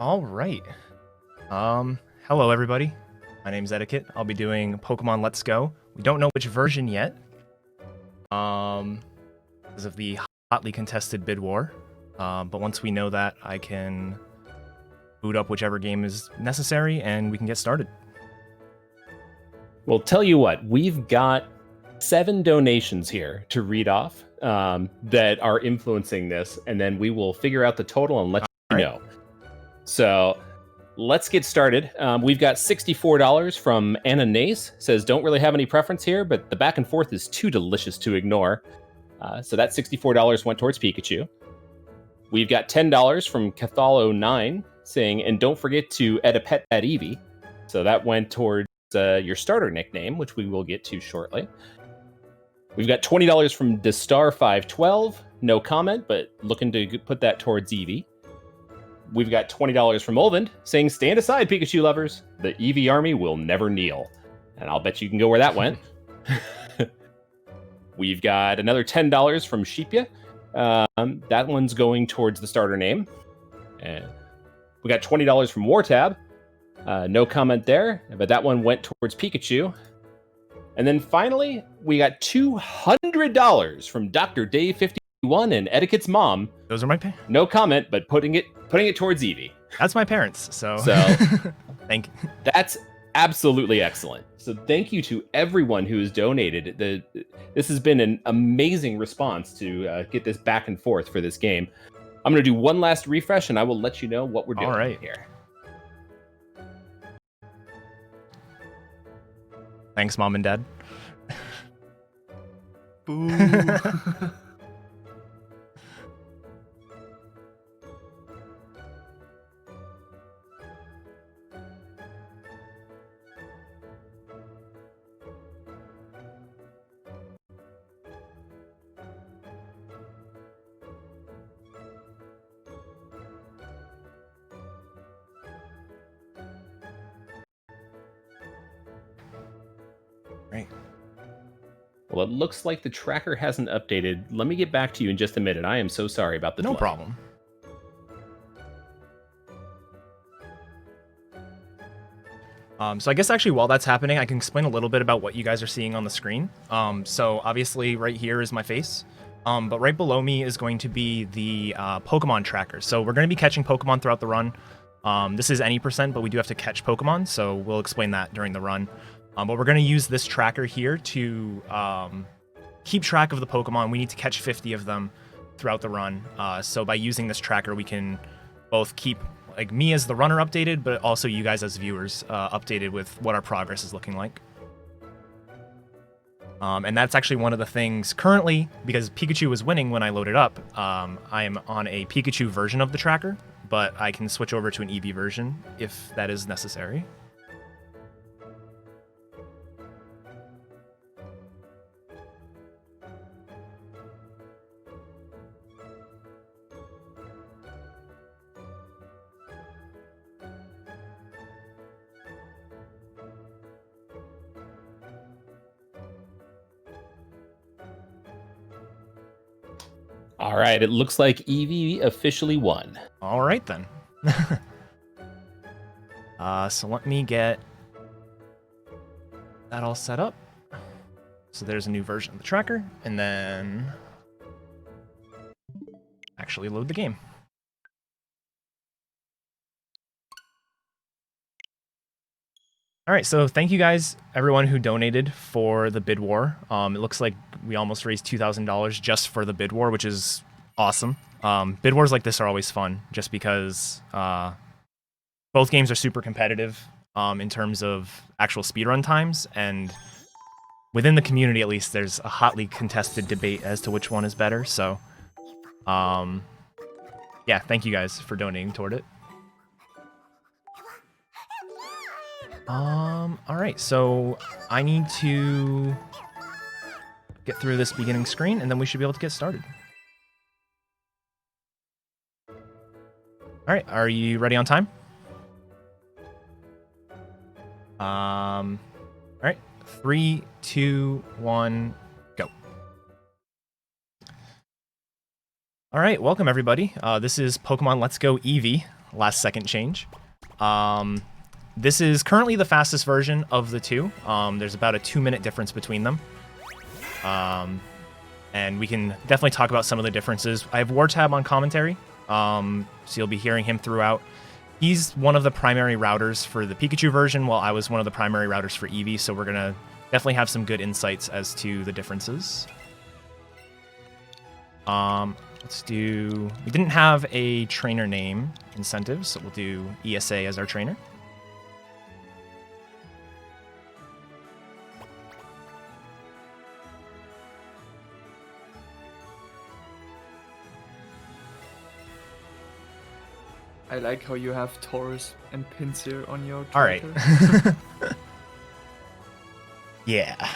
All right. Hello everybody. My name's Eddaket. I'll be doing Pokemon Let's Go. We don't know which version yet. Because of the hotly contested bid war. But once we know that, I can boot up whichever game is necessary and we can get started. Well, tell you what, we've got 7 donations here to read off that are influencing this, and then we will figure out the total and let you know. So let's get started. We've got $64 from Anna Nace. Says, don't really have any preference here, but the back and forth is too delicious to ignore. So that $64 went towards Pikachu. We've got $10 from Cathalo9 saying, and don't forget to eddaket that Eevee. So that went towards your starter nickname, which we will get to shortly. We've got $20 from Destar512. No comment, but looking to put that towards Eevee. We've got $20 from Olvind saying, stand aside, Pikachu lovers. The Eevee army will never kneel. And I'll bet you can go where that went. We've got another $10 from Sheepya. That one's going towards the starter name. And we got $20 from Wartab. No comment there, but that one went towards Pikachu. And then finally, we got $200 from Dr. Dave51 and Eddaket's mom. Those are my parents. No comment, but putting it towards Eevee. That's my parents, so thank you. That's absolutely excellent. So thank you to everyone who has donated. This has been an amazing response to get this back and forth for this game. I'm going to do one last refresh, and I will let you know what we're doing here. Thanks, Mom and Dad. Boo. Right. Well, it looks like the tracker hasn't updated. Let me get back to you in just a minute. I am so sorry about the delay. No problem. So I guess actually while that's happening, I can explain a little bit about what you guys are seeing on the screen. So obviously right here is my face, but right below me is going to be the Pokemon tracker. So we're going to be catching Pokemon throughout the run. This is any percent, but we do have to catch Pokemon, so we'll explain that during the run. But we're going to use this tracker here to keep track of the Pokemon. We need to catch 50 of them throughout the run. So by using this tracker, we can both keep like me as the runner updated, but also you guys as viewers updated with what our progress is looking like. And that's actually one of the things currently, because Pikachu was winning when I loaded up, I am on a Pikachu version of the tracker, but I can switch over to an Eevee version if that is necessary. All right, it looks like Eevee officially won. All right, then. So let me get that all set up. So there's a new version of the tracker, and then actually load the game. All right, so thank you guys, everyone who donated for the bid war. It looks like we almost raised $2,000 just for the bid war, which is awesome. Bid wars like this are always fun, just because both games are super competitive in terms of actual speedrun times, and within the community at least, there's a hotly contested debate as to which one is better. So, yeah, thank you guys for donating toward it. All right, so I need to get through this beginning screen, and then we should be able to get started. All right, are you ready on time? All right, 3, 2, 1, go. All right, welcome everybody. This is Pokemon Let's Go Eevee. last second change. This is currently the fastest version of the two. There's about a 2-minute difference between them. And we can definitely talk about some of the differences. I have Wartab on commentary, so you'll be hearing him throughout. He's one of the primary routers for the Pikachu version, while I was one of the primary routers for Eevee, so we're going to definitely have some good insights as to the differences. Let's do... We didn't have a trainer name incentive, so we'll do ESA as our trainer. I like how you have Taurus and Pinsir on your character. Alright. Yeah.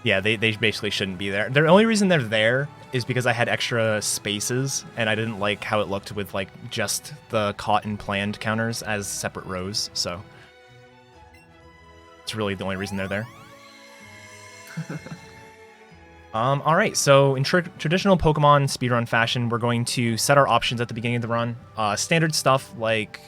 Yeah, they basically shouldn't be there. The only reason they're there is because I had extra spaces, and I didn't like how it looked with like just the caught and planned counters as separate rows, so it's really the only reason they're there. Alright, so in traditional Pokemon speedrun fashion, we're going to set our options at the beginning of the run. Standard stuff like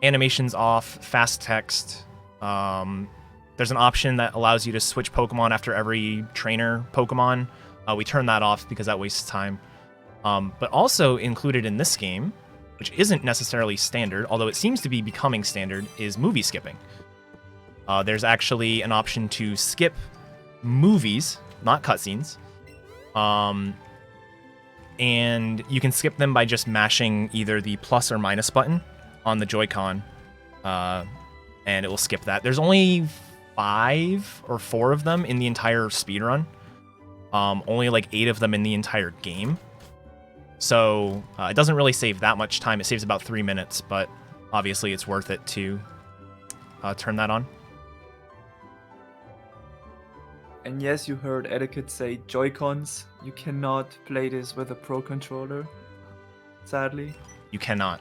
animations off, fast text. There's an option that allows you to switch Pokemon after every trainer Pokemon. We turn that off because that wastes time. But also included in this game, which isn't necessarily standard, although it seems to be becoming standard, is movie skipping. There's actually an option to skip movies, not cutscenes. And you can skip them by just mashing either the plus or minus button on the Joy-Con, and it will skip that. There's only 5 or 4 of them in the entire speedrun. Only like 8 of them in the entire game. So it doesn't really save that much time. It saves about 3 minutes, but obviously it's worth it to turn that on. And yes, you heard eddaket say Joy-Cons. You cannot play this with a Pro Controller, sadly. You cannot.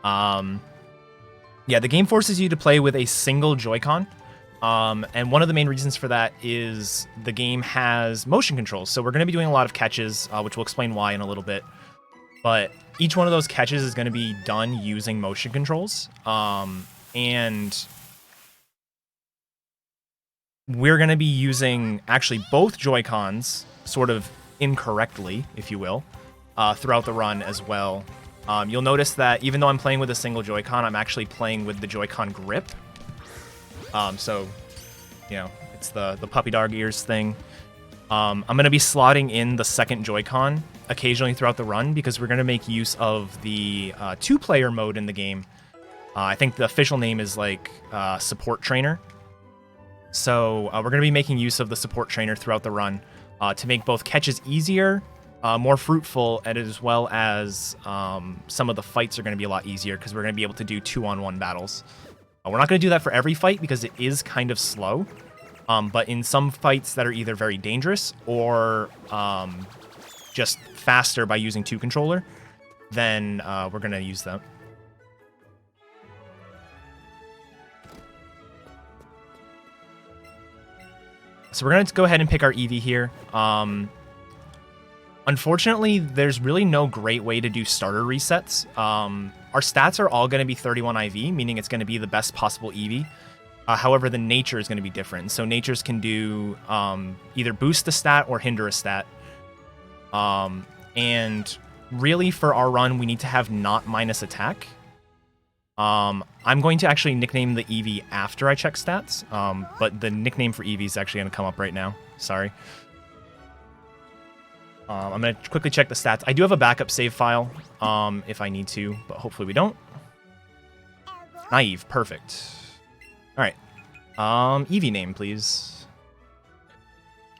Yeah, the game forces you to play with a single Joy-Con. And one of the main reasons for that is the game has motion controls. So we're going to be doing a lot of catches, which we'll explain why in a little bit. But each one of those catches is going to be done using motion controls. And we're going to be using actually both Joy-Cons sort of incorrectly, if you will, throughout the run as well. You'll notice that even though I'm playing with a single Joy-Con, I'm actually playing with the Joy-Con grip. So, you know, it's the puppy dog ears thing. I'm going to be slotting in the second Joy-Con occasionally throughout the run because we're going to make use of the 2-player mode in the game. I think the official name is like support trainer. So we're going to be making use of the support trainer throughout the run to make both catches easier, more fruitful, and as well as some of the fights are going to be a lot easier because we're going to be able to do 2-on-1 battles. We're not going to do that for every fight because it is kind of slow, but in some fights that are either very dangerous or just faster by using 2-controller, then we're going to use them. So we're going to go ahead and pick our Eevee here. Unfortunately, there's really no great way to do starter resets. Our stats are all going to be 31 IV, meaning it's going to be the best possible Eevee. However, the nature is going to be different. So natures can do either boost a stat or hinder a stat. And really for our run, we need to have not minus attack. I'm going to actually nickname the Eevee after I check stats, but the nickname for Eevee is actually going to come up right now. Sorry. I'm going to quickly check the stats. I do have a backup save file if I need to, but hopefully we don't. Naive, perfect. All right. Eevee name, please.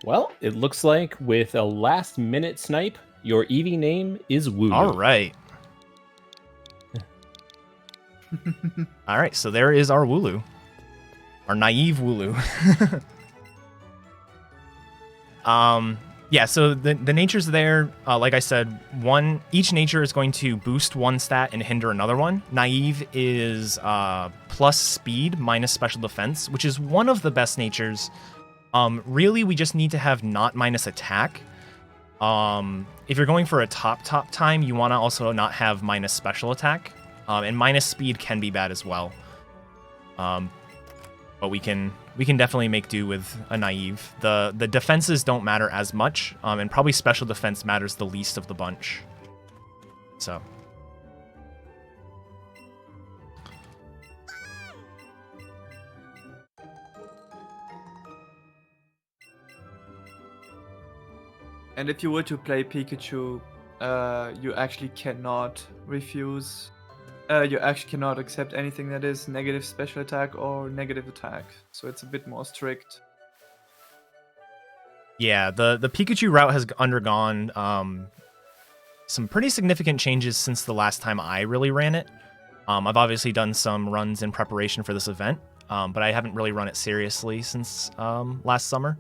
Well, it looks like with a last-minute snipe, your Eevee name is Wooloo. All right. All right, so there is our Wooloo. Our naive Wooloo. Yeah, so the natures there, like I said, each nature is going to boost one stat and hinder another one. Naive is plus speed minus special defense, which is one of the best natures. Really, we just need to have not minus attack. If you're going for a top time, you want to also not have minus special attack, and minus speed can be bad as well. But we can definitely make do with a naive. The defenses don't matter as much, and probably special defense matters the least of the bunch. So. And if you were to play Pikachu, you actually cannot refuse. You actually cannot accept anything that is negative special attack or negative attack. So it's a bit more strict. Yeah, the Pikachu route has undergone some pretty significant changes since the last time I really ran it. I've obviously done some runs in preparation for this event, but I haven't really run it seriously since last summer.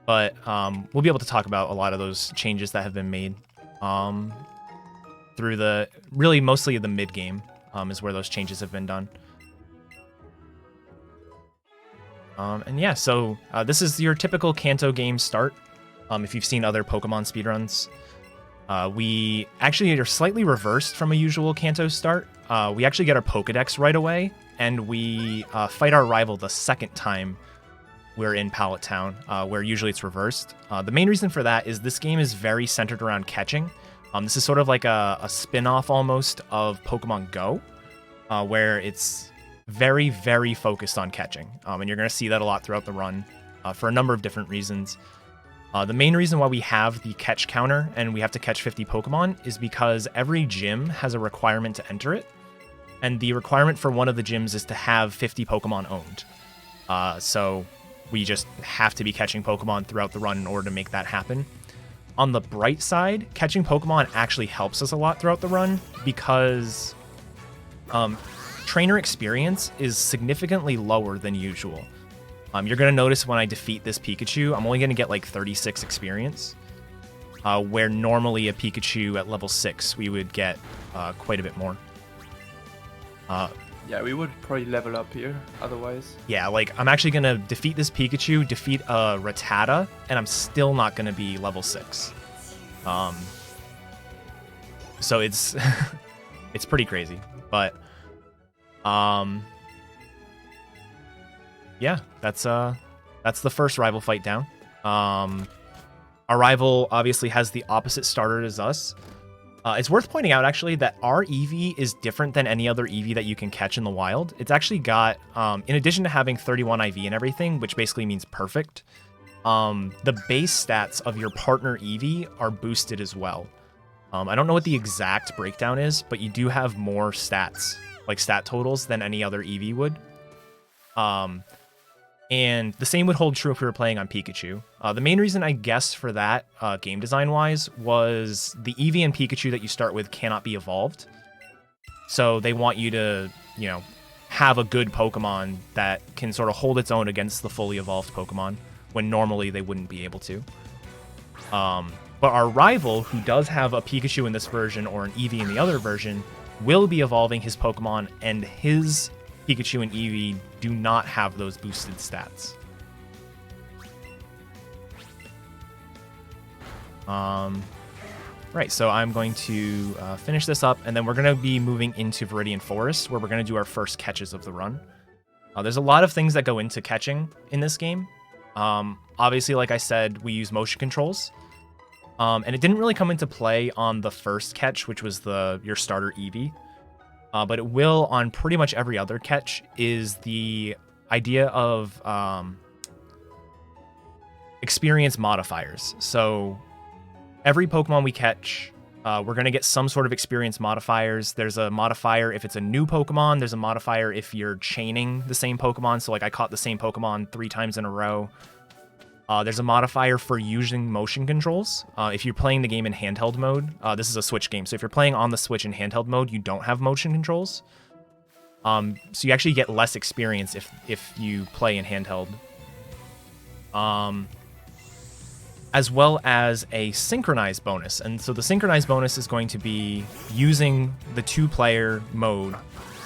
But we'll be able to talk about a lot of those changes that have been made through the mostly the mid game is where those changes have been done. And yeah, so this is your typical Kanto game start. If you've seen other Pokemon speedruns, we actually are slightly reversed from a usual Kanto start. We actually get our Pokedex right away, and we fight our rival the second time we're in Pallet Town, where usually it's reversed. The main reason for that is this game is very centered around catching. This is sort of like a spin-off almost of Pokemon Go, where it's very, very focused on catching. And you're going to see that a lot throughout the run for a number of different reasons. The main reason why we have the catch counter and we have to catch 50 Pokemon is because every gym has a requirement to enter it. And the requirement for one of the gyms is to have 50 Pokemon owned. So we just have to be catching Pokemon throughout the run in order to make that happen. On the bright side, catching Pokemon actually helps us a lot throughout the run because trainer experience is significantly lower than usual. You're going to notice when I defeat this Pikachu, I'm only going to get like 36 experience, where normally a Pikachu at level 6, we would get quite a bit more. Yeah, we would probably level up here otherwise. Yeah, like I'm actually going to defeat this Pikachu, defeat a Rattata, and I'm still not going to be level 6. So it's it's pretty crazy, but yeah, that's the first rival fight down. Our rival obviously has the opposite starter as us. It's worth pointing out, actually, that our Eevee is different than any other Eevee that you can catch in the wild. It's actually got, in addition to having 31 IV and everything, which basically means perfect, the base stats of your partner Eevee are boosted as well. I don't know what the exact breakdown is, but you do have more stats, like stat totals, than any other Eevee would. And the same would hold true if we were playing on Pikachu. The main reason, I guess, for that, game design-wise, was the Eevee and Pikachu that you start with cannot be evolved. So they want you to, you know, have a good Pokemon that can sort of hold its own against the fully evolved Pokemon, when normally they wouldn't be able to. But our rival, who does have a Pikachu in this version or an Eevee in the other version, will be evolving his Pokemon, and his Pikachu and Eevee do not have those boosted stats. Right, so I'm going to finish this up, and then we're going to be moving into Viridian Forest, where we're going to do our first catches of the run. There's a lot of things that go into catching in this game. Obviously, like I said, we use motion controls. And it didn't really come into play on the first catch, which was your starter Eevee. But it will on pretty much every other catch, is the idea of experience modifiers. So every Pokemon we catch, we're going to get some sort of experience modifiers. There's a modifier if it's a new Pokemon. There's a modifier if you're chaining the same Pokemon. So like I caught the same Pokemon 3 times in a row. There's a modifier for using motion controls. If you're playing the game in handheld mode, this is a Switch game, so if you're playing on the Switch in handheld mode, you don't have motion controls. So you actually get less experience if you play in handheld. As well as a Synchronized Bonus. And so the Synchronized Bonus is going to be using the 2-player mode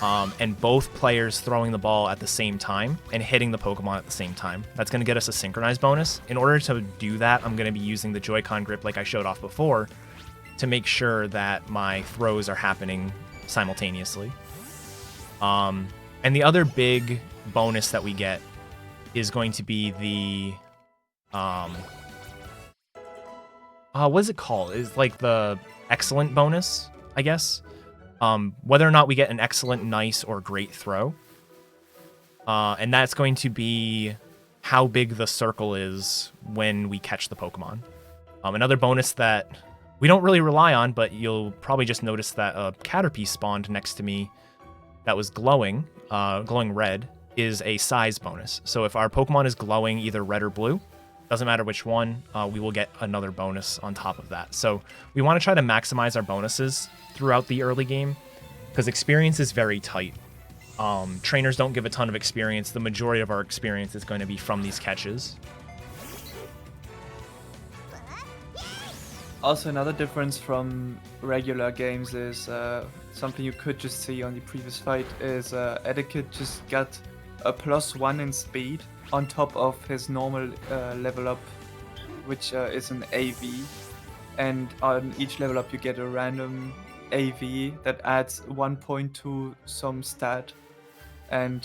and both players throwing the ball at the same time and hitting the Pokemon at the same time. That's going to get us a Synchronized Bonus. In order to do that, I'm going to be using the Joy-Con grip like I showed off before to make sure that my throws are happening simultaneously. And the other big bonus that we get is going to be the... what is it called? It's like the excellent bonus, I guess. Whether or not we get an excellent, nice, or great throw. And that's going to be how big the circle is when we catch the Pokemon. Another bonus that we don't really rely on, but you'll probably just notice that a Caterpie spawned next to me that was glowing red, is a size bonus. So if our Pokemon is glowing either red or blue, doesn't matter which one, we will get another bonus on top of that. So we want to try to maximize our bonuses throughout the early game, because experience is very tight. Trainers don't give a ton of experience. The majority of our experience is going to be from these catches. Also, another difference from regular games is something you could just see on the previous fight is Eddaket just got a +1 in speed on top of his normal level up, which is an AV. And on each level up you get a random AV that adds 1 point to some stat. And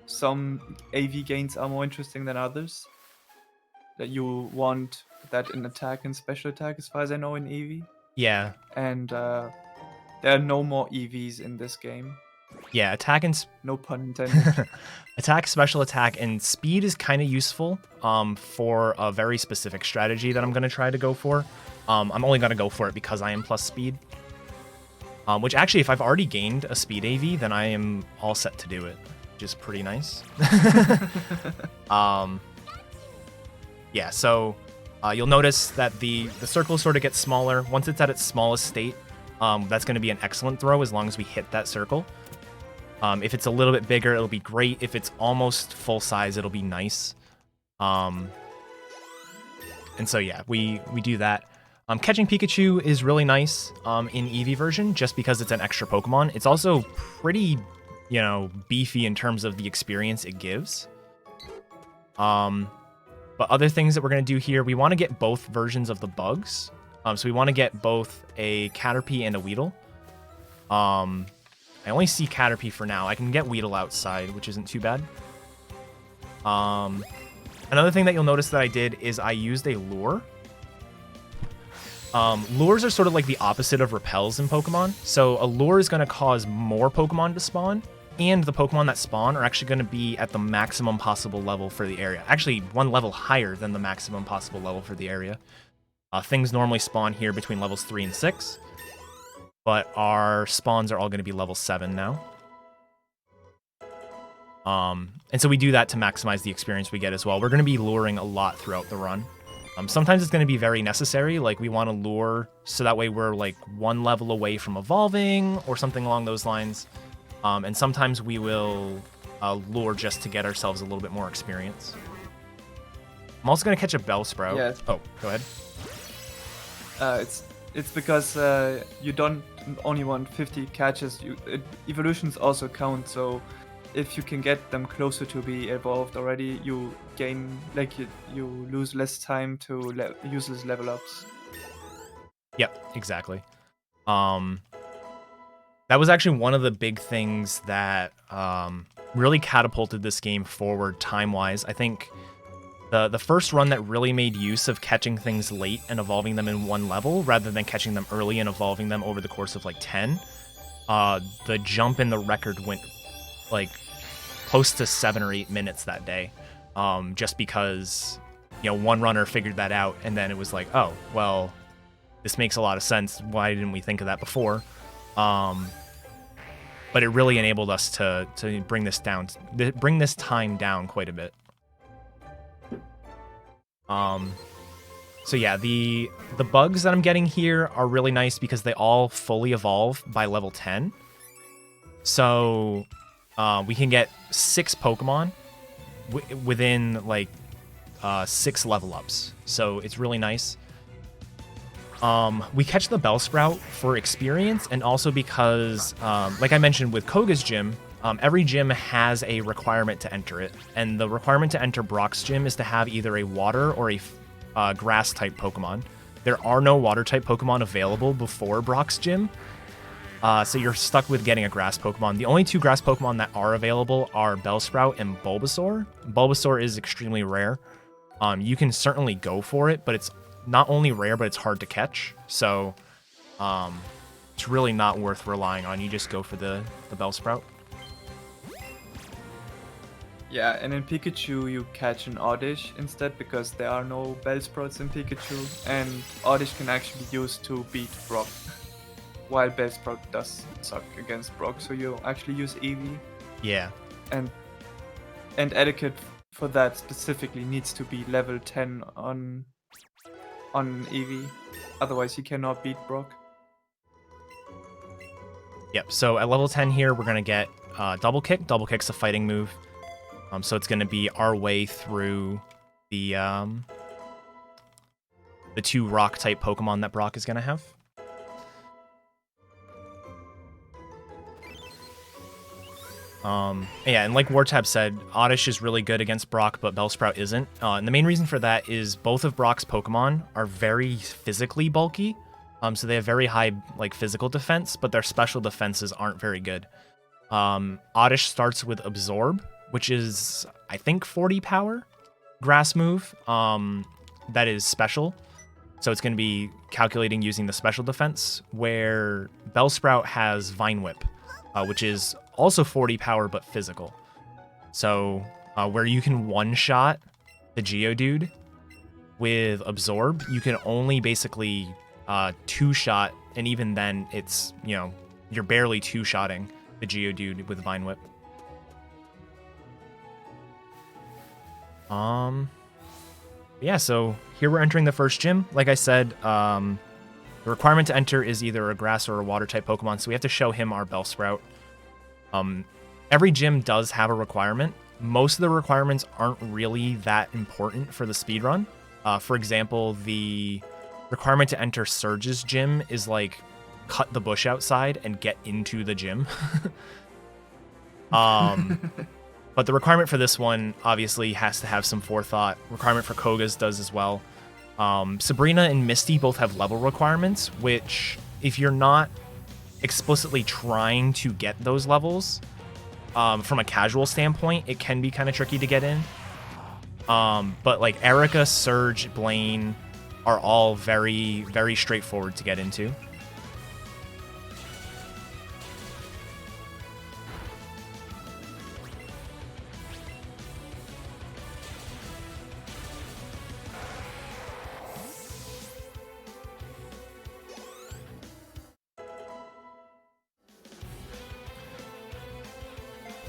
some AV gains are more interesting than others. That you want that in attack and special attack, as far as I know, in Eevee. Yeah. And there are no more EVs in this game. Yeah, attack and... No pun intended. Attack, special attack, and speed is kind of useful for a very specific strategy that I'm going to try to go for. I'm only going to go for it because I am plus speed. Which actually, if I've already gained a speed AV, then I am all set to do it, which is pretty nice. Yeah, so you'll notice that the circle sort of gets smaller. Once it's at its smallest state, that's going to be an excellent throw as long as we hit that circle. If it's a little bit bigger, it'll be great. If it's almost full size, it'll be nice. And so yeah, we do that. Catching Pikachu is really nice in Eevee version, just because it's an extra Pokemon. It's also pretty, beefy in terms of the experience it gives. But other things that we're going to do here, we want to get both versions of the bugs. So we want to get both a Caterpie and a Weedle. I only see Caterpie for now. I can get Weedle outside, which isn't too bad. Another thing that you'll notice that I did is I used a lure. Lures are sort of like the opposite of repels in Pokemon. So a lure is going to cause more Pokemon to spawn, and the Pokemon that spawn are actually going to be at the maximum possible level for the area. Actually, one level higher than the maximum possible level for the area. Things normally spawn here between levels 3 and 6, but our spawns are all going to be level 7 now. And so we do that to maximize the experience we get as well. We're going to be luring a lot throughout the run. Sometimes it's going to be very necessary, like we want to lure so that way we're like one level away from evolving or something along those lines. And sometimes we will lure just to get ourselves a little bit more experience. I'm also going to catch a Bellsprout. Yeah. Oh, go ahead. It's because you don't only want 50 catches. Evolutions also count, so if you can get them closer to be evolved already, you gain, you lose less time to useless level ups. Yep, exactly. That was actually one of the big things that really catapulted this game forward time-wise. I think the first run that really made use of catching things late and evolving them in one level rather than catching them early and evolving them over the course of like 10, the jump in the record went like close to 7 or 8 minutes that day, just because one runner figured that out, and then it was like, oh well, this makes a lot of sense. Why didn't we think of that before? But it really enabled us to bring this time down quite a bit. So yeah, the bugs that I'm getting here are really nice because they all fully evolve by level 10. So we can get 6 Pokemon within like 6 level ups. So it's really nice. We catch the Bellsprout for experience, and also because, like I mentioned with Koga's gym, every gym has a requirement to enter it, and the requirement to enter Brock's gym is to have either a water or a grass-type Pokemon. There are no water-type Pokemon available before Brock's gym, so you're stuck with getting a grass Pokemon. The only 2 grass Pokemon that are available are Bellsprout and Bulbasaur. Bulbasaur is extremely rare. You can certainly go for it, but it's not only rare, but it's hard to catch. So it's really not worth relying on. You just go for the Bellsprout. Yeah, and in Pikachu you catch an Oddish instead because there are no Bellsprouts in Pikachu, and Oddish can actually be used to beat Brock, while Bellsprout does suck against Brock, so you actually use Eevee. Yeah. And eddaket for that specifically needs to be level 10 on Eevee, otherwise he cannot beat Brock. Yep, so at level 10 here, we're going to get Double Kick. Double Kick's a fighting move. So it's going to be our way through the 2 rock-type Pokemon that Brock is going to have. Yeah, and like Wartab said, Oddish is really good against Brock, but Bellsprout isn't. And the main reason for that is both of Brock's Pokemon are very physically bulky. So they have very high physical defense, but their special defenses aren't very good. Oddish starts with Absorb, which is, I think, 40 power grass move. That is special. So it's going to be calculating using the special defense, where Bellsprout has Vine Whip, which is also 40 power but physical. So where you can one-shot the Geodude with Absorb, you can only basically two-shot, and even then it's, you're barely two-shotting the Geodude with Vine Whip. Yeah, so here we're entering the first gym. Like I said, the requirement to enter is either a grass or a water type Pokemon, so we have to show him our Bellsprout. Every gym does have a requirement. Most of the requirements aren't really that important for the speedrun. For example, the requirement to enter Surge's gym is cut the bush outside and get into the gym. But the requirement for this one obviously has to have some forethought. Requirement for Koga's does as well. Sabrina and Misty both have level requirements, which if you're not explicitly trying to get those levels, from a casual standpoint, it can be kind of tricky to get in. But Erica, Surge, Blaine are all very, very straightforward to get into.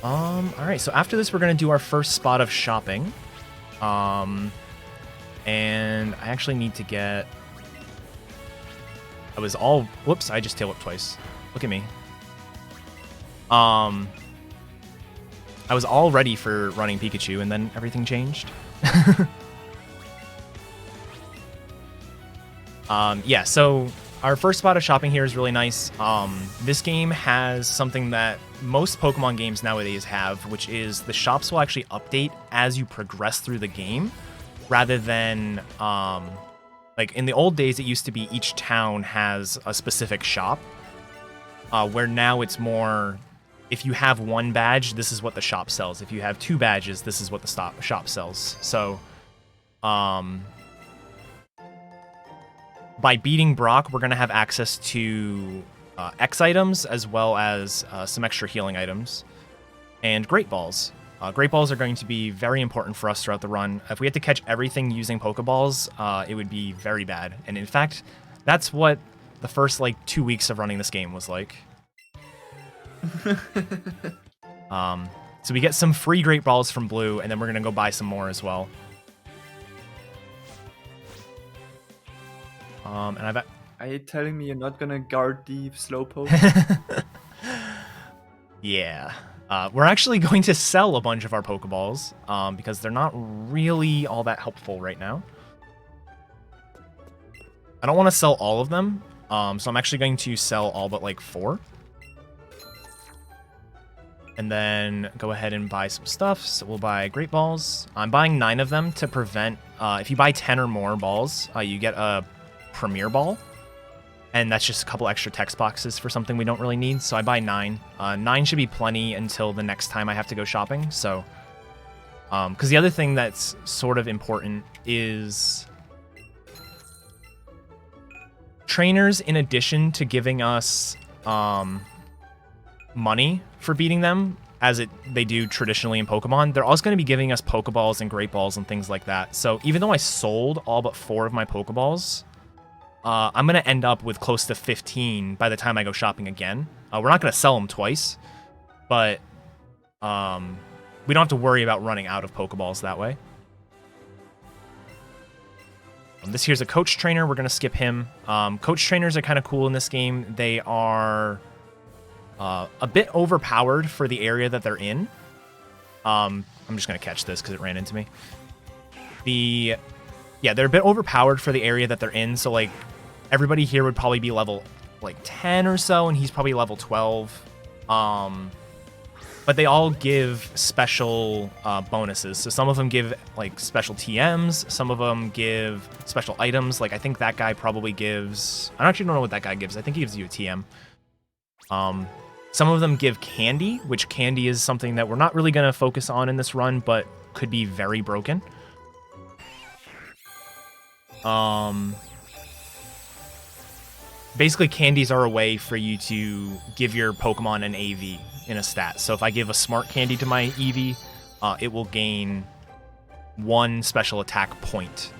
All right, so after this, we're going to do our first spot of shopping. And I actually need to get... Whoops, I just tail whipped twice. Look at me. I was all ready for running Pikachu, and then everything changed. Yeah, so our first spot of shopping here is really nice. This game has something that most Pokemon games nowadays have, which is the shops will actually update as you progress through the game, rather than in the old days it used to be each town has a specific shop, where now it's more, if you have 1 badge, this is what the shop sells. If you have 2 badges, this is what the shop sells. So by beating Brock, we're going to have access to X items, as well as some extra healing items, and Great Balls. Great Balls are going to be very important for us throughout the run. If we had to catch everything using Pokeballs, it would be very bad. And in fact, that's what the first 2 weeks of running this game was like. So we get some free Great Balls from Blue, and then we're going to go buy some more as well. And Are you telling me you're not gonna guard the Slowpoke? Yeah. We're actually going to sell a bunch of our Pokeballs, because they're not really all that helpful right now. I don't want to sell all of them, so I'm actually going to sell all but like 4. And then go ahead and buy some stuff. So we'll buy Great Balls. I'm buying 9 of them to prevent, if you buy 10 or more balls, you get a Premier Ball. And that's just a couple extra text boxes for something we don't really need. So I buy 9. 9 should be plenty until the next time I have to go shopping. So, because the other thing that's sort of important is trainers, in addition to giving us money for beating them, as they do traditionally in Pokemon, they're also going to be giving us Pokeballs and Great Balls and things like that. So even though I sold all but 4 of my Pokeballs, I'm going to end up with close to 15 by the time I go shopping again. We're not going to sell them twice, but we don't have to worry about running out of Pokeballs that way. This here's a coach trainer. We're going to skip him. Coach trainers are kind of cool in this game. They are a bit overpowered for the area that they're in. I'm just going to catch this because it ran into me. Yeah, they're a bit overpowered for the area that they're in. So, like, everybody here would probably be level, like, 10 or so, and he's probably level 12. But they all give special bonuses. So some of them give, like, special TMs. Some of them give special items. Like, I think that guy probably gives... I actually don't know what that guy gives. I think he gives you a TM. Some of them give candy, which candy is something that we're not really going to focus on in this run, but could be very broken. Basically, candies are a way for you to give your Pokemon an AV in a stat. So if I give a Smart Candy to my Eevee, it will gain 1 special attack point.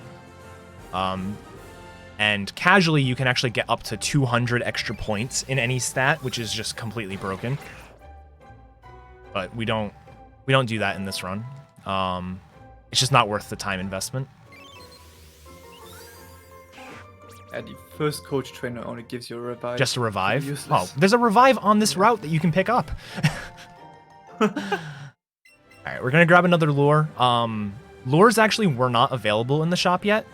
And casually, you can actually get up to 200 extra points in any stat, which is just completely broken. But we don't do that in this run. It's just not worth the time investment. The first coach trainer only gives you a revive. Just a revive? Useless. Oh, there's a revive on this route that you can pick up. Alright, we're going to grab another lure. Lures actually were not available in the shop yet.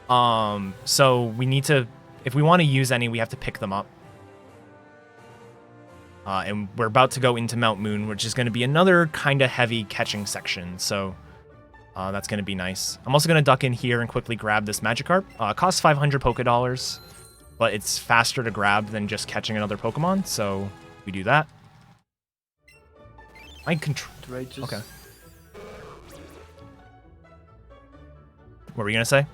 So we need to... If we want to use any, we have to pick them up. And we're about to go into Mount Moon, which is going to be another kind of heavy catching section. So... that's going to be nice. I'm also going to duck in here and quickly grab this Magikarp. It costs 500 Poké-Dollars, but it's faster to grab than just catching another Pokemon, so we do that. I control... Okay. What were you going to say?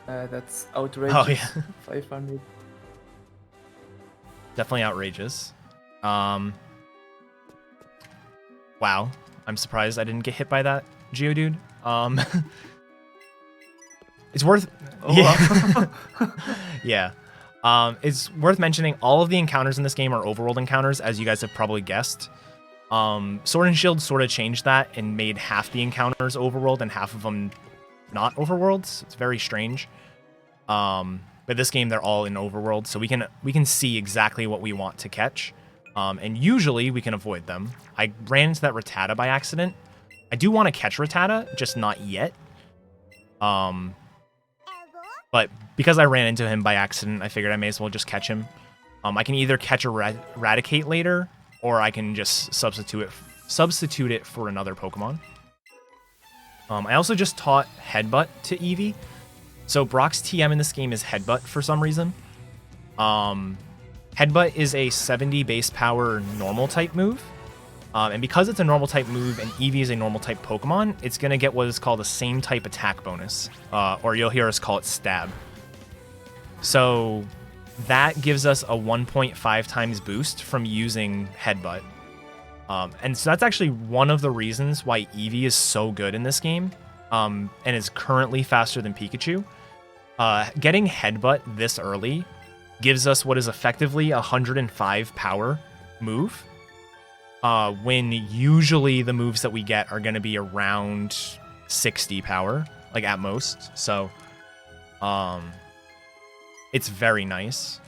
That's outrageous. Oh, yeah. 500. Definitely outrageous. Wow. I'm surprised I didn't get hit by that Geodude. It's worth... Oh, yeah. Wow. Yeah. It's worth mentioning all of the encounters in this game are overworld encounters, as you guys have probably guessed. Sword and Shield sort of changed that and made half the encounters overworld and half of them not overworlds. It's very strange. But this game, they're all in overworld, so we can see exactly what we want to catch. And usually we can avoid them. I ran into that Rattata by accident. I do want to catch Rattata, just not yet. But because I ran into him by accident, I figured I may as well just catch him. I can either catch a Eradicate later, or I can just substitute it for another Pokemon. I also just taught Headbutt to Eevee. So Brock's TM in this game is Headbutt for some reason. Headbutt is a 70 base power normal type move. And because it's a normal type move and Eevee is a normal type Pokemon, it's going to get what is called a same type attack bonus. Or you'll hear us call it Stab. So that gives us a 1.5 times boost from using Headbutt. And so that's actually one of the reasons why Eevee is so good in this game. And is currently faster than Pikachu. Getting Headbutt this early gives us what is effectively a 105 power move. When usually the moves that we get are going to be around 60 power, like at most. So, it's very nice.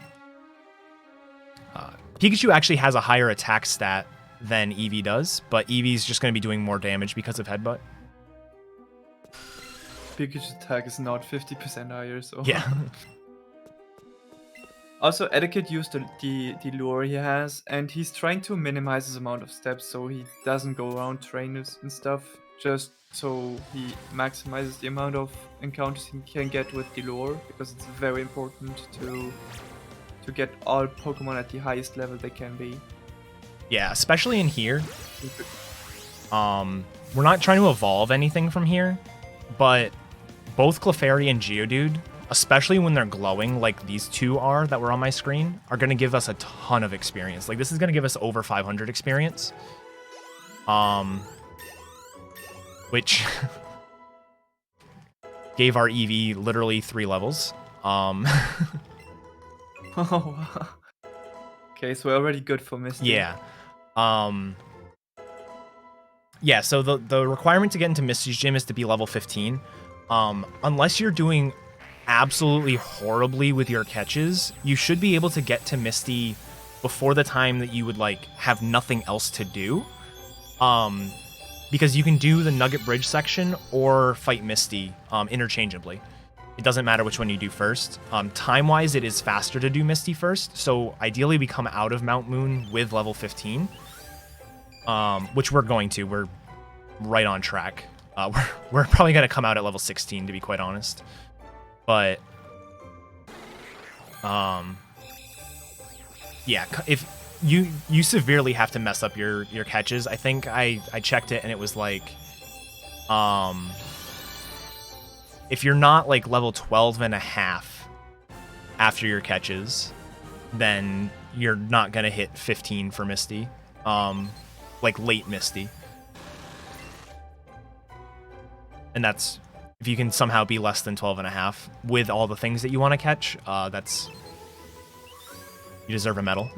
Pikachu actually has a higher attack stat than Eevee does, but Eevee's just going to be doing more damage because of Headbutt. Pikachu's attack is not 50% higher, so... Yeah. Also, Eddaket used the lure he has, and he's trying to minimize his amount of steps so he doesn't go around trainers and stuff, just so he maximizes the amount of encounters he can get with the lure, because it's very important to get all Pokemon at the highest level they can be. Yeah, especially in here. We're not trying to evolve anything from here, but both Clefairy and Geodude, especially when they're glowing like these two are that were on my screen, are going to give us a ton of experience. Like, this is going to give us over 500 experience. Which gave our Eevee literally 3 levels. Oh, wow. Okay, so we're already good for Misty. Yeah. Yeah, so the requirement to get into Misty's gym is to be level 15. Unless you're doing absolutely horribly with your catches, you should be able to get to Misty before the time that you would like have nothing else to do. Because you can do the Nugget Bridge section or fight Misty interchangeably. It doesn't matter which one you do first. Time-wise, it is faster to do Misty first, so ideally we come out of Mount Moon with level 15. Which we're going to. We're right on track. We're probably going to come out at level 16, to be quite honest. But, yeah, if you severely have to mess up your catches. I think I checked it and it was like, if you're not like level 12 and a half after your catches, then you're not going to hit 15 for Misty. Like late Misty. And that's, if you can somehow be less than 12 and a half with all the things that you want to catch, that's, you deserve a medal.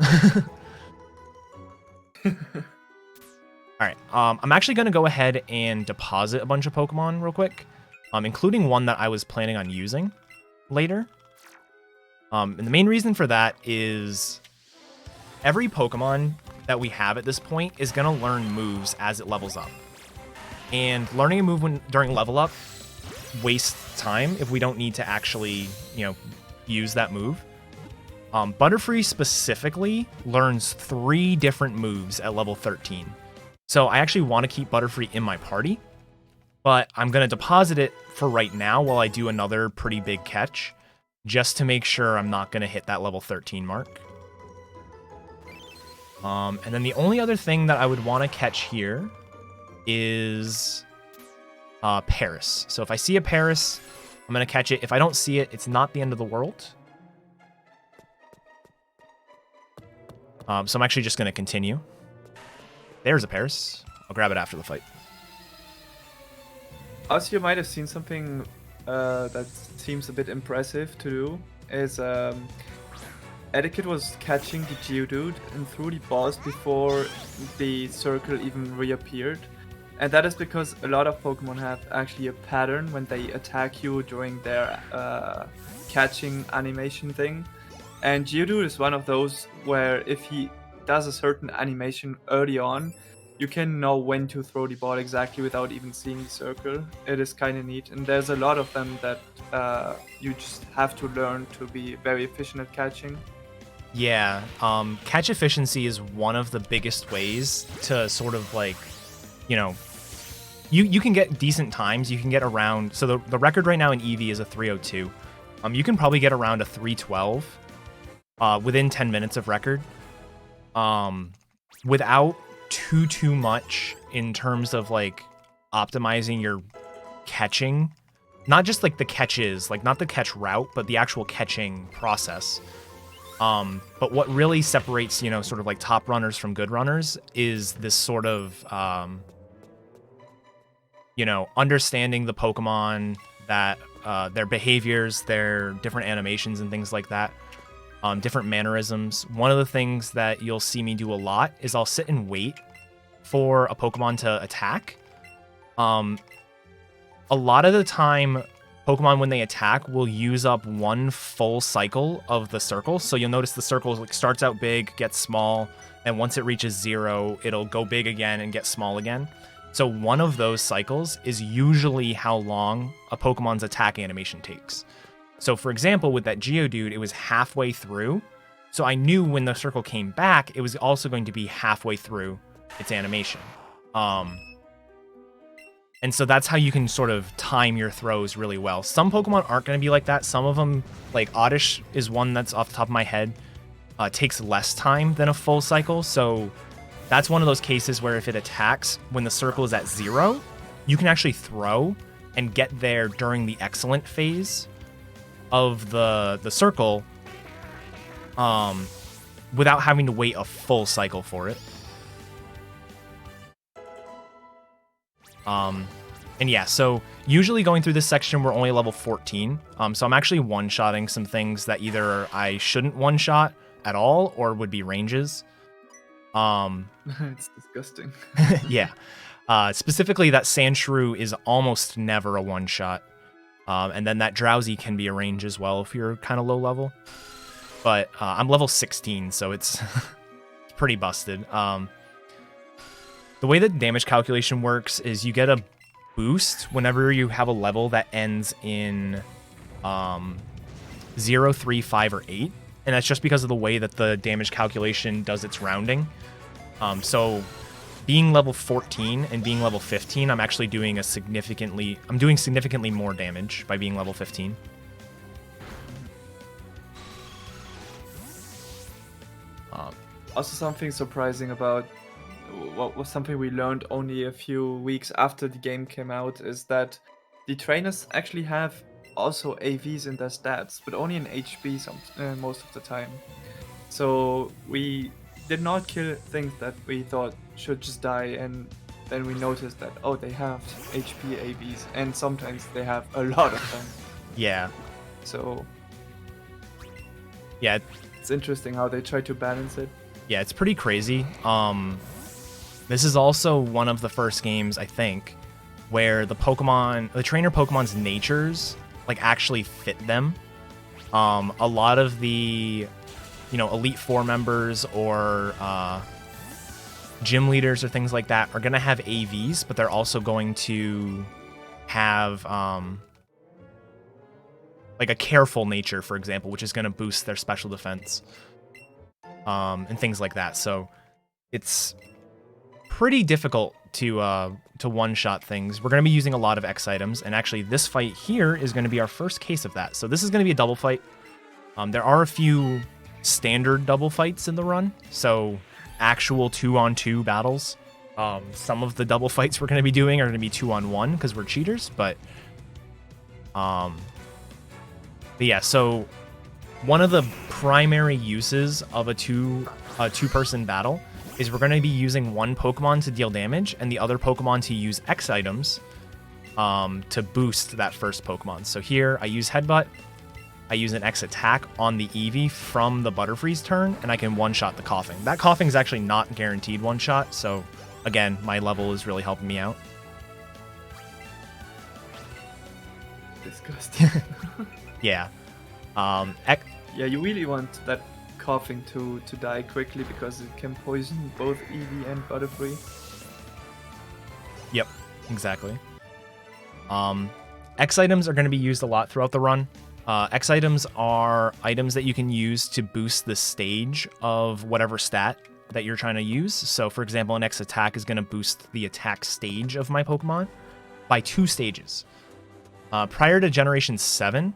Alright, I'm actually going to go ahead and deposit a bunch of Pokemon real quick, including one that I was planning on using later. And the main reason for that is every Pokemon that we have at this point is going to learn moves as it levels up. And learning a move during level up wastes time if we don't need to actually, use that move. Butterfree specifically learns 3 different moves at level 13. So I actually want to keep Butterfree in my party, but I'm going to deposit it for right now while I do another pretty big catch, just to make sure I'm not going to hit that level 13 mark. And then the only other thing that I would want to catch here is Paris. So if I see a Paris, I'm going to catch it. If I don't see it, it's not the end of the world. So I'm actually just going to continue. There's a Paris. I'll grab it after the fight. Also, you might have seen something that seems a bit impressive to do, is Eddaket was catching the Geodude and threw the balls before the circle even reappeared. And that is because a lot of Pokemon have actually a pattern when they attack you during their catching animation thing. And Geodude is one of those where if he does a certain animation early on, you can know when to throw the ball exactly without even seeing the circle. It is kind of neat, and there's a lot of them that you just have to learn to be very efficient at catching. Yeah, catch efficiency is one of the biggest ways to sort of like, you can get decent times. You can get around, so the record right now in Eevee is a 302. You can probably get around a 312 within 10 minutes of record, without too much in terms of like optimizing your catching, not just like the catches, like not the catch route, but the actual catching process. But what really separates, sort of like top runners from good runners is this sort of, understanding the Pokemon, that their behaviors, their different animations and things like that, different mannerisms. One of the things that you'll see me do a lot is I'll sit and wait for a Pokemon to attack. A lot of the time, Pokemon, when they attack, will use up one full cycle of the circle. So you'll notice the circle like starts out big, gets small, and once it reaches 0, it'll go big again and get small again. So one of those cycles is usually how long a Pokemon's attack animation takes. So for example, with that Geodude, it was halfway through. So I knew when the circle came back, it was also going to be halfway through its animation. And so that's how you can sort of time your throws really well. Some Pokemon aren't going to be like that. Some of them, like Oddish is one that's off the top of my head, takes less time than a full cycle. So that's one of those cases where if it attacks when the circle is at 0, you can actually throw and get there during the excellent phase of the circle without having to wait a full cycle for it. And yeah, so usually going through this section, we're only level 14. So I'm actually one-shotting some things that either I shouldn't one-shot at all or would be ranges. It's disgusting. Yeah. Specifically, that Sandshrew is almost never a one-shot. And then that Drowsy can be a range as well if you're kind of low level. But I'm level 16, so it's pretty busted. The way that damage calculation works is you get a boost whenever you have a level that ends in 0, 3, 5, or 8. And that's just because of the way that the damage calculation does its rounding. So being level 14 and being level 15, I'm actually doing significantly more damage by being level 15. Also, something surprising about what was something we learned only a few weeks after the game came out is that the trainers actually have also AVs in their stats, but only in HP most of the time. So we did not kill things that we thought should just die, and then we noticed that, oh, they have HP AVs, and sometimes they have a lot of them. Yeah. So yeah, it's interesting how they try to balance it. Yeah, it's pretty crazy. This is also one of the first games, I think, where the trainer Pokemon's natures like actually fit them. A lot of the, Elite Four members or gym leaders or things like that are gonna have AVs, but they're also going to have like a careful nature, for example, which is gonna boost their special defense, and things like that. So it's pretty difficult to one-shot things. We're going to be using a lot of X items, and actually this fight here is going to be our first case of that. So this is going to be a double fight. There are a few standard double fights in the run, so actual 2-on-2 battles. Some of the double fights we're going to be doing are going to be 2-on-1 because we're cheaters, but yeah, so one of the primary uses of a two-person battle is we're going to be using one Pokemon to deal damage and the other Pokemon to use X items to boost that first Pokemon. So here I use Headbutt, I use an X attack on the Eevee from the Butterfree's turn, and I can one-shot the Coughing. That Coughing is actually not guaranteed one-shot, so again, my level is really helping me out. Disgusting. Yeah. Yeah, you really want that Coughing to die quickly because it can poison both Eevee and Butterfree. Yep, exactly. X items are going to be used a lot throughout the run. X items are items that you can use to boost the stage of whatever stat that you're trying to use. So for example, an X attack is going to boost the attack stage of my Pokemon by 2 stages. Prior to Generation 7,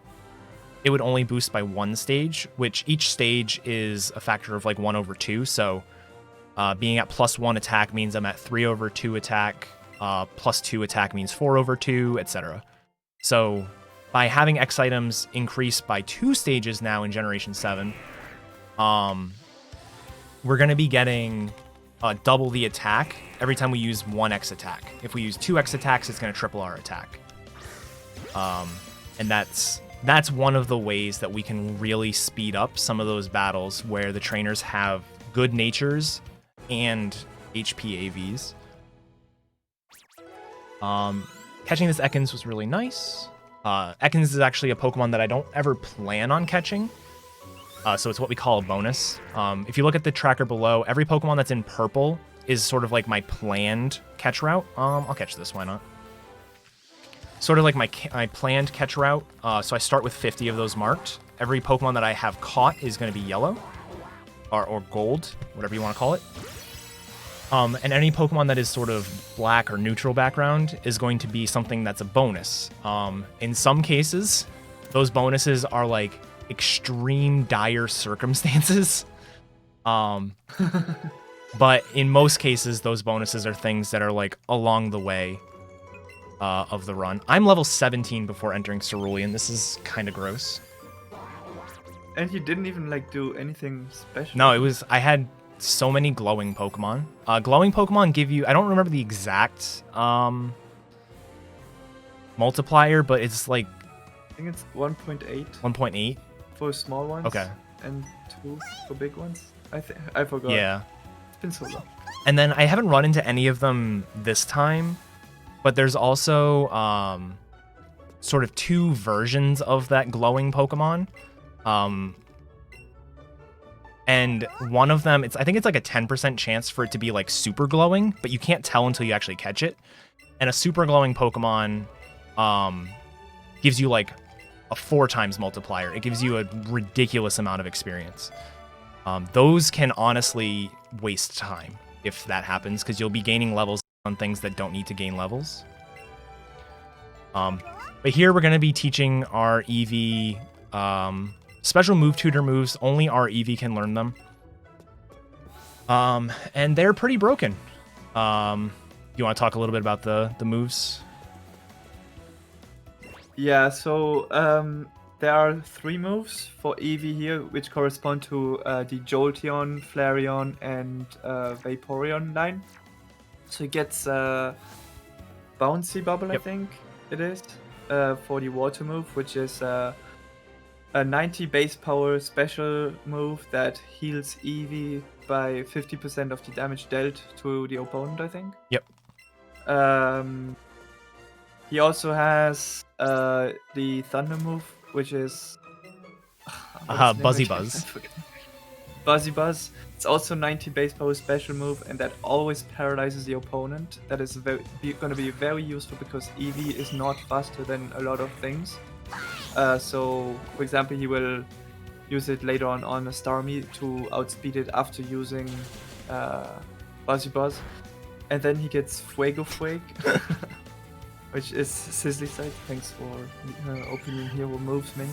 it would only boost by 1 stage, which each stage is a factor of like 1/2. So being at +1 attack means I'm at 3/2 attack, +2 attack means 4/2, etc. So by having X items increase by 2 stages now in Generation 7, we're going to be getting double the attack every time we use 1 X attack. If we use 2 X attacks, it's going to triple our attack. And that's one of the ways that we can really speed up some of those battles where the trainers have good natures and HP AVs. Catching this Ekans was really nice. Ekans is actually a Pokemon that I don't ever plan on catching. So it's what we call a bonus. If you look at the tracker below, every Pokemon that's in purple is sort of like my planned catch route. I'll catch this, why not? Sort of like my planned catch route. So I start with 50 of those marked. Every Pokemon that I have caught is going to be yellow. Or gold, whatever you want to call it. And any Pokemon that is sort of black or neutral background is going to be something that's a bonus. In some cases, those bonuses are like extreme dire circumstances. But in most cases, those bonuses are things that are like along the way of the run. I'm level 17 before entering Cerulean. This is kind of gross. And you didn't even like do anything special. No, I had so many glowing Pokemon. Glowing Pokemon give you, I don't remember the exact multiplier, but it's like I think it's 1.8. 1.8 for small ones. Okay. And 2 for big ones. I forgot. Yeah. It's been so long. And then I haven't run into any of them this time, but there's also sort of 2 versions of that glowing Pokemon. And one of them, I think it's like a 10% chance for it to be like super glowing, but you can't tell until you actually catch it. And a super glowing Pokemon gives you like a 4 times multiplier. It gives you a ridiculous amount of experience. Those can honestly waste time if that happens, because you'll be gaining levels on things that don't need to gain levels. But here we're going to be teaching our Eevee special move tutor moves. Only our Eevee can learn them. And they're pretty broken. You want to talk a little bit about the moves? Yeah, so there are 3 moves for Eevee here, which correspond to the Jolteon, Flareon, and Vaporeon line. So he gets Bouncy Bubble, Yep. I think it is, for the water move, which is a 90 base power special move that heals Eevee by 50% of the damage dealt to the opponent, I think. Yep. He also has the Thunder move, which is Buzzy Buzz. Buzzy Buzz. It's also 90 base power special move, and that always paralyzes the opponent. That is going to be very useful because Eevee is not faster than a lot of things. So, for example, he will use it later on a Starmie to outspeed it after using Buzzy Buzz. And then he gets Fuego Fueg, which is Sizzly Sight. Thanks for opening hero moves menu.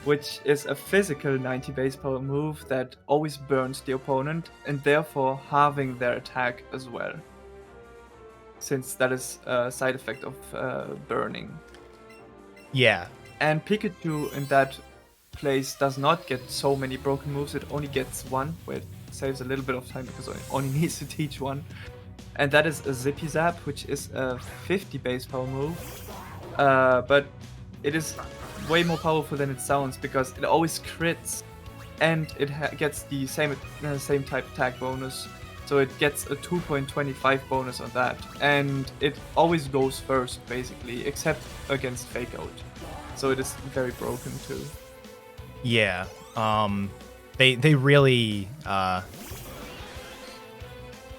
Which is a physical 90 base power move that always burns the opponent and therefore halving their attack as well, since that is a side effect of burning. Yeah. And Pikachu in that place does not get so many broken moves. It only gets 1, which saves a little bit of time because it only needs to teach 1. And that is a Zippy Zap, which is a 50 base power move. But it is way more powerful than it sounds because it always crits and it gets the same type attack bonus. So it gets a 2.25 bonus on that. And it always goes first, basically, except against Fake Out. So it is very broken too. Yeah. They really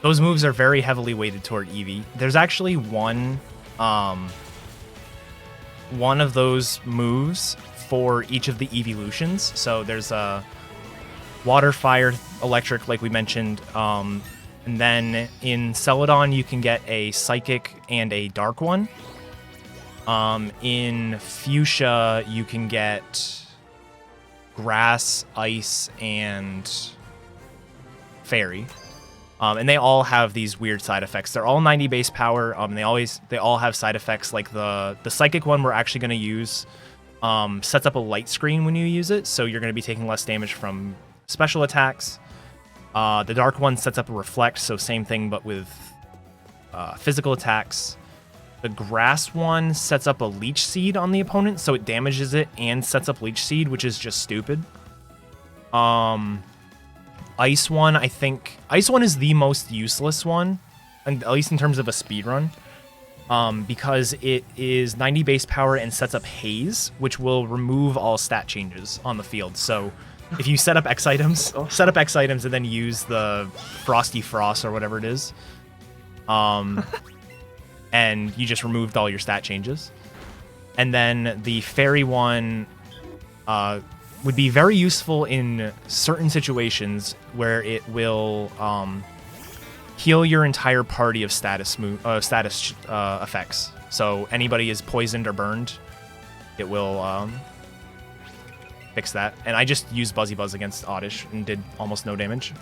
those moves are very heavily weighted toward Eevee. There's actually one of those moves for each of the evolutions. So there's a water, fire, electric, like we mentioned. And then in Celadon, you can get a psychic and a dark one. In Fuchsia, you can get grass, ice, and fairy. And they all have these weird side effects. They're all 90 base power. They all have side effects. Like the psychic one we're actually going to use sets up a light screen when you use it, so you're going to be taking less damage from special attacks. The dark one sets up a reflect, so same thing but with physical attacks. The grass one sets up a leech seed on the opponent, so it damages it and sets up leech seed, which is just stupid. Ice one, I think Ice one is the most useless one, and at least in terms of a speedrun, because it is 90 base power and sets up haze, which will remove all stat changes on the field. So if you set up X items, and then use the Frosty Frost or whatever it is, and you just removed all your stat changes. And then the fairy one would be very useful in certain situations where it will heal your entire party of status effects. So anybody is poisoned or burned, it will fix that. And I just used Buzzy Buzz against Oddish and did almost no damage.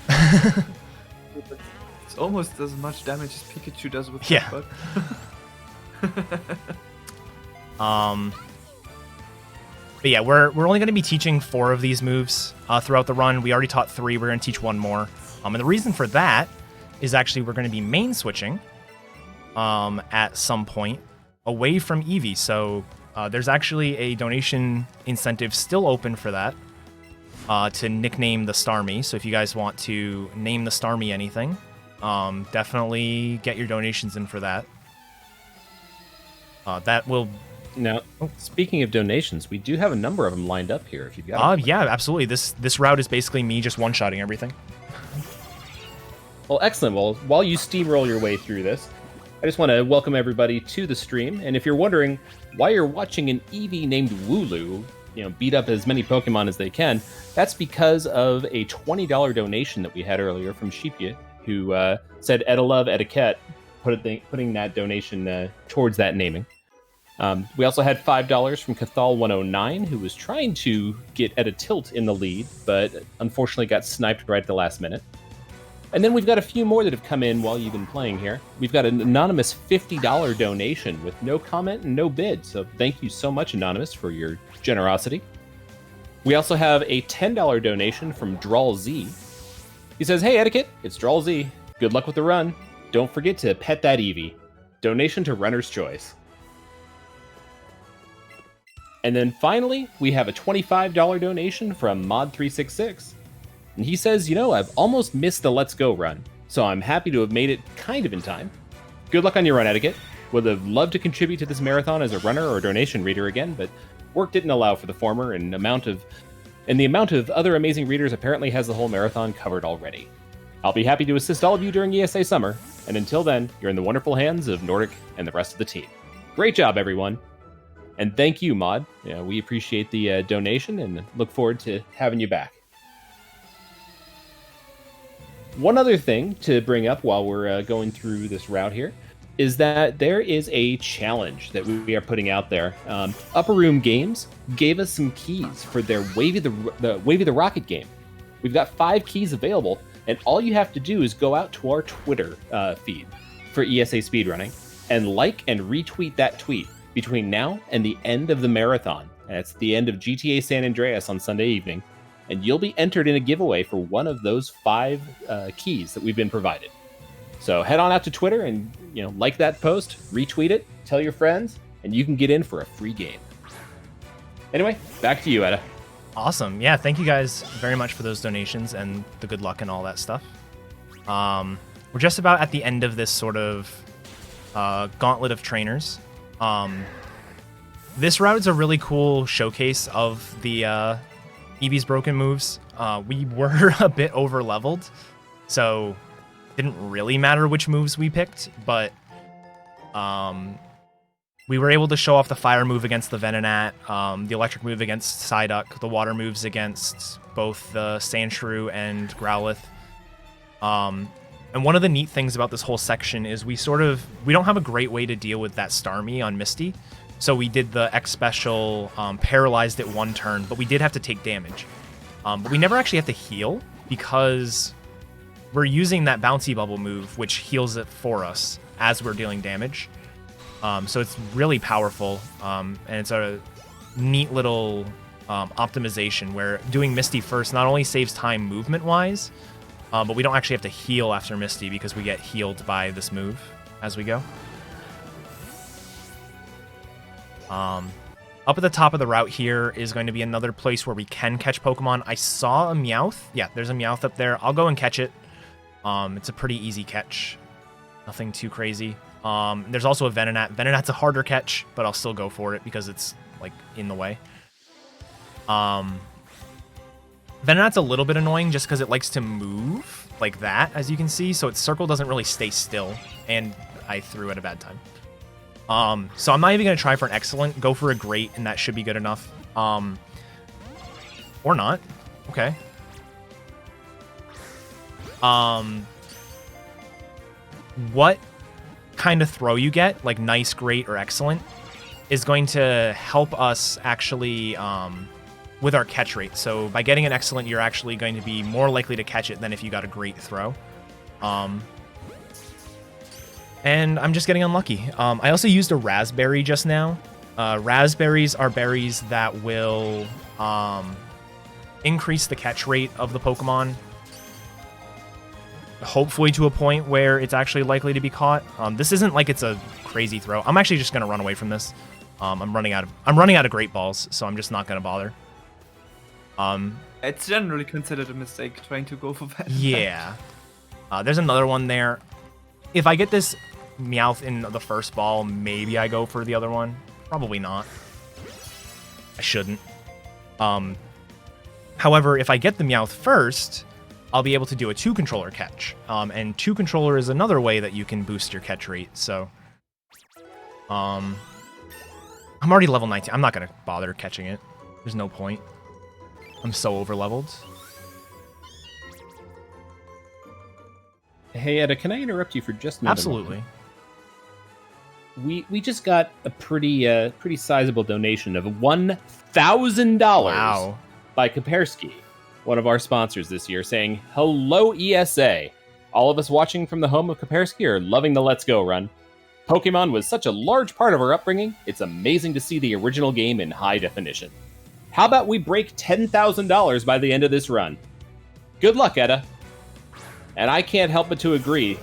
It's almost as much damage as Pikachu does with Yeah. But yeah, we're only going to be teaching 4 of these moves throughout the run. We already taught 3. We're going to teach 1 more. And the reason for that is actually we're going to be main switching at some point away from Eevee. So there's actually a donation incentive still open for that to nickname the Starmie. So if you guys want to name the Starmie anything, definitely get your donations in for that. That will... Now, speaking of donations, we do have a number of them lined up here. If you've got yeah, absolutely. This route is basically me just one-shotting everything. Well, excellent. Well, while you steamroll your way through this, I just want to welcome everybody to the stream. And if you're wondering why you're watching an Eevee named Wooloo, beat up as many Pokemon as they can, that's because of a $20 donation that we had earlier from Sheepia, who said "Edda love eddaket," putting that donation towards that naming. We also had $5 from Cathal109, who was trying to get Aerodactyl in the lead, but unfortunately got sniped right at the last minute. And then we've got a few more that have come in while you've been playing here. We've got an anonymous $50 donation with no comment and no bid, so thank you so much, Anonymous, for your generosity. We also have a $10 donation from Drawl Z. He says, "Hey, Eddaket, it's Drawl Z. Good luck with the run. Don't forget to pet that Eevee. Donation to Runner's Choice." And then finally, we have a $25 donation from Mod366. And he says, I've almost missed the Let's Go run, so I'm happy to have made it kind of in time. Good luck on your run, Eddaket. Would have loved to contribute to this marathon as a runner or donation reader again, but work didn't allow for the former, and the amount of other amazing readers apparently has the whole marathon covered already. I'll be happy to assist all of you during ESA summer, and until then, you're in the wonderful hands of Nordic and the rest of the team. Great job, everyone. And thank you, Mod. We appreciate the donation and look forward to having you back. One other thing to bring up while we're going through this route here is that there is a challenge that we are putting out there. Upper Room Games gave us some keys for their Wavy the Rocket game. We've got 5 keys available, and all you have to do is go out to our Twitter feed for ESA Speedrunning and like and retweet that tweet between now and the end of the marathon. That's the end of GTA San Andreas on Sunday evening. And you'll be entered in a giveaway for one of those 5 keys that we've been provided. So head on out to Twitter and like that post, retweet it, tell your friends, and you can get in for a free game. Anyway, back to you, Edda. Awesome. Yeah, thank you guys very much for those donations and the good luck and all that stuff. We're just about at the end of this sort of gauntlet of trainers. This route is a really cool showcase of the Eevee's broken moves. We were a bit over leveled, so it didn't really matter which moves we picked, but we were able to show off the fire move against the Venonat, the electric move against Psyduck, the water moves against both the Sandshrew and Growlithe. And one of the neat things about this whole section is we don't have a great way to deal with that Starmie on Misty. So we did the X special, paralyzed it 1 turn, but we did have to take damage. But we never actually have to heal because we're using that bouncy bubble move, which heals it for us as we're dealing damage. So it's really powerful, and it's a neat little optimization where doing Misty first not only saves time movement-wise, but we don't actually have to heal after Misty because we get healed by this move as we go. Up at the top of the route here is going to be another place where we can catch Pokemon. I saw a Meowth. Yeah, there's a Meowth up there. I'll go and catch it. It's a pretty easy catch. Nothing too crazy. There's also a Venonat. Venonat's a harder catch, but I'll still go for it because it's, like, in the way. Venonat's a little bit annoying just because it likes to move like that, as you can see. So its circle doesn't really stay still, and I threw at a bad time. So I'm not even going to try for an excellent. Go for a great, and that should be good enough. Or not. Okay. What kind of throw you get, like nice, great, or excellent, is going to help us actually with our catch rate. So by getting an excellent, you're actually going to be more likely to catch it than if you got a great throw. And I'm just getting unlucky. I also used a raspberry just now. Raspberries are berries that will increase the catch rate of the Pokemon, hopefully to a point where it's actually likely to be caught. This isn't like it's a crazy throw. I'm actually just gonna run away from this. I'm running out of great balls, so I'm just not gonna bother. It's generally considered a mistake trying to go for that. Yeah. There's another one there. If I get this Meowth in the first ball, maybe I go for the other one. Probably not. I shouldn't. However, if I get the Meowth first, I'll be able to do a 2-controller catch. And 2-controller is another way that you can boost your catch rate, so... I'm already level 19. I'm not going to bother catching it. There's no point. I'm so over-leveled. Hey, Edda, can I interrupt you for just a minute? Absolutely. We just got a pretty sizable donation of $1,000 Wow. by Kaspersky, one of our sponsors this year, saying, "Hello, ESA. All of us watching from the home of Kaspersky are loving the Let's Go run. Pokemon was such a large part of our upbringing, it's amazing to see the original game in high definition. How about we break $10,000 by the end of this run? Good luck, Edda." And I can't help but to agree.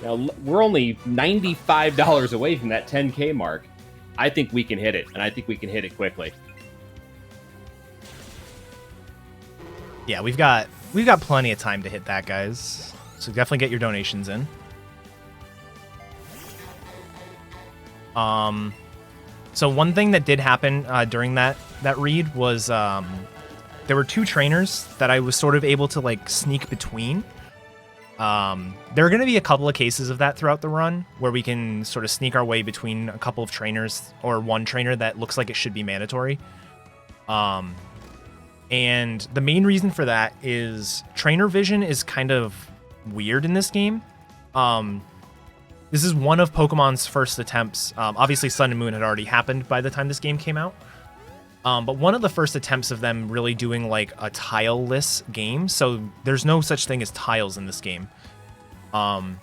Now, we're only $95 away from that 10K mark. I think we can hit it, and I think we can hit it quickly. Yeah, we've got plenty of time to hit that, guys. So definitely get your donations in. So one thing that did happen during that read was there were 2 trainers that I was sort of able to like sneak between. There are going to be a couple of cases of that throughout the run where we can sort of sneak our way between a couple of trainers or one trainer that looks like it should be mandatory. And the main reason for that is trainer vision is kind of weird in this game. This is one of Pokemon's first attempts. Obviously, Sun and Moon had already happened by the time this game came out. But one of the first attempts of them really doing like a tile-less game. So there's no such thing as tiles in this game. And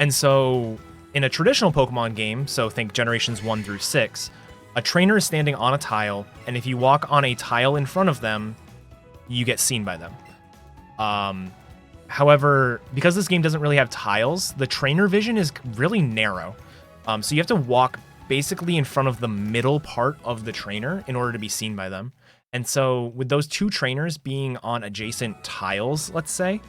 so in a traditional Pokemon game, so think generations 1 through 6, a trainer is standing on a tile, and if you walk on a tile in front of them, you get seen by them. However, because this game doesn't really have tiles, the trainer vision is really narrow. So you have to walk basically in front of the middle part of the trainer in order to be seen by them. And so with those 2 trainers being on adjacent tiles, let's say,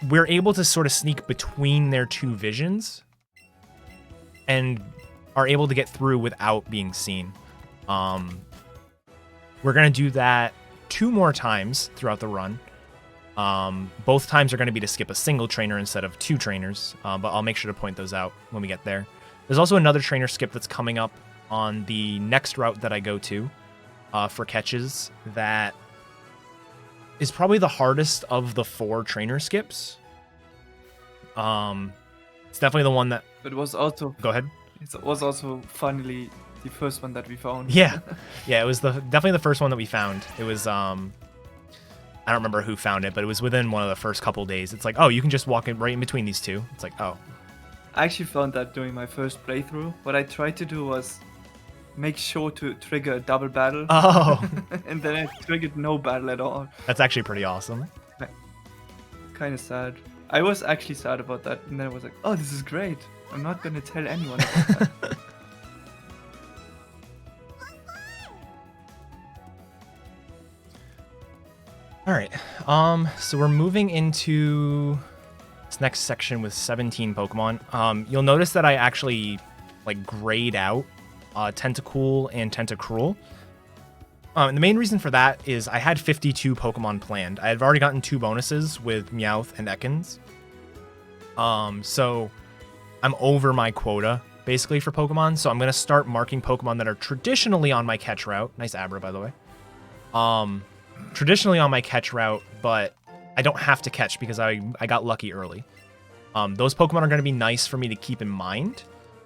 we're able to sort of sneak between their 2 visions and are able to get through without being seen. We're going to do that 2 more times throughout the run. Both times are going to be to skip a single trainer instead of 2 trainers, but I'll make sure to point those out when we get there. There's also another trainer skip that's coming up on the next route that I go to for catches that is probably the hardest of the 4 trainer skips. It's definitely the one that... It was also... Go ahead. It was also finally the first one that we found. Yeah. Yeah, it was definitely the first one that we found. It was... I don't remember who found it, but it was within one of the first couple days. It's like, oh, you can just walk in right in between these 2. It's like, oh. I actually found that during my first playthrough. What I tried to do was make sure to trigger a double battle. Oh. And then I triggered no battle at all. That's actually pretty awesome. Kind of sad. I was actually sad about that. And then I was like, oh, this is great. I'm not going to tell anyone about that. All right. So we're moving into this next section with 17 Pokemon. You'll notice that I actually like grayed out Tentacool and Tentacruel. And the main reason for that is I had 52 Pokemon planned. I had already gotten 2 bonuses with Meowth and Ekans. So I'm over my quota, basically, for Pokemon. So I'm going to start marking Pokemon that are traditionally on my catch route. Nice Abra, by the way. Traditionally on my catch route, but I don't have to catch because I got lucky early. Those Pokemon are going to be nice for me to keep in mind.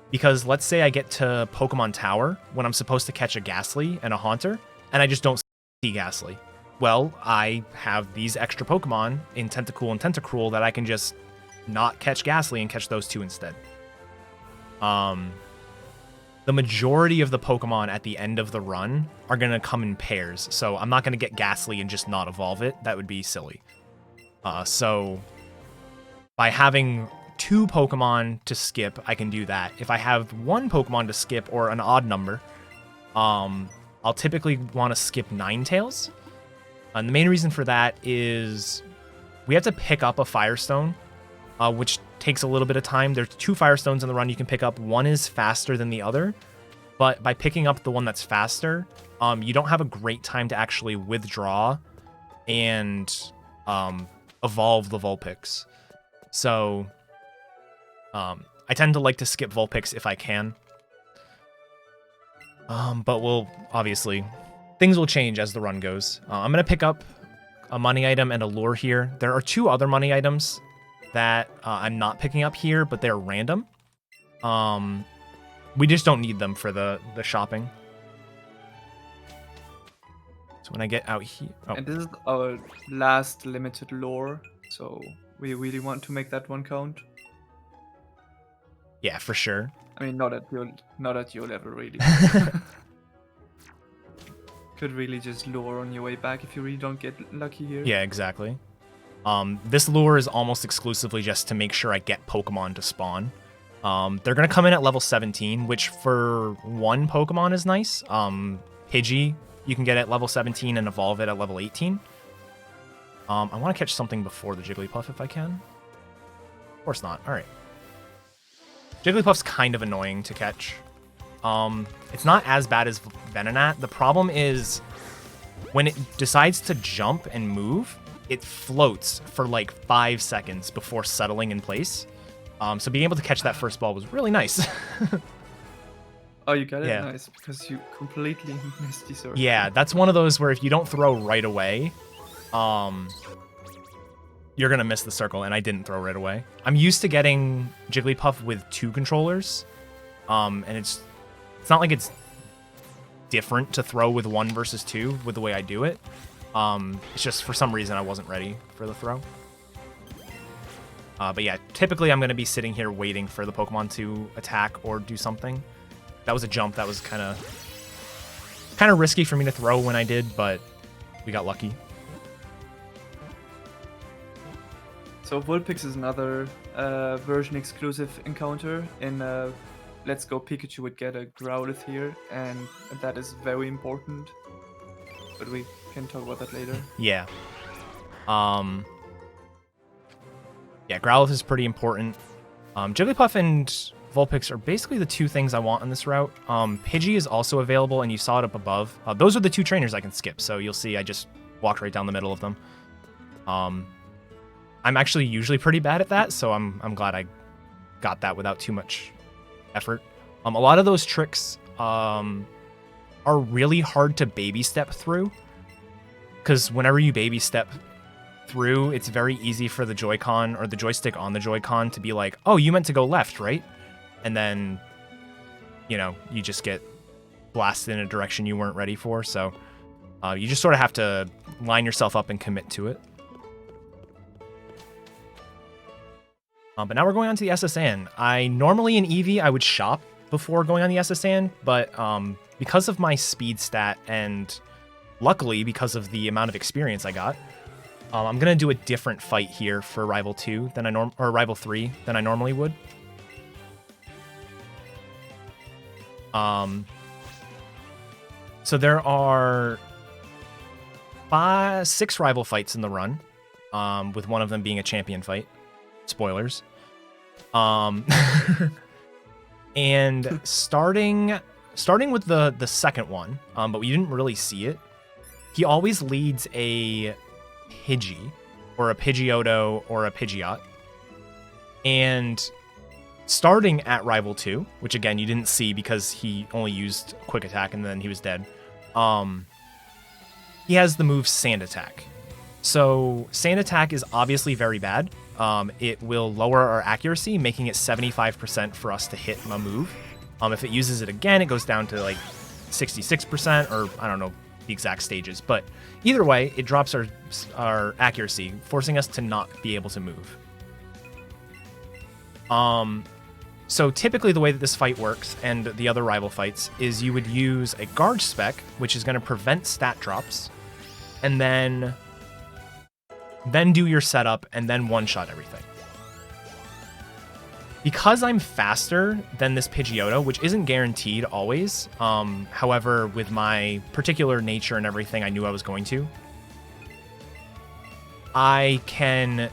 Because let's say I get to Pokemon Tower when I'm supposed to catch a Ghastly and a Haunter, and I just don't see Ghastly. Well, I have these extra Pokemon in Tentacool and Tentacruel that I can just not catch Ghastly and catch those 2 instead. The majority of the Pokemon at the end of the run are going to come in pairs, so I'm not going to get Ghastly and just not evolve it. That would be silly. So by having 2 Pokemon to skip, I can do that. If I have 1 Pokemon to skip or an odd number, I'll typically want to skip Ninetales. And the main reason for that is we have to pick up a Firestone, which takes a little bit of time. There's 2 Firestones in the run you can pick up. One is faster than the other, but by picking up the one that's faster, you don't have a great time to actually withdraw and evolve the Vulpix. So I tend to like to skip Vulpix if I can. But obviously, things will change as the run goes. I'm going to pick up a money item and a lure here. There are 2 other money items that I'm not picking up here, but they're random. We just don't need them for the shopping. So when I get out here... Oh. And this is our last limited lure, so we really want to make that one count. Yeah, for sure. I mean, not at your level, really. Could really just lure on your way back if you really don't get lucky here. Yeah, exactly. This lure is almost exclusively just to make sure I get Pokemon to spawn. They're going to come in at level 17, which for 1 Pokemon is nice. Pidgey, you can get at level 17 and evolve it at level 18. I want to catch something before the Jigglypuff if I can. Of course not. All right. Jigglypuff's kind of annoying to catch. It's not as bad as Venonat. The problem is when it decides to jump and move, it floats for like 5 seconds before settling in place. So being able to catch that first ball was really nice. Oh, you got it? Yeah. Nice, because you completely missed the circle. Yeah, that's one of those where if you don't throw right away, you're going to miss the circle, and I didn't throw right away. I'm used to getting Jigglypuff with 2 controllers, and it's not like it's different to throw with 1 versus 2 with the way I do it. It's just for some reason I wasn't ready for the throw. But yeah, typically I'm going to be sitting here waiting for the Pokemon to attack or do something. That was a jump that was kind of risky for me to throw when I did, but we got lucky. So Vulpix is another version exclusive encounter. In Let's Go Pikachu would get a Growlithe here, and that is very important. But we can talk about that later. Yeah. Yeah, Growlithe is pretty important. Jigglypuff and Vulpix are basically the 2 things I want on this route. Pidgey is also available, and you saw it up above. Those are the 2 trainers I can skip, so you'll see I just walked right down the middle of them. I'm actually usually pretty bad at that, so I'm glad I got that without too much effort. A lot of those tricks are really hard to baby step through, because whenever you baby step through, it's very easy for the Joy-Con or the joystick on the Joy-Con to be like, oh, you meant to go left, right? And then, you know, you just get blasted in a direction you weren't ready for. So you just sort of have to line yourself up and commit to it. But now we're going on to the SSN. Normally in Eevee, I would shop before going on the SSN, but because of my speed stat and luckily because of the amount of experience I got, I'm gonna do a different fight here for Rival 2 than or Rival 3 than I normally would. So there are 6 rival fights in the run, with one of them being a champion fight. Spoilers. And starting with the second one, but we didn't really see it. he always leads a Pidgey, or a Pidgeotto, or a Pidgeot. And starting at Rival 2, which again you didn't see because he only used Quick Attack and then he was dead, he has the move Sand Attack. So Sand Attack is obviously very bad. It will lower our accuracy, making it 75% for us to hit a move. If it uses it again, it goes down to like 66%, or I don't know the exact stages. But either way, it drops our accuracy, forcing us to not be able to move. So typically the way that this fight works, and the other rival fights, is you would use a guard spec, which is going to prevent stat drops, and then do your setup, and then one-shot everything. Because I'm faster than this Pidgeotto, which isn't guaranteed always, however, with my particular nature and everything, I knew I was going to, I can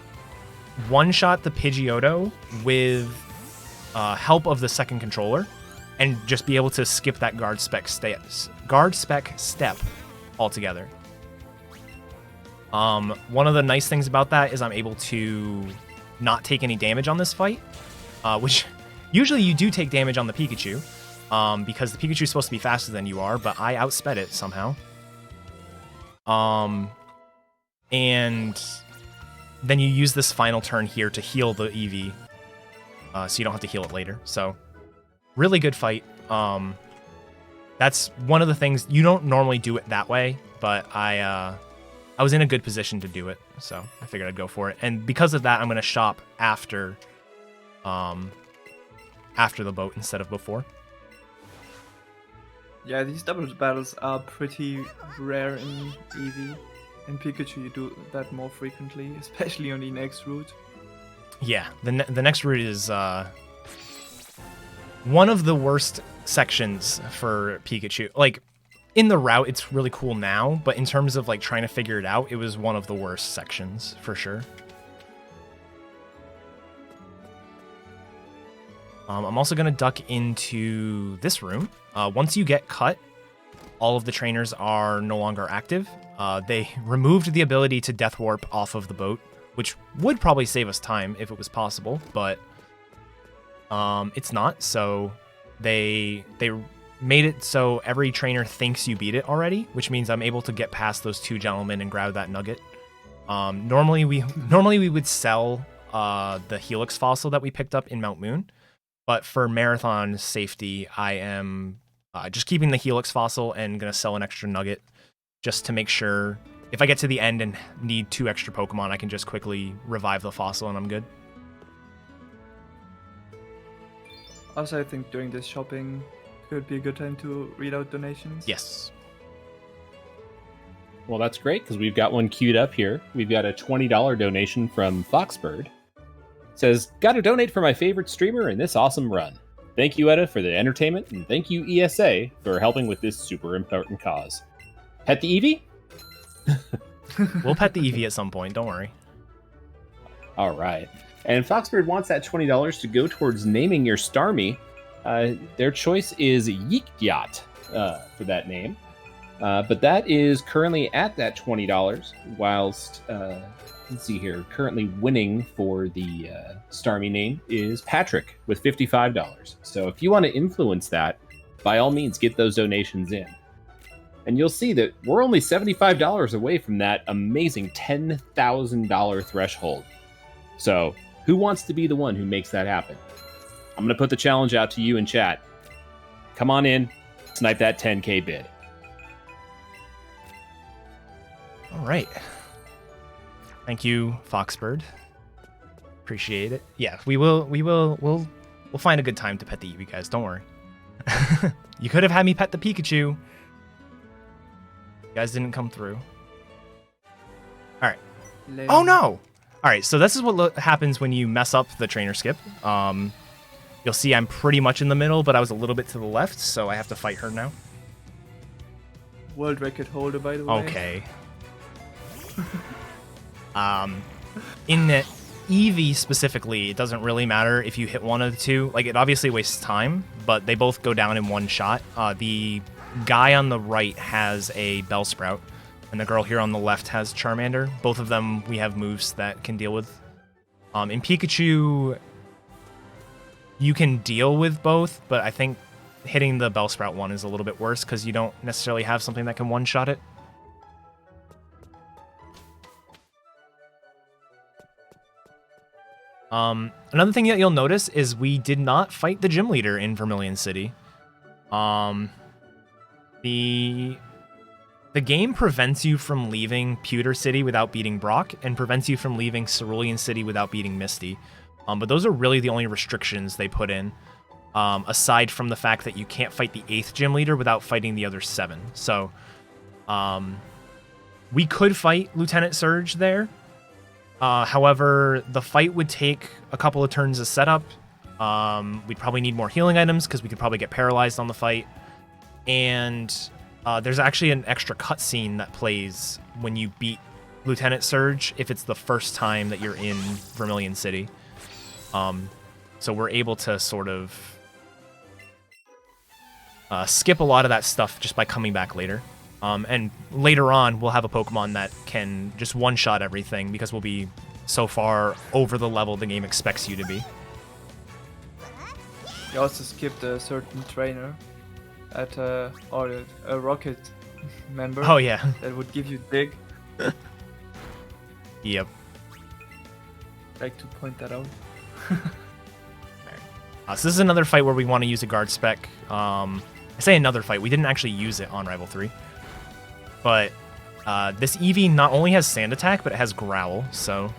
one-shot the Pidgeotto with help of the second controller, and just be able to skip that guard spec step altogether. One of the nice things about that is I'm able to not take any damage on this fight, which usually you do take damage on the Pikachu, because the Pikachu is supposed to be faster than you are, but I outsped it somehow. And then you use this final turn here to heal the Eevee, so you don't have to heal it later. So, really good fight. That's one of the things, you don't normally do it that way, but I was in a good position to do it, so I figured I'd go for it. And because of that, I'm going to shop after the boat instead of before. Yeah, these double battles are pretty rare in Eevee. In Pikachu, you do that more frequently, especially on the next route. Yeah, the next route is one of the worst sections for Pikachu. Like, in the route, it's really cool now, but in terms of like trying to figure it out, it was one of the worst sections for sure. I'm also going to duck into this room. Once you get cut, all of the trainers are no longer active. They removed the ability to Death Warp off of the boat, which would probably save us time if it was possible, but it's not. So they made it so every trainer thinks you beat it already, which means I'm able to get past those two gentlemen and grab that nugget. Normally we would sell the Helix fossil that we picked up in Mount Moon, but for marathon safety, I am just keeping the Helix fossil and gonna sell an extra nugget just to make sure if I get to the end and need 2 extra Pokemon, I can just quickly revive the fossil and I'm good. Also, I think during this shopping could be a good time to read out donations. Yes. Well, that's great, because we've got one queued up here. We've got a $20 donation from Foxbird. It says, "Gotta donate for my favorite streamer in this awesome run. Thank you, Edda, for the entertainment, and thank you, ESA, for helping with this super important cause. Pet the Eevee?" We'll pet the Eevee at some point, don't worry. All right. And Foxbird wants that $20 to go towards naming your Starmie. Their choice is Yeekdyot for that name. But that is currently at that $20, whilst, let's see here, currently winning for the Starmie name is Patrick with $55. So if you want to influence that, by all means, get those donations in. And you'll see that we're only $75 away from that amazing $10,000 threshold. So who wants to be the one who makes that happen? I'm going to put the challenge out to you in chat. Come on in, snipe that 10K bid. All right. Thank you, Foxbird. Appreciate it. Yeah, we'll find a good time to pet the Eevee, guys. Don't worry. You could have had me pet the Pikachu. You guys didn't come through. All right. Oh no! All right, so this is what happens when you mess up the trainer skip. You'll see I'm pretty much in the middle, but I was a little bit to the left, so I have to fight her now. World record holder, by the way. Okay. In the Eevee specifically, it doesn't really matter if you hit one of the two. Like, it obviously wastes time, but they both go down in one shot. The guy on the right has a Bellsprout, And the girl here on the left has Charmander. Both of them we have moves that can deal with. In Pikachu, you can deal with both, but I think hitting the Bellsprout one is a little bit worse because you don't necessarily have something that can one-shot it. Another thing that you'll notice is we did not fight the gym leader in Vermilion City. The game prevents you from leaving Pewter City without beating Brock, and prevents you from leaving Cerulean City without beating Misty. But those are really the only restrictions they put in, aside from the fact that you can't fight the 8th gym leader without fighting the other 7. So, we could fight Lieutenant Surge there. However, the fight would take a couple of turns of setup. We'd probably need more healing items because we could probably get paralyzed on the fight. And there's actually an extra cutscene that plays when you beat Lieutenant Surge if it's the first time that you're in Vermilion City. So we're able to sort of skip a lot of that stuff just by coming back later. And later on, we'll have a Pokemon that can just one-shot everything because we'll be so far over the level the game expects you to be. You also skipped a certain trainer at or a Rocket member. Oh, yeah. That would give you Dig. Yep. I'd like to point that out. So this is another fight where we want to use a guard spec. I say another fight. We didn't actually use it on Rival 3. But this Eevee not only has Sand Attack, but it has Growl. So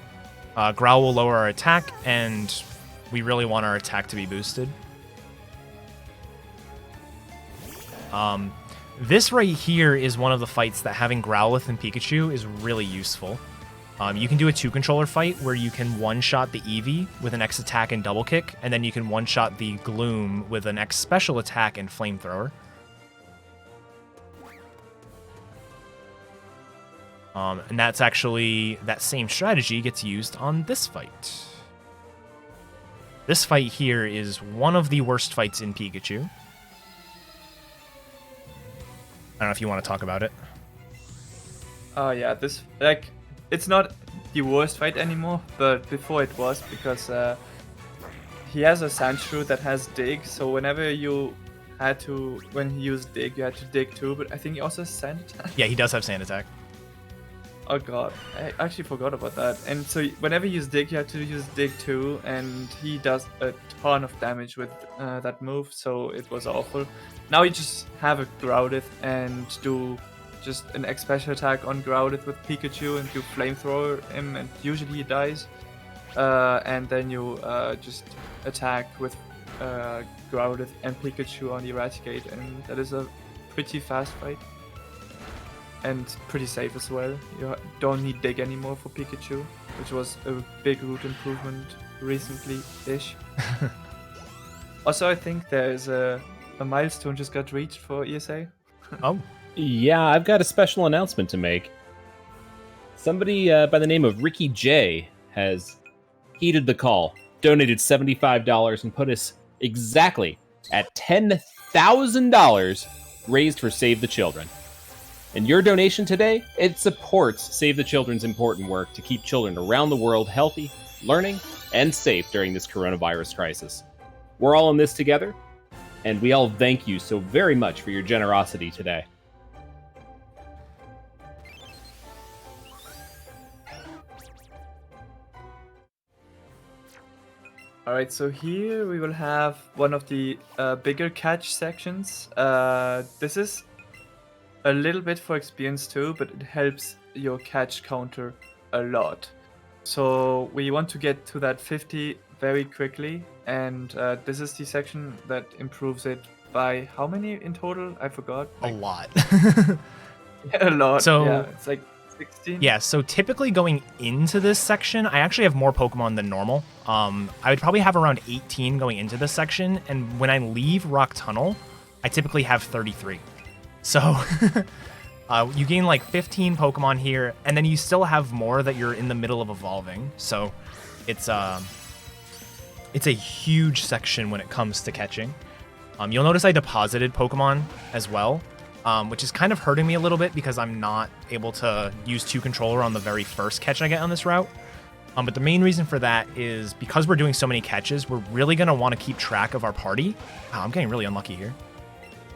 Growl will lower our attack, and we really want our attack to be boosted. This right here is one of the fights that having Growlithe and Pikachu is really useful. You can do a 2-controller fight where you can one-shot the Eevee with an X attack and double kick, and then you can one-shot the Gloom with an X special attack and flamethrower. And that's actually, that same strategy gets used on this fight. This fight here is one of the worst fights in Pikachu. I don't know if you want to talk about it. Oh yeah, this, like, it's not the worst fight anymore, but before it was, because he has a Sandshrew that has Dig, so whenever you had to, when he used Dig, you had to dig too, but I think he also has Sand Attack. Yeah, he does have Sand Attack. Oh god, I actually forgot about that. And so whenever you use Dig, you have to use Dig too, and he does a ton of damage with that move, so it was awful. Now you just have a Groudith and do just an X special attack on Groudith with Pikachu, and you flamethrower him, and usually he dies. And then you just attack with Groudith and Pikachu on the Eradicate, and that is a pretty fast fight. And pretty safe as well. You don't need Dig anymore for Pikachu, which was a big route improvement recently-ish. Also, I think there's a milestone just got reached for ESA. Oh. Yeah, I've got a special announcement to make. Somebody by the name of Ricky J has heeded the call, donated $75, and put us exactly at $10,000 raised for Save the Children. And your donation today, it supports Save the Children's important work to keep children around the world healthy, learning, and safe during this coronavirus crisis. We're all in this together, and we all thank you so very much for your generosity today. Alright, so here we will have one of the bigger catch sections. This is a little bit for experience too, but it helps your catch counter a lot. So we want to get to that 50 very quickly, and this is the section that improves it by how many in total? I forgot. A lot. Yeah, a lot. So, yeah, it's like 16. Yeah, so typically going into this section, I actually have more Pokemon than normal. I would probably have around 18 going into this section, and when I leave Rock Tunnel, I typically have 33. So you gain like 15 Pokemon here, and then you still have more that you're in the middle of evolving. So it's a huge section when it comes to catching. You'll notice I deposited Pokemon as well. which is kind of hurting me a little bit because I'm not able to use 2 controller on the very first catch I get on this route. But the main reason for that is because we're doing so many catches, we're really going to want to keep track of our party. Wow, I'm getting really unlucky here.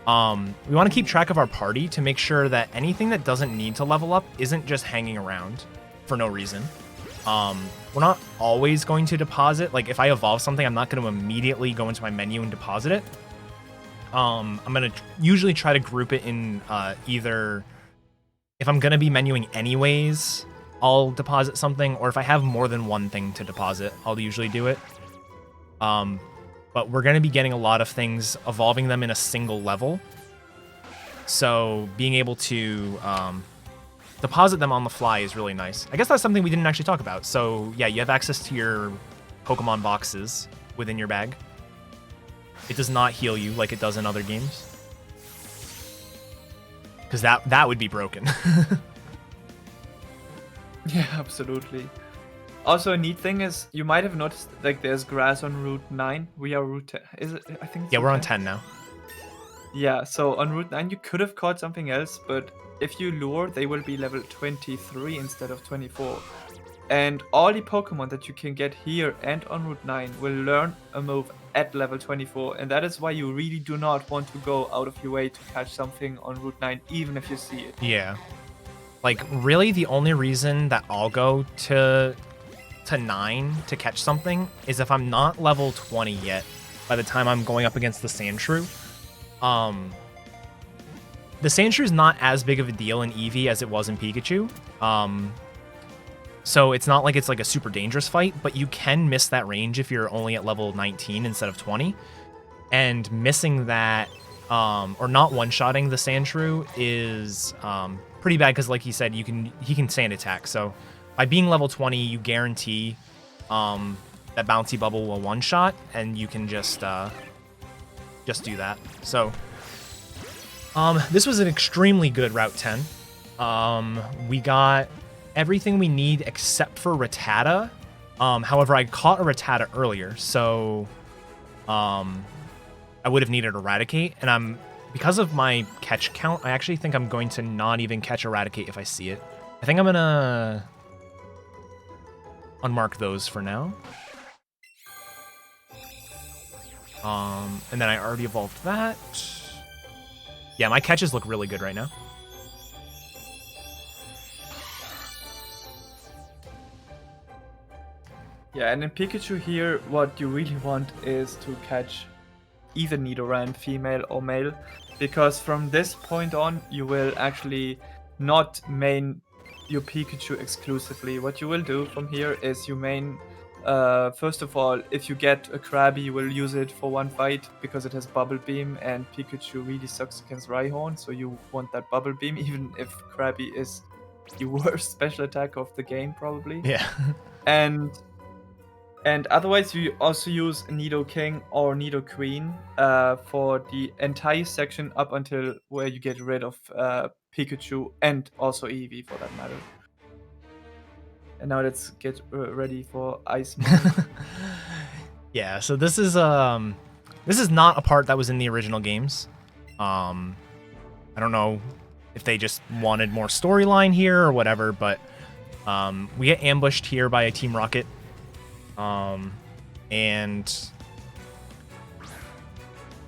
We want to keep track of our party to make sure that anything that doesn't need to level up isn't just hanging around for no reason. We're not always going to deposit. Like, if I evolve something, I'm not going to immediately go into my menu and deposit it. I'm going to usually try to group it in either... If I'm going to be menuing anyways, I'll deposit something, or if I have more than one thing to deposit, I'll usually do it. But we're going to be getting a lot of things, evolving them in a single level. So being able to deposit them on the fly is really nice. I guess that's something we didn't actually talk about. So yeah, you have access to your Pokemon boxes within your bag. It does not heal you like it does in other games. Because that would be broken. Yeah, absolutely. Also, a neat thing is you might have noticed like there's grass on Route 9. We are Route 10. Is it? I think. It's Yeah, Route we're on 10 now. Yeah, so on Route 9 you could have caught something else, but if you lure, they will be level 23 instead of 24. And all the Pokemon that you can get here and on Route 9 will learn a move at level 24, and that is why you really do not want to go out of your way to catch something on Route 9, even if you see it. Yeah. Like, really, the only reason that I'll go to 9 to catch something is if I'm not level 20 yet by the time I'm going up against the Sandshrew. The Sandshrew is not as big of a deal in Eevee as it was in Pikachu. So it's not like it's like a super dangerous fight, but you can miss that range if you're only at level 19 instead of 20. And missing that, or not one-shotting the Sandshrew is pretty bad because, like he said, he can Sand Attack. So by being level 20, you guarantee that Bouncy Bubble will one-shot, and you can just do that. So this was an extremely good Route 10. We got everything we need except for Rattata. However, I caught a Rattata earlier, so I would have needed Eradicate, and because of my catch count, I actually think I'm going to not even catch Eradicate if I see it. I think I'm gonna unmark those for now. And then I already evolved that. Yeah, my catches look really good right now. Yeah, and in Pikachu here, what you really want is to catch either Nidoran, female or male, because from this point on, you will actually not main your Pikachu exclusively. What you will do from here is you main, first of all, if you get a Krabby, you will use it for one fight because it has Bubble Beam, and Pikachu really sucks against Rhyhorn, so you want that Bubble Beam, even if Krabby is the worst special attack of the game, probably. Yeah. And otherwise, you also use Nidoking or Nidoqueen for the entire section up until where you get rid of Pikachu and also Eevee for that matter. And now let's get ready for Ice Mode. Yeah, so this is not a part that was in the original games. I don't know if they just wanted more storyline here or whatever, but we get ambushed here by a Team Rocket. And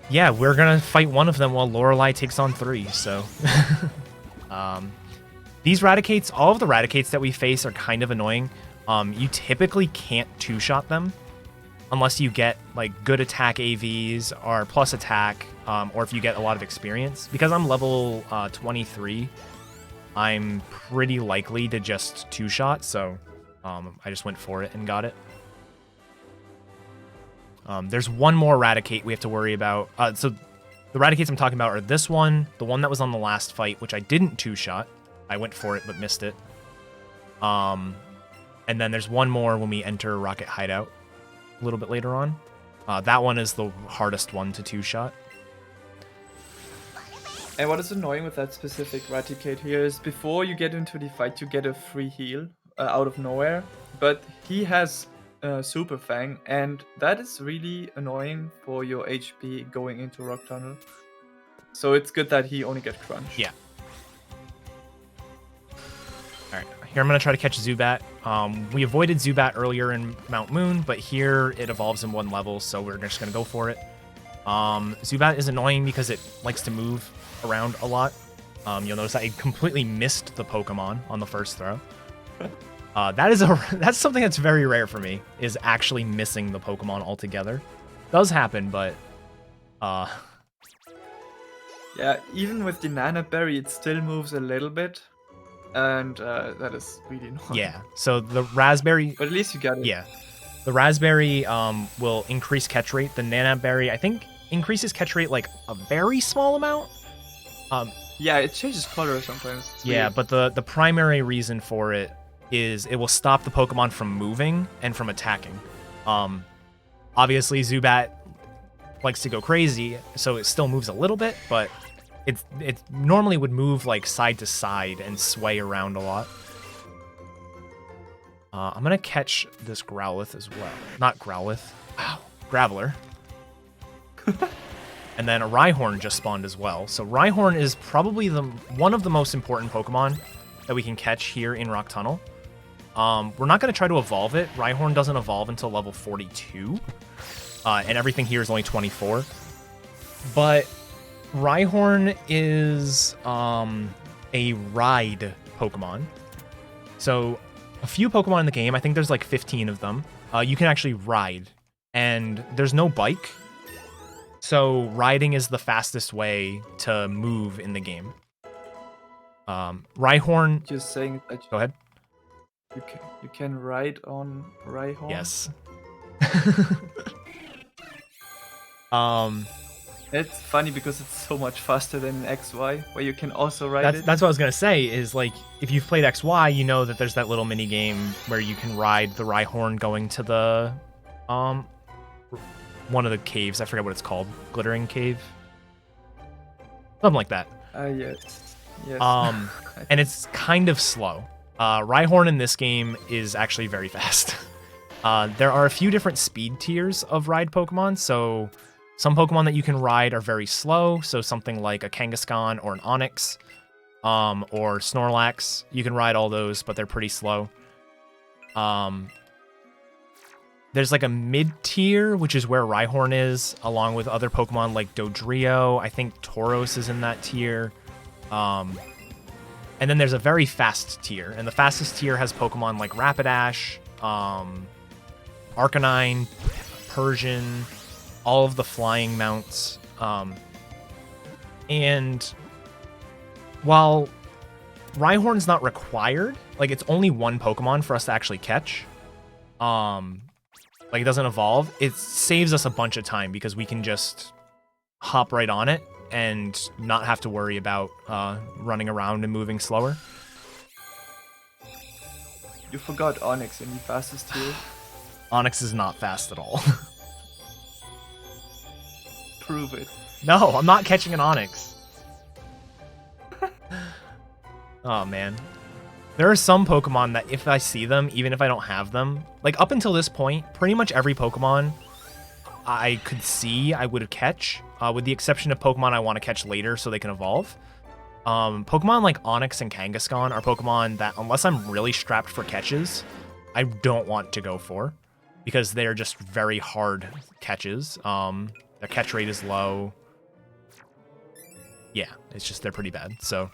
yeah, we're gonna fight one of them while Lorelei takes on 3, so these Raticates, all of the Raticates that we face are kind of annoying. You typically can't 2-shot them unless you get like good attack AVs or plus attack, or if you get a lot of experience. Because I'm level 23, I'm pretty likely to just 2-shot, so I just went for it and got it. There's one more Raticate we have to worry about. So the Raticates I'm talking about are this one, the one that was on the last fight, which I didn't 2-shot. I went for it but missed it. And then there's one more when we enter Rocket Hideout a little bit later on. That one is the hardest one to 2-shot. And what is annoying with that specific Raticate here is before you get into the fight, you get a free heal out of nowhere. But he has Super Fang, and that is really annoying for your HP going into Rock Tunnel. So it's good that he only gets crunched. Yeah. Alright, here I'm going to try to catch Zubat. We avoided Zubat earlier in Mount Moon, but here it evolves in 1 level, so we're just going to go for it. Zubat is annoying because it likes to move around a lot. You'll notice I completely missed the Pokemon on the first throw. That's something that's very rare for me, is actually missing the Pokemon altogether. Does happen, but yeah, even with the Nana Berry, it still moves a little bit, and that is really annoying. yeah. So the Raspberry, But at least you got it. yeah, the Raspberry will increase catch rate. The Nana Berry, I think, increases catch rate like a very small amount. Yeah, it changes color sometimes. It's Yeah, weird. but the primary reason for it is it will stop the Pokemon from moving and from attacking. Obviously Zubat likes to go crazy, so it still moves a little bit, but it normally would move like side to side and sway around a lot. I'm gonna catch this Growlithe as well. Not Growlithe. Wow. Graveler. And then a Rhyhorn just spawned as well. So Rhyhorn is probably one of the most important Pokemon that we can catch here in Rock Tunnel. We're not going to try to evolve it. Rhyhorn doesn't evolve until level 42. And everything here is only 24. But Rhyhorn is a ride Pokemon. So a few Pokemon in the game, I think there's like 15 of them, you can actually ride. And there's no bike. So riding is the fastest way to move in the game. Rhyhorn... Just saying that Go ahead. you can ride on Rhyhorn. Yes. It's funny because it's so much faster than in XY, where you can also ride it. That's what I was gonna say, is like, if you've played XY, you know that there's that little mini game where you can ride the Rhyhorn going to the one of the caves. I forget what it's called. Glittering Cave? Something like that. Yes. Yes. And it's kind of slow. Rhyhorn in this game is actually very fast. There are a few different speed tiers of ride Pokemon, so some Pokemon that you can ride are very slow, so something like a Kangaskhan or an Onix, or Snorlax. You can ride all those, but they're pretty slow. There's like a mid-tier, which is where Rhyhorn is, along with other Pokemon like Dodrio. I think Tauros is in that tier. And then there's a very fast tier, and the fastest tier has Pokemon like Rapidash, Arcanine, Persian, all of the flying mounts. And while Rhyhorn's not required, like it's only 1 Pokemon for us to actually catch. Like it doesn't evolve. It saves us a bunch of time because we can just hop right on it and not have to worry about running around and moving slower. You forgot Onix in the fastest tier. Onix is not fast at all. Prove it. No, I'm not catching an Onix. Oh, man. There are some Pokemon that if I see them, even if I don't have them, like up until this point, pretty much every Pokemon I could see I would catch, with the exception of Pokemon I want to catch later so they can evolve. Pokemon like Onix and Kangaskhan are Pokemon that, unless I'm really strapped for catches, I don't want to go for, because they're just very hard catches. Their catch rate is low. Yeah, it's just, they're pretty bad. So,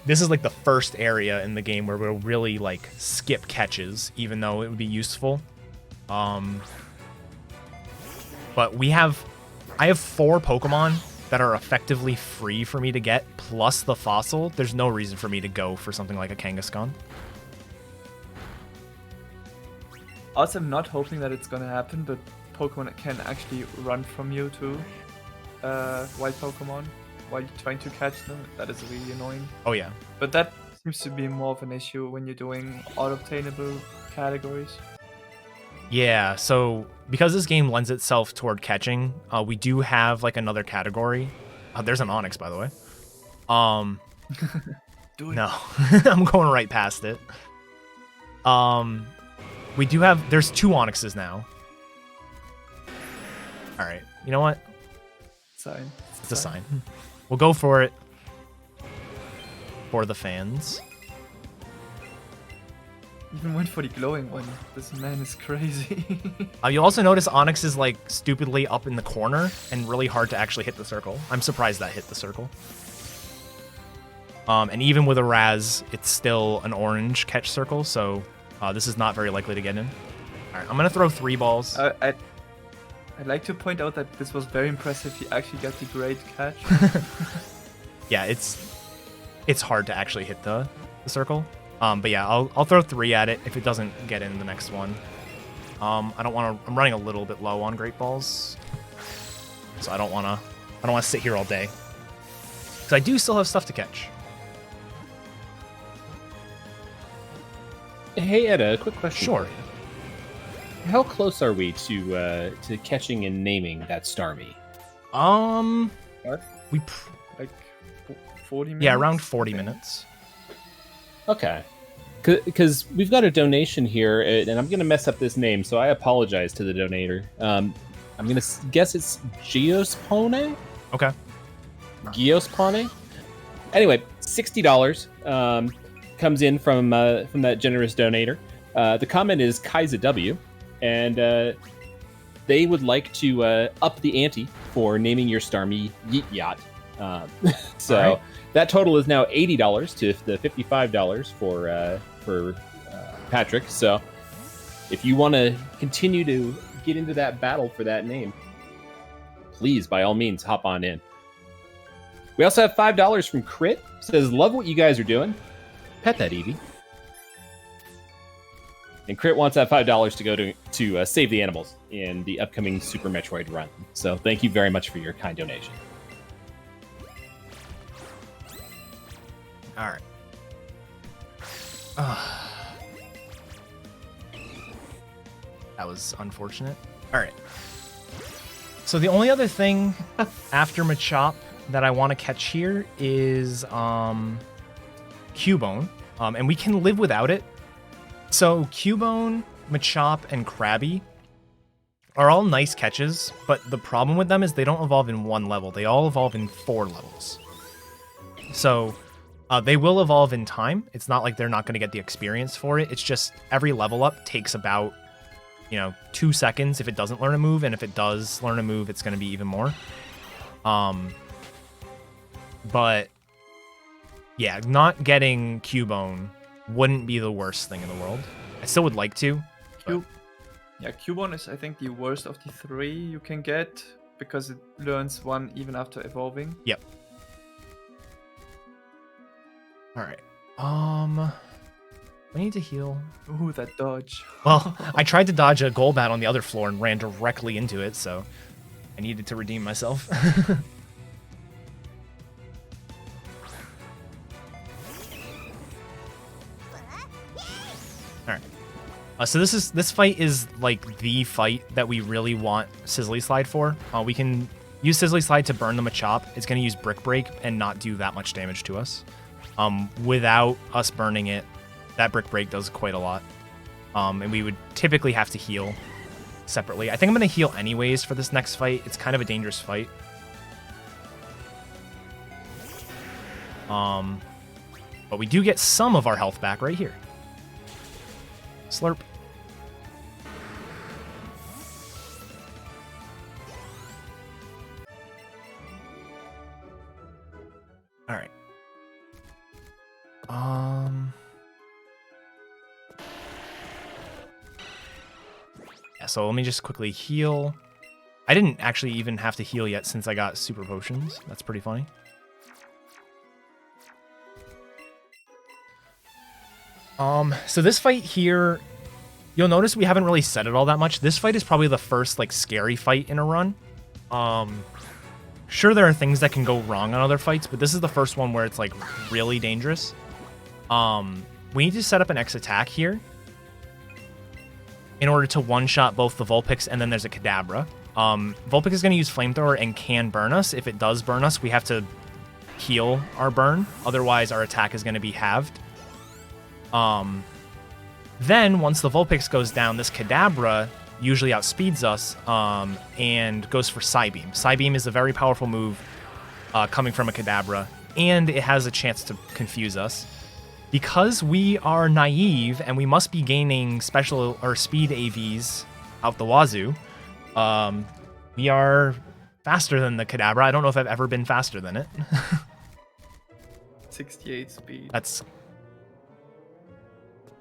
this is like the first area in the game where we'll really like skip catches, even though it would be useful. But I have 4 Pokemon that are effectively free for me to get, plus the fossil. There's no reason for me to go for something like a Kangaskhan. Also, I'm not hoping that it's gonna happen, but Pokemon can actually run from you too. Wild Pokemon, while you're trying to catch them. That is really annoying. Oh yeah. But that seems to be more of an issue when you're doing auto-obtainable categories. Yeah, so because this game lends itself toward catching, we do have like another category. There's an Onix, by the way. Do it. No, I'm going right past it. There's 2 Onixes now. All right, you know what? sign. It's a sign. We'll go for it. For the fans. Even went for the glowing one. This man is crazy. You'll also notice Onyx is like stupidly up in the corner and really hard to actually hit the circle. I'm surprised that hit the circle. And even with a Raz, it's still an orange catch circle, so this is not very likely to get in. All right, I'm gonna throw 3 balls. I'd like to point out that this was very impressive. He actually got the great catch. Yeah, it's hard to actually hit the circle. But yeah, I'll throw 3 at it if it doesn't get in the next one. I don't want to. I'm running a little bit low on great balls, so I don't want to sit here all day. Because I do still have stuff to catch. Hey, Edda, a quick question. Sure. For you. How close are we to catching and naming that Starmie? What? Like 40 minutes? Yeah, around 40 minutes. Okay. Because we've got a donation here, and I'm going to mess up this name, so I apologize to the donator. I'm going to guess it's Geospone? Okay. Geospone? Anyway, $60 comes in from that generous donator. The comment is Kaiza W, and they would like to up the ante for naming your Starmie Yeet Yacht. So right. That total is now $80 to the $55 for Patrick. So if you want to continue to get into that battle for that name, please, by all means, hop on in. We also have $5 from Crit. Says, love what you guys are doing. Pet that, Eevee. And Crit wants that $5 to go to save the animals in the upcoming Super Metroid run. So thank you very much for your kind donation. All right. That was unfortunate. All right. So the only other thing after Machop that I want to catch here is Cubone, and we can live without it. So Cubone, Machop, and Krabby are all nice catches, but the problem with them is they don't evolve in 1 level. They all evolve in 4 levels. So they will evolve in time. It's not like they're not going to get the experience for it. It's just every level up takes about 2 seconds if it doesn't learn a move, and if it does learn a move, it's going to be even more. But yeah, not getting Cubone wouldn't be the worst thing in the world. I still would like to. Yeah, Cubone is, I think, the worst of the 3 you can get because it learns 1 even after evolving. Yep. All right. I need to heal. Ooh, that dodge. Well, I tried to dodge a Golbat on the other floor and ran directly into it, so I needed to redeem myself. All right. So this fight is like the fight that we really want Sizzly Slide for. We can use Sizzly Slide to burn the Machop. It's going to use Brick Break and not do that much damage to us. Without us burning it, that Brick Break does quite a lot. And we would typically have to heal separately. I think I'm going to heal anyways for this next fight. It's kind of a dangerous fight. But we do get some of our health back right here. Slurp. All right. Yeah, so let me just quickly heal. I didn't actually even have to heal yet since I got super potions. That's pretty funny. So this fight here, you'll notice we haven't really said it all that much. This fight is probably the first like scary fight in a run. Sure, there are things that can go wrong on other fights, but this is the first one where it's like really dangerous. We need to set up an X attack here in order to one-shot both the Vulpix and then there's a Kadabra. Vulpix is going to use Flamethrower and can burn us. If it does burn us, we have to heal our burn. Otherwise, our attack is going to be halved. Then, once the Vulpix goes down, this Kadabra usually outspeeds us and goes for Psybeam. Psybeam is a very powerful move coming from a Kadabra, and it has a chance to confuse us. Because we are naive and we must be gaining special or speed AVs out the wazoo, we are faster than the Kadabra. I don't know if I've ever been faster than it. 68 speed. That's...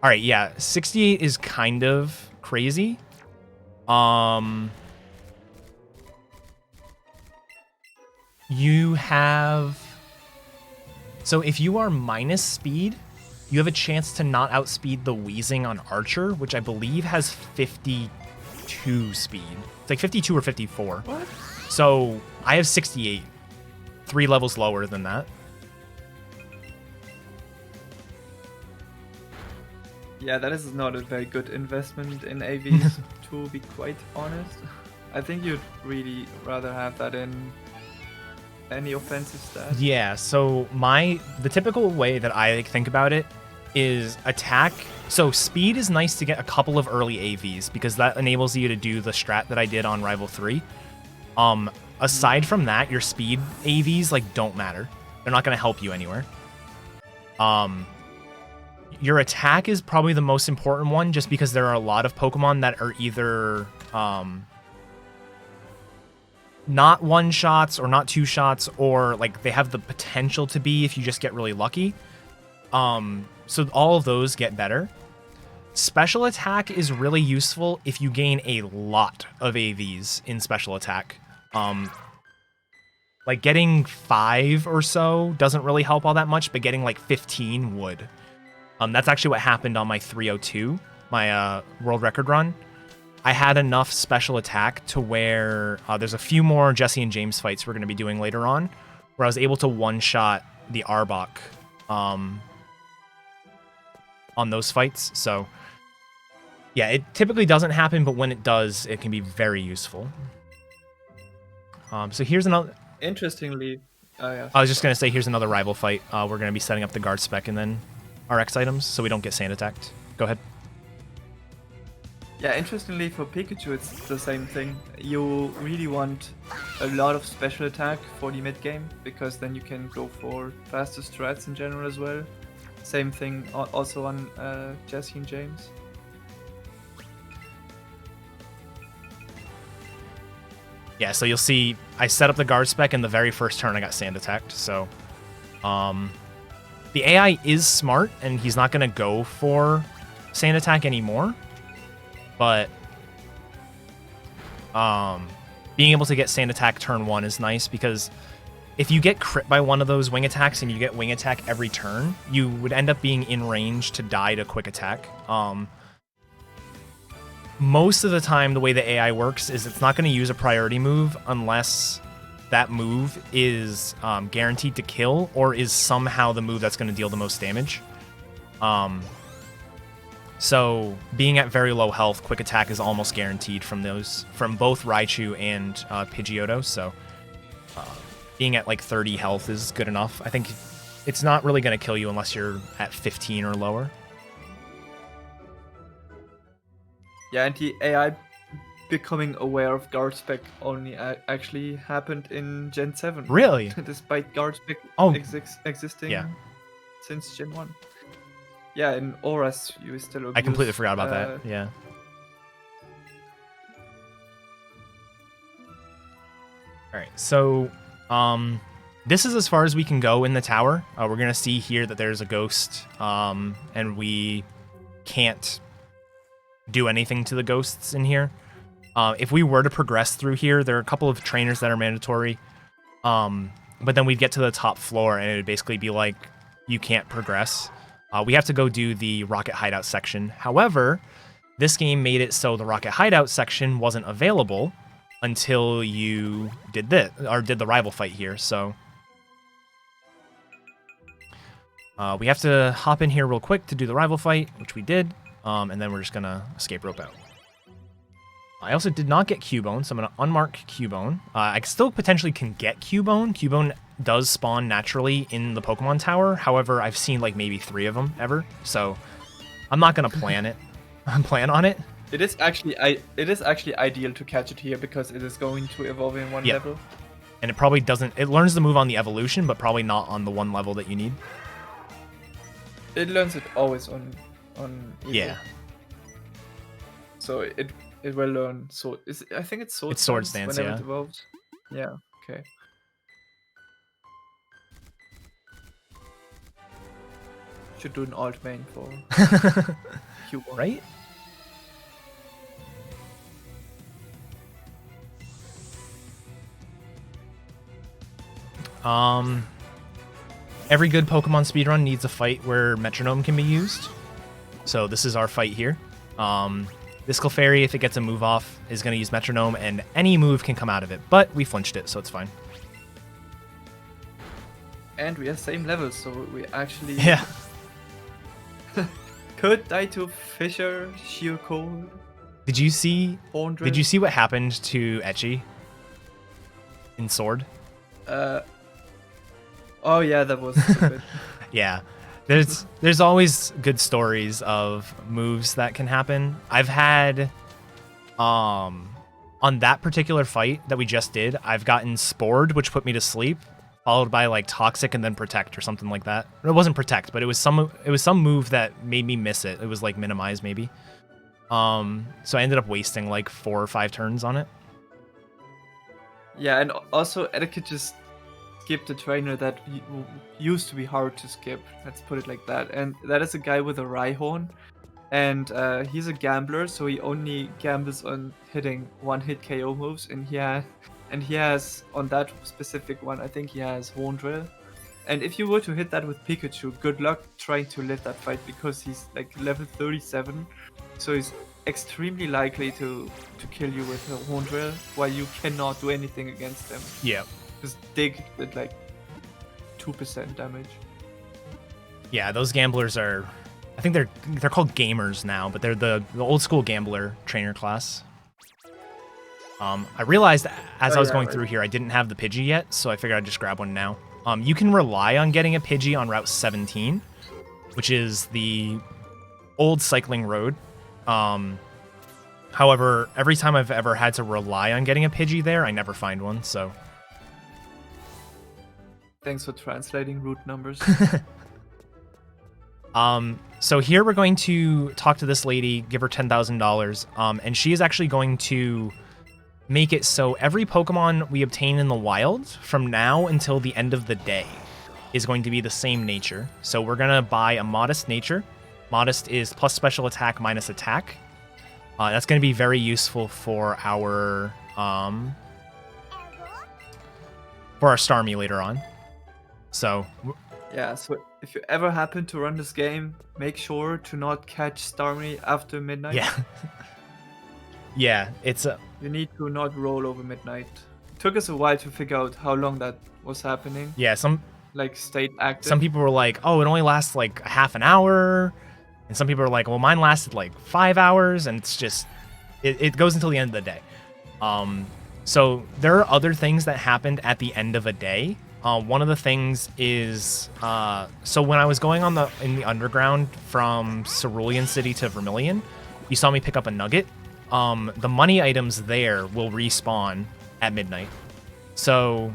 Alright, yeah. 68 is kind of crazy. You have... So if you are minus speed, you have a chance to not outspeed the Weezing on Archer, which I believe has 52 speed. It's like 52 or 54. What? So I have 68. 3 levels lower than that. Yeah, that is not a very good investment in AVs, to be quite honest. I think you'd really rather have that in any offensive stat. Yeah, so the typical way that I think about it is attack. So speed is nice to get a couple of early AVs because that enables you to do the strat that I did on Rival 3. Aside from that, your speed AVs like don't matter. They're not going to help you anywhere. Your attack is probably the most important one just because there are a lot of Pokemon that are either not one shots or not two shots, or like they have the potential to be if you just get really lucky. So all of those get better. Special attack is really useful if you gain a lot of AVs in special attack. Like getting 5 or so doesn't really help all that much, but getting like 15 would. That's actually what happened on my 302, my world record run. I had enough special attack to where there's a few more Jesse and James fights we're going to be doing later on, where I was able to one-shot the Arbok on those fights. So, yeah, it typically doesn't happen, but when it does, it can be very useful. So here's another... Interestingly, yeah. I was just going to say, here's another rival fight. We're going to be setting up the guard spec and then RX items, so we don't get sand attacked. Go ahead. Yeah, interestingly for Pikachu it's the same thing. You really want a lot of special attack for the mid game, because then you can go for faster strats in general as well. Same thing also on Jesse and James. Yeah, so you'll see I set up the guard spec and the very first turn I got sand attacked, so the AI is smart and he's not going to go for sand attack anymore. But being able to get sand attack turn 1 is nice, because if you get crit by one of those wing attacks and you get wing attack every turn, you would end up being in range to die to quick attack. Most of the time, the way the AI works is it's not going to use a priority move unless that move is guaranteed to kill or is somehow the move that's going to deal the most damage. So being at very low health, quick attack is almost guaranteed from both Raichu and Pidgeotto. So being at like 30 health is good enough. I think it's not really going to kill you unless you're at 15 or lower. Yeah, and the AI becoming aware of guard spec only actually happened in Gen 7. Really? Despite guard spec existing since Gen 1. Yeah, in Auras, you still abuse, I completely forgot about that, yeah. Alright, so this is as far as we can go in the tower. We're going to see here that there's a ghost, and we can't do anything to the ghosts in here. If we were to progress through here, there are a couple of trainers that are mandatory, but then we'd get to the top floor and it would basically be like, you can't progress. We have to go do the Rocket Hideout section. However, this game made it so the Rocket Hideout section wasn't available until you did the rival fight here. So we have to hop in here real quick to do the rival fight, which we did, and then we're just gonna escape rope out. I also did not get Cubone, so I'm gonna unmark Cubone. I still potentially can get Cubone. Cubone does spawn naturally in the Pokemon Tower. However, I've seen like maybe 3 of them ever, so I'm not gonna plan on it. It is actually ideal to catch it here because it is going to evolve in one Yep. level. And it probably doesn't... It learns the move on the evolution, but probably not on the one level that you need. It learns it always on Eevee. Yeah. So it will learn sword. I think it's sword. It's sword stance, whenever yeah. it evolves. Yeah. Okay. Should do an alt main for Cubone. Right? Every good Pokemon speedrun needs a fight where Metronome can be used. So this is our fight here. This Clefairy, if it gets a move off, is going to use Metronome, and any move can come out of it. But we flinched it, so it's fine. And we are same level, so we actually Yeah. could die to Fisher, Sheer Cold, Did you see? Horn Did you see what happened to Etchy in Sword? Oh yeah, that was stupid. Yeah. There's always good stories of moves that can happen. I've had on that particular fight that we just did, I've gotten Spored, which put me to sleep, followed by like Toxic and then Protect or something like that. It wasn't Protect, but it was some move that made me miss it. It was like Minimize maybe. So I ended up wasting like 4 or 5 turns on it. Yeah, and also Eddaket just skipped a trainer that used to be hard to skip. Let's put it like that. And that is a guy with a Rhyhorn. And he's a gambler, so he only gambles on hitting one-hit KO moves. And he has on that specific one, I think he has Horn Drill. And if you were to hit that with Pikachu, good luck trying to live that fight because he's like level 37. So he's extremely likely to kill you with a Horn Drill while you cannot do anything against him. Yeah. Just dig with like 2% damage. Yeah, those gamblers are, I think they're called gamers now, but they're the old school gambler trainer class. I realized as I was going through here, I didn't have the Pidgey yet, so I figured I'd just grab one now. You can rely on getting a Pidgey on Route 17, which is the old cycling road. However, every time I've ever had to rely on getting a Pidgey there, I never find one, so... Thanks for translating route numbers. So here we're going to talk to this lady, give her $10,000, and she is actually going to make it so every Pokemon we obtain in the wild from now until the end of the day is going to be the same nature. So we're going to buy a Modest nature. Modest is plus special attack minus attack. That's going to be very useful for our Starmie later on. So yeah, so if you ever happen to run this game, make sure to not catch Starmie after midnight. yeah. Yeah, it's a... You need to not roll over midnight. It took us a while to figure out how long that was happening. Yeah, like state active. Some people were like, oh, it only lasts like half an hour. And some people are like, well, mine lasted like 5 hours. And it's just, it goes until the end of the day. So there are other things that happened at the end of a day. One of the things is, so when I was going in the underground from Cerulean City to Vermilion, you saw me pick up a nugget. The money items there will respawn at midnight. So,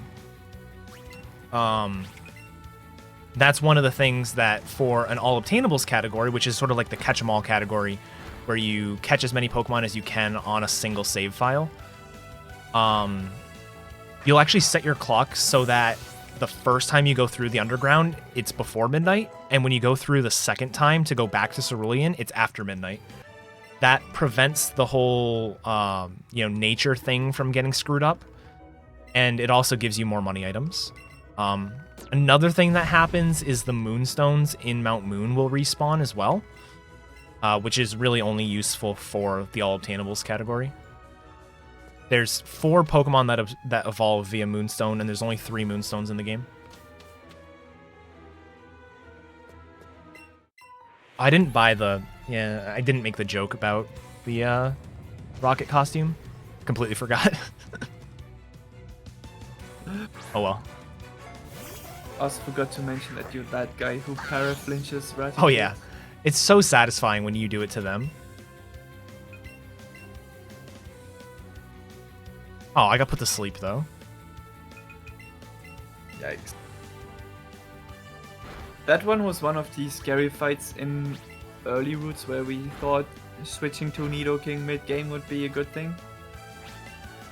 that's one of the things that for an all obtainables category, which is sort of like the catch 'em all category, where you catch as many Pokemon as you can on a single save file. You'll actually set your clock so that the first time you go through the underground, it's before midnight, and when you go through the second time to go back to Cerulean, it's after midnight. That prevents the whole, nature thing from getting screwed up, and it also gives you more money items. Another thing that happens is the Moonstones in Mount Moon will respawn as well, which is really only useful for the all obtainables category. There's 4 Pokemon that evolve via Moonstone, and there's only 3 Moonstones in the game. I didn't make the joke about the rocket costume. Completely forgot. Oh well. Also forgot to mention that you're that guy who para-flinches right. Oh yeah. It's so satisfying when you do it to them. Oh, I got put to sleep though. Yikes. That one was one of the scary fights in early routes where we thought switching to Nidoking mid-game would be a good thing.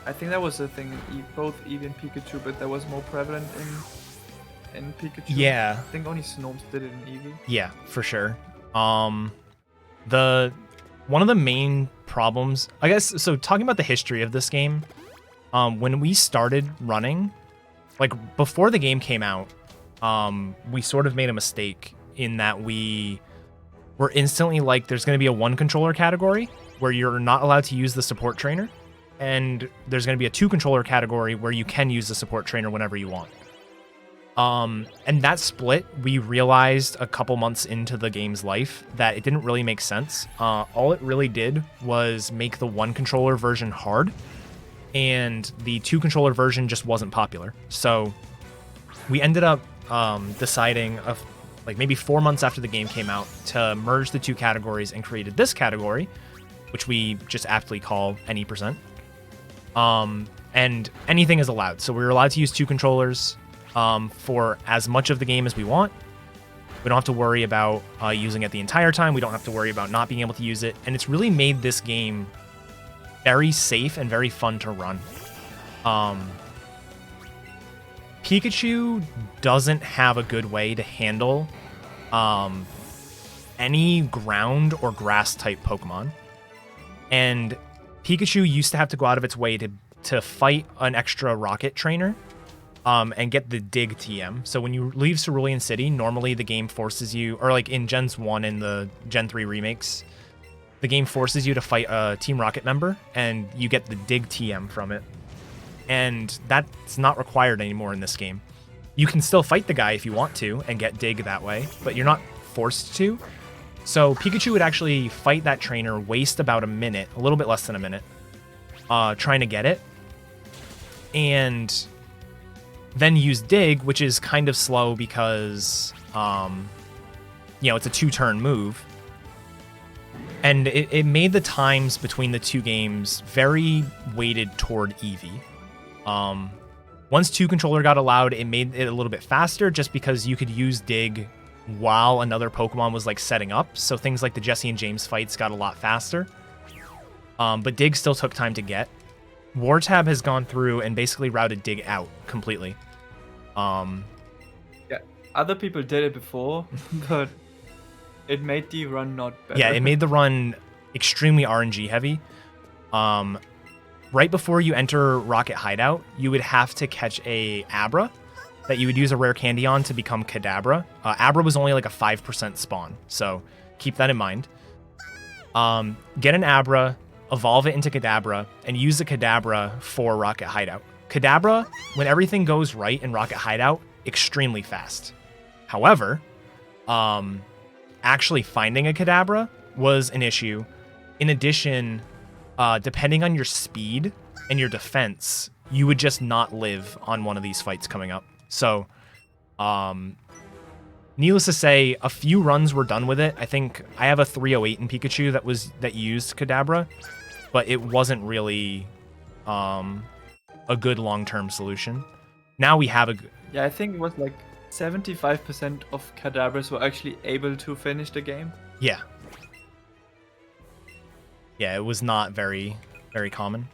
I think that was a thing in both Eevee and Pikachu, but that was more prevalent in Pikachu. Yeah. I think only Snorlax did it in Eevee. Yeah, for sure. The one of the main problems, I guess, so talking about the history of this game, when we started running, like before the game came out, we sort of made a mistake in that we were instantly like, there's going to be a one controller category where you're not allowed to use the support trainer, and there's going to be a two controller category where you can use the support trainer whenever you want. And that split, we realized a couple months into the game's life that it didn't really make sense. All it really did was make the one controller version hard, and the two controller version just wasn't popular. So we ended up deciding, like maybe 4 months after the game came out, to merge the two categories and created this category, which we just aptly call any percent. And anything is allowed. So we're allowed to use two controllers for as much of the game as we want. We don't have to worry about using it the entire time. We don't have to worry about not being able to use it. And it's really made this game very safe and very fun to run. Pikachu doesn't have a good way to handle any ground or grass type Pokemon. And Pikachu used to have to go out of its way to fight an extra rocket trainer and get the dig TM. So when you leave Cerulean City, normally the game forces you, or like in Gens 1 and the Gen 3 remakes, the game forces you to fight a Team Rocket member, and you get the dig TM from it. And that's not required anymore in this game. You can still fight the guy if you want to and get dig that way, but you're not forced to. So Pikachu would actually fight that trainer, waste about a minute, a little bit less than a minute, trying to get it, and then use dig, which is kind of slow because, it's a 2-turn move. And it made the times between the two games very weighted toward Eevee. Once two controller got allowed, it made it a little bit faster just because you could use dig while another Pokemon was like setting up. So things like the Jesse and James fights got a lot faster. But dig still took time to get. Wartab has gone through and basically routed dig out completely. Yeah, other people did it before, but it made the run not better. Yeah, it made the run extremely RNG heavy. Right before you enter Rocket Hideout, you would have to catch a Abra that you would use a rare candy on to become Kadabra. Abra was only like a 5% spawn, so keep that in mind. Get an Abra, evolve it into Kadabra, and use the Kadabra for Rocket Hideout. Kadabra, when everything goes right in Rocket Hideout, extremely fast. However, actually finding a Kadabra was an issue. In addition, depending on your speed and your defense, you would just not live on one of these fights coming up. So, needless to say, a few runs were done with it. I think I have a 308 in Pikachu that used Kadabra, but it wasn't really a good long-term solution. Now we have a... Yeah, I think it was like 75% of Kadabras were actually able to finish the game. Yeah. Yeah, it was not very, very common.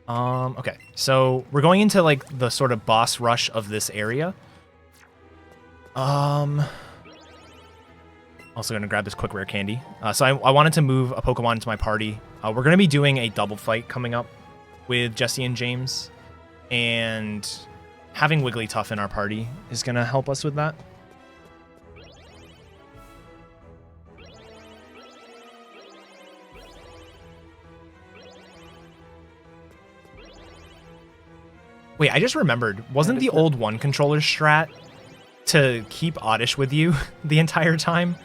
Okay, so we're going into like the sort of boss rush of this area. Also gonna grab this quick rare candy. So I wanted to move a Pokemon into my party. We're gonna be doing a double fight coming up with Jesse and James, and having Wigglytuff in our party is gonna help us with that. Wait, I just remembered, wasn't the old one controller strat to keep Oddish with you the entire time?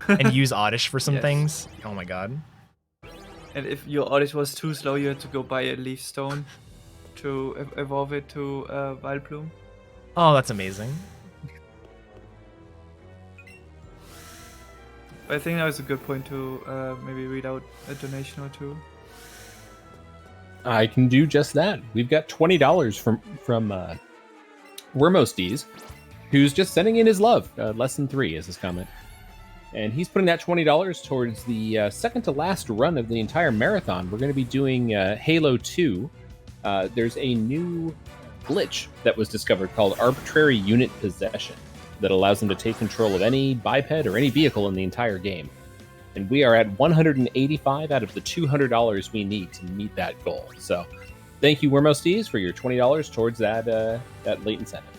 And use Oddish for some things? Oh my god. And if your Oddish was too slow, you had to go buy a Leaf Stone to evolve it to Vileplume. Oh, that's amazing. But I think that was a good point to maybe read out a donation or two. I can do just that. We've got $20 from Wormosties, who's just sending in his love. Lesson 3 is his comment. And he's putting that $20 towards the second to last run of the entire marathon. We're going to be doing Halo 2. There's a new glitch that was discovered called Arbitrary Unit Possession that allows them to take control of any biped or any vehicle in the entire game. And we are at 185 out of the $200 we need to meet that goal. So thank you, Wormosties, for your $20 towards that late incentive.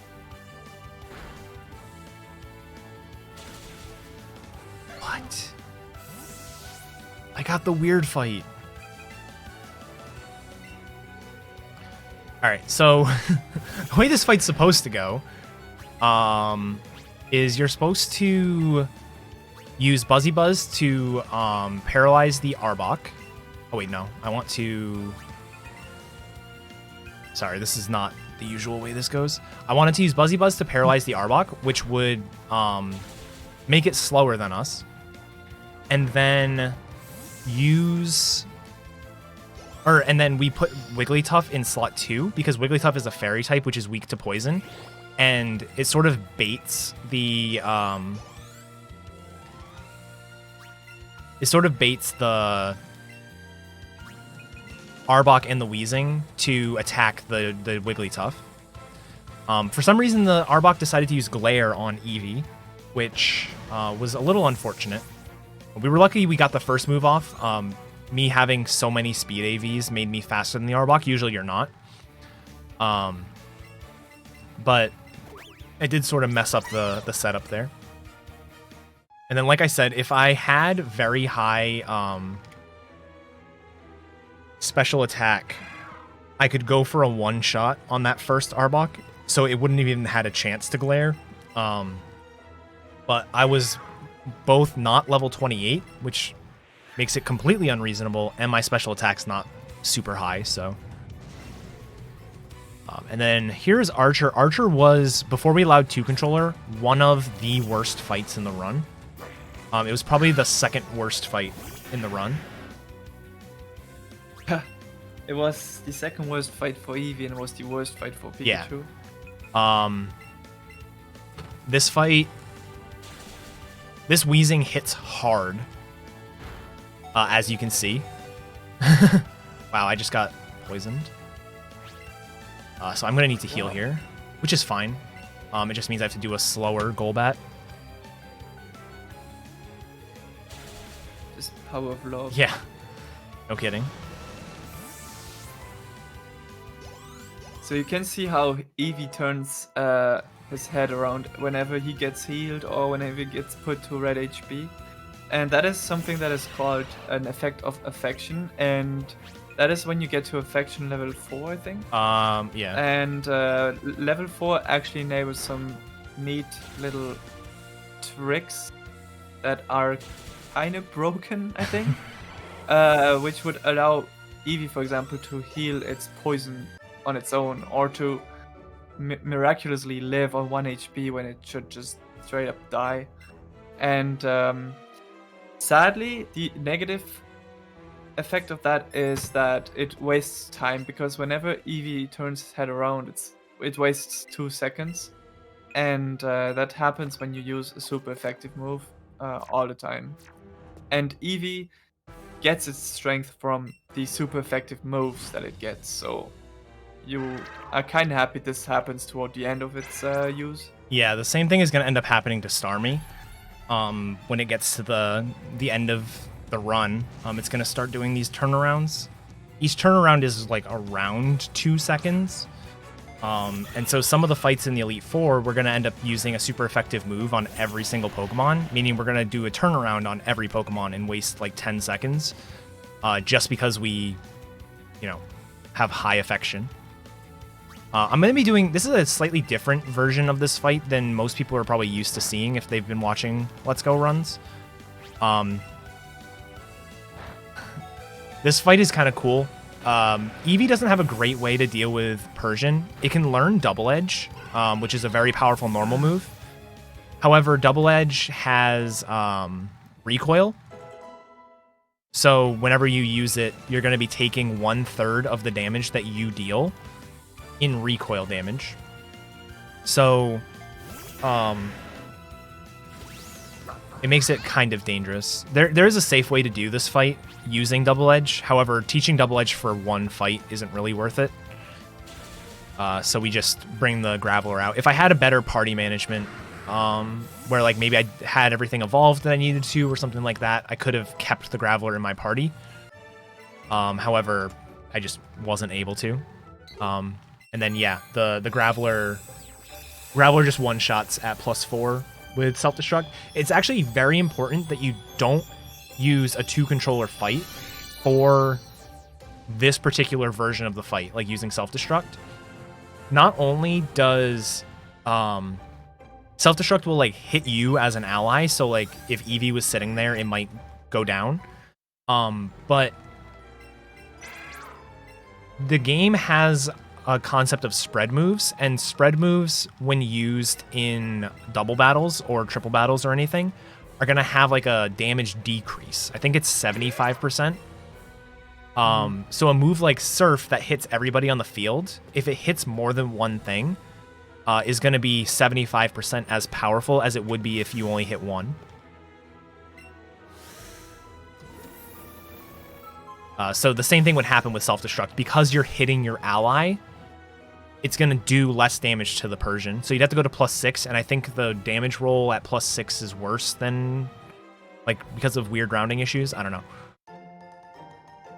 What? I got the weird fight. Alright, so the way this fight's supposed to go is you're supposed to use Buzzy Buzz to paralyze the Arbok. Oh wait, no. I want to... Sorry, this is not the usual way this goes. I wanted to use Buzzy Buzz to paralyze the Arbok, which would make it slower than us. And then and then we put Wigglytuff in slot 2 because Wigglytuff is a fairy type, which is weak to poison. And it sort of baits the Arbok and the Weezing to attack the Wigglytuff. For some reason, the Arbok decided to use Glare on Eevee, which was a little unfortunate. We were lucky we got the first move off. Me having so many speed AVs made me faster than the Arbok. Usually you're not. But it did sort of mess up the setup there. And then, like I said, if I had very high special attack, I could go for a one-shot on that first Arbok, so it wouldn't have even had a chance to glare. But I was both not level 28, which makes it completely unreasonable, and my special attack's not super high, so... and then here's Archer. Archer was, before we allowed 2-controller, one of the worst fights in the run. It was probably the second worst fight in the run. It was the second worst fight for Eevee and it was the worst fight for Pikachu. Yeah. This fight... This Weezing hits hard. As you can see. Wow, I just got poisoned. So I'm going to need to heal here, which is fine. It just means I have to do a slower Golbat. Just power of love. Yeah. No kidding. So you can see how Eevee turns his head around whenever he gets healed or whenever he gets put to red HP. And that is something that is called an effect of affection, and that is when you get to affection level 4, I think. Yeah. And level 4 actually enables some neat little tricks that are kind of broken, I think. Which would allow Eevee, for example, to heal its poison on its own, or to miraculously live on 1 HP when it should just straight up die. And sadly, the negative effect of that is that it wastes time, because whenever Eevee turns his head around, it wastes 2 seconds, and that happens when you use a super effective move all the time. And Eevee gets its strength from the super effective moves that it gets, so you are kind of happy this happens toward the end of its use. Yeah, the same thing is going to end up happening to Starmie. When it gets to the end of the run, it's going to start doing these turnarounds. Each turnaround is like around 2 seconds. And so some of the fights in the Elite Four, we're going to end up using a super effective move on every single Pokemon, meaning we're going to do a turnaround on every Pokemon and waste like 10 seconds, just because we, have high affection. I'm going to be doing... This is a slightly different version of this fight than most people are probably used to seeing if they've been watching Let's Go runs. This fight is kind of cool. Eevee doesn't have a great way to deal with Persian. It can learn Double Edge, which is a very powerful normal move. However, Double Edge has recoil. So whenever you use it, you're going to be taking 1/3 of the damage that you deal in recoil damage. So, it makes it kind of dangerous. There is a safe way to do this fight using Double Edge. However, teaching Double Edge for one fight isn't really worth it. So we just bring the Graveler out. If I had a better party management, where like maybe I had everything evolved that I needed to or something like that, I could have kept the Graveler in my party. However, I just wasn't able to. And then yeah, the Graveler just one-shots at +4 with Self-Destruct. It's actually very important that you don't use a 2-controller fight for this particular version of the fight, like using Self-Destruct. Not only does Self-Destruct will like hit you as an ally, so like if Eevee was sitting there, it might go down. But the game has a concept of spread moves, and spread moves, when used in double battles or triple battles or anything, are gonna have like a damage decrease. I think it's 75%. So a move like Surf that hits everybody on the field, if it hits more than one thing, is gonna be 75% as powerful as it would be if you only hit one. So the same thing would happen with Self-Destruct. Because you're hitting your ally, it's going to do less damage to the Persian. So you'd have to go to +6, and I think the damage roll at +6 is worse than, like, because of weird rounding issues. I don't know.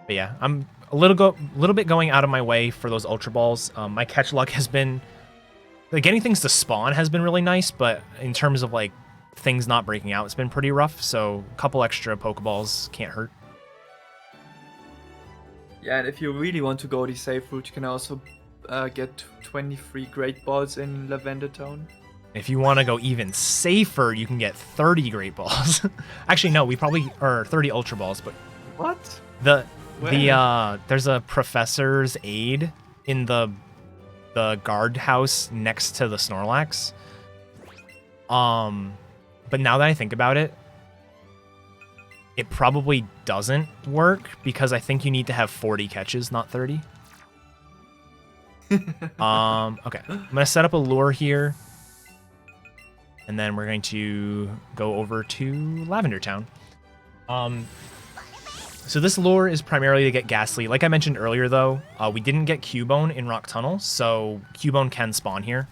But yeah, I'm a little bit going out of my way for those Ultra Balls. My catch luck has been, like, getting things to spawn has been really nice, but in terms of, like, things not breaking out, it's been pretty rough. So a couple extra Pokeballs can't hurt. Yeah, and if you really want to go the safe route, you can also get 23 Great Balls in Lavender Town. If you want to go even safer, you can get 30 Great Balls. Actually, no, we probably are 30 Ultra Balls, but What? there's a professor's aid in the guardhouse next to the Snorlax. But now that I think about it, it probably doesn't work because I think you need to have 40 catches, not 30. Okay, I'm gonna set up a lure here, and then we're going to go over to Lavender Town. So this lure is primarily to get Ghastly. Like I mentioned earlier, though, we didn't get Cubone in Rock Tunnel, so Cubone can spawn here.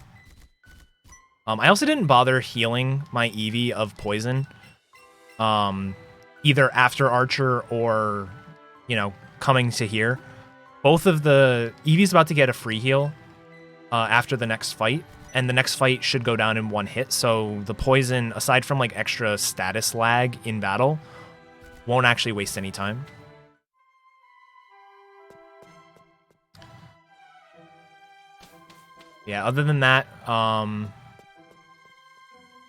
I also didn't bother healing my Eevee of poison, either after Archer or, you know, coming to here. Both of the Eevee's about to get a free heal after the next fight, and the next fight should go down in one hit. So the poison, aside from like extra status lag in battle, won't actually waste any time. Yeah, other than that,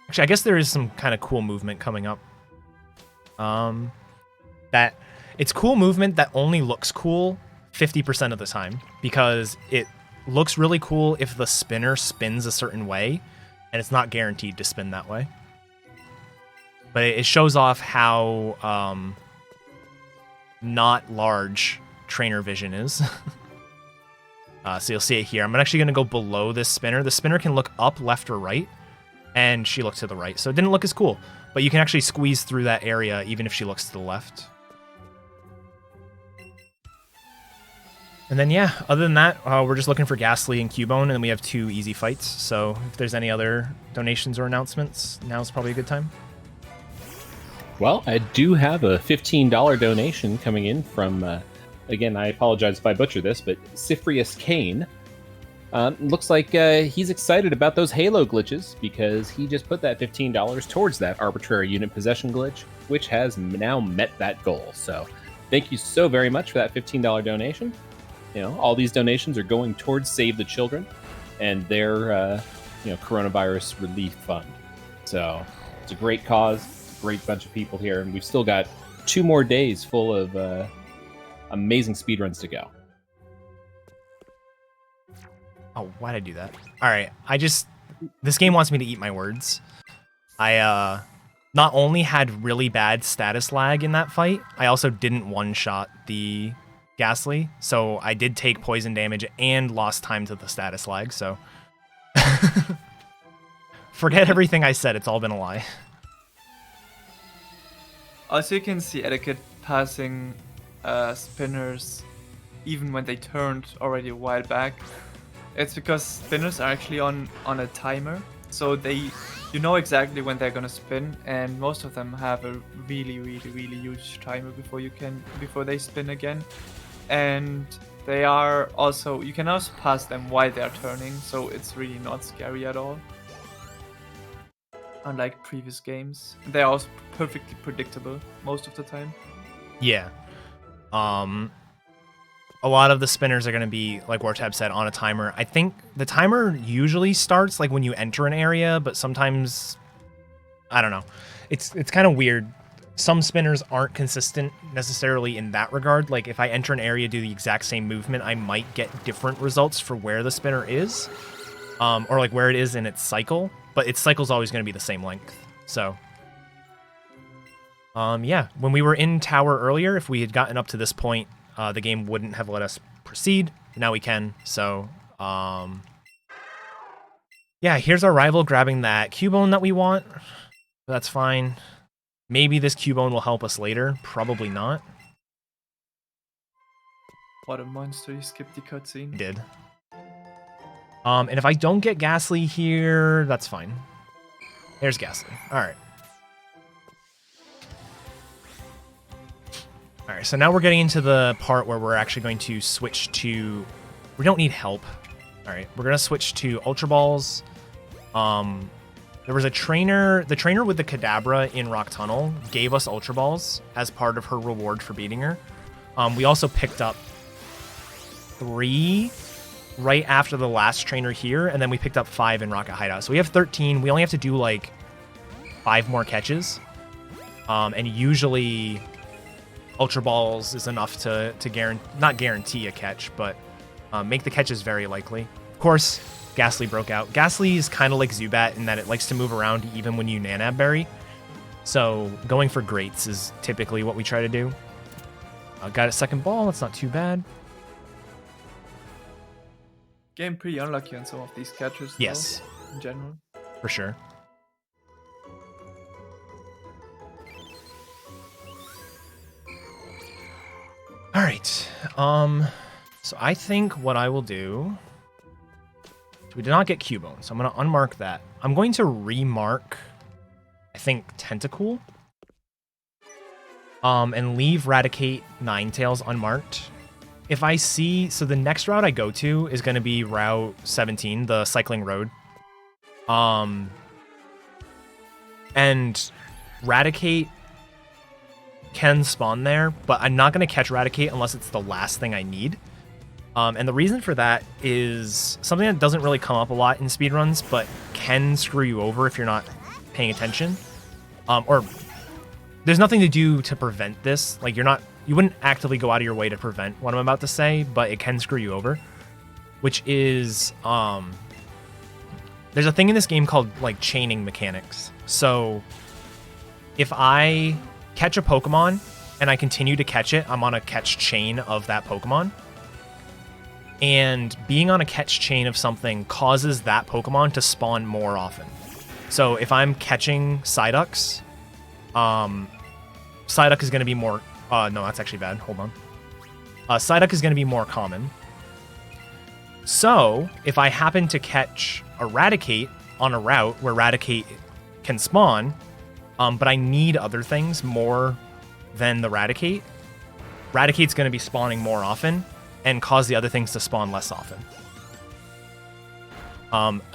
actually, I guess there is some kind of cool movement coming up. That it's cool movement that only looks cool 50% of the time, because it looks really cool if the spinner spins a certain way, and it's not guaranteed to spin that way. But it shows off how not large trainer vision is. So you'll see it here. I'm actually going to go below this spinner. The spinner can look up, left, or right, and she looked to the right. So it didn't look as cool, but you can actually squeeze through that area even if she looks to the left. And then, yeah, other than that, we're just looking for Ghastly and Cubone, and then we have 2 easy fights. So if there's any other donations or announcements, now's probably a good time. Well, I do have a $15 donation coming in from, again, I apologize if I butcher this, but Cyphrius Kane. Looks like he's excited about those Halo glitches because he just put that $15 towards that arbitrary unit possession glitch, which has now met that goal. So thank you so very much for that $15 donation. You know, all these donations are going towards Save the Children and their, coronavirus relief fund. So it's a great cause, great bunch of people here, and we've still got 2 more days full of amazing speedruns to go. Oh, why'd I do that? All right, this game wants me to eat my words. I not only had really bad status lag in that fight, I also didn't one-shot the Ghastly, so I did take poison damage and lost time to the status lag, so... Forget everything I said, it's all been a lie. Also, you can see eddaket passing spinners even when they turned already a while back. It's because spinners are actually on a timer, so you know exactly when they're gonna spin, and most of them have a really huge timer before they spin again. And they are also, you can also pass them while they're turning, so it's really not scary at all. Unlike previous games, they're also perfectly predictable most of the time. Yeah. A lot of the spinners are going to be, like Wartab said, on a timer. I think the timer usually starts like when you enter an area, but sometimes, I don't know. It's kind of weird. Some spinners aren't consistent necessarily in that regard. Like if I enter an area, do the exact same movement, I might get different results for where the spinner is, or like where it is in its cycle. But its cycle's always going to be the same length. So, yeah, when we were in tower earlier, if we had gotten up to this point, the game wouldn't have let us proceed. Now we can. So, yeah, here's our rival grabbing that Cubone that we want. That's fine. Maybe this Cubone will help us later. Probably not. What a monster, you skipped the cutscene. He did. And if I don't get Ghastly here, that's fine. There's Ghastly. Alright. Alright, so now we're getting into the part where we're actually going to switch to... We don't need help. Alright, we're going to switch to Ultra Balls. There was a trainer... The trainer with the Kadabra in Rock Tunnel gave us Ultra Balls as part of her reward for beating her. We also picked up 3... right after the last trainer here, and then we picked up 5 in Rocket Hideout. So we have 13. We only have to do like 5 more catches. And usually Ultra Balls is enough to not guarantee a catch, but make the catches very likely. Of course, Ghastly broke out. Ghastly is kind of like Zubat in that it likes to move around even when you Nanab Berry. So going for Greats is typically what we try to do. Got a second ball. That's not too bad. Game pretty unlucky on some of these catches, though, Yes. in general. For sure. All right. So I think what I will do... We did not get Cubone, so I'm going to unmark that. I'm going to remark, I think, Tentacool. And leave Raticate Ninetales unmarked. If I see... So the next route I go to is going to be Route 17, the cycling road. And Raticate can spawn there, but I'm not going to catch Raticate unless it's the last thing I need. And the reason for that is something that doesn't really come up a lot in speedruns, but can screw you over if you're not paying attention. Or there's nothing to do to prevent this. Like you wouldn't actively go out of your way to prevent what I'm about to say, but it can screw you over. Which is, there's a thing in this game called like chaining mechanics. So if I catch a Pokemon and I continue to catch it, I'm on a catch chain of that Pokemon. And being on a catch chain of something causes that Pokemon to spawn more often. So if I'm catching Psyducks, Psyduck is going to be more... no, that's actually bad. Hold on. Psyduck is going to be more common. So if I happen to catch a Raticate on a route where Raticate can spawn, but I need other things more than the Raticate, Raticate's going to be spawning more often and cause the other things to spawn less often.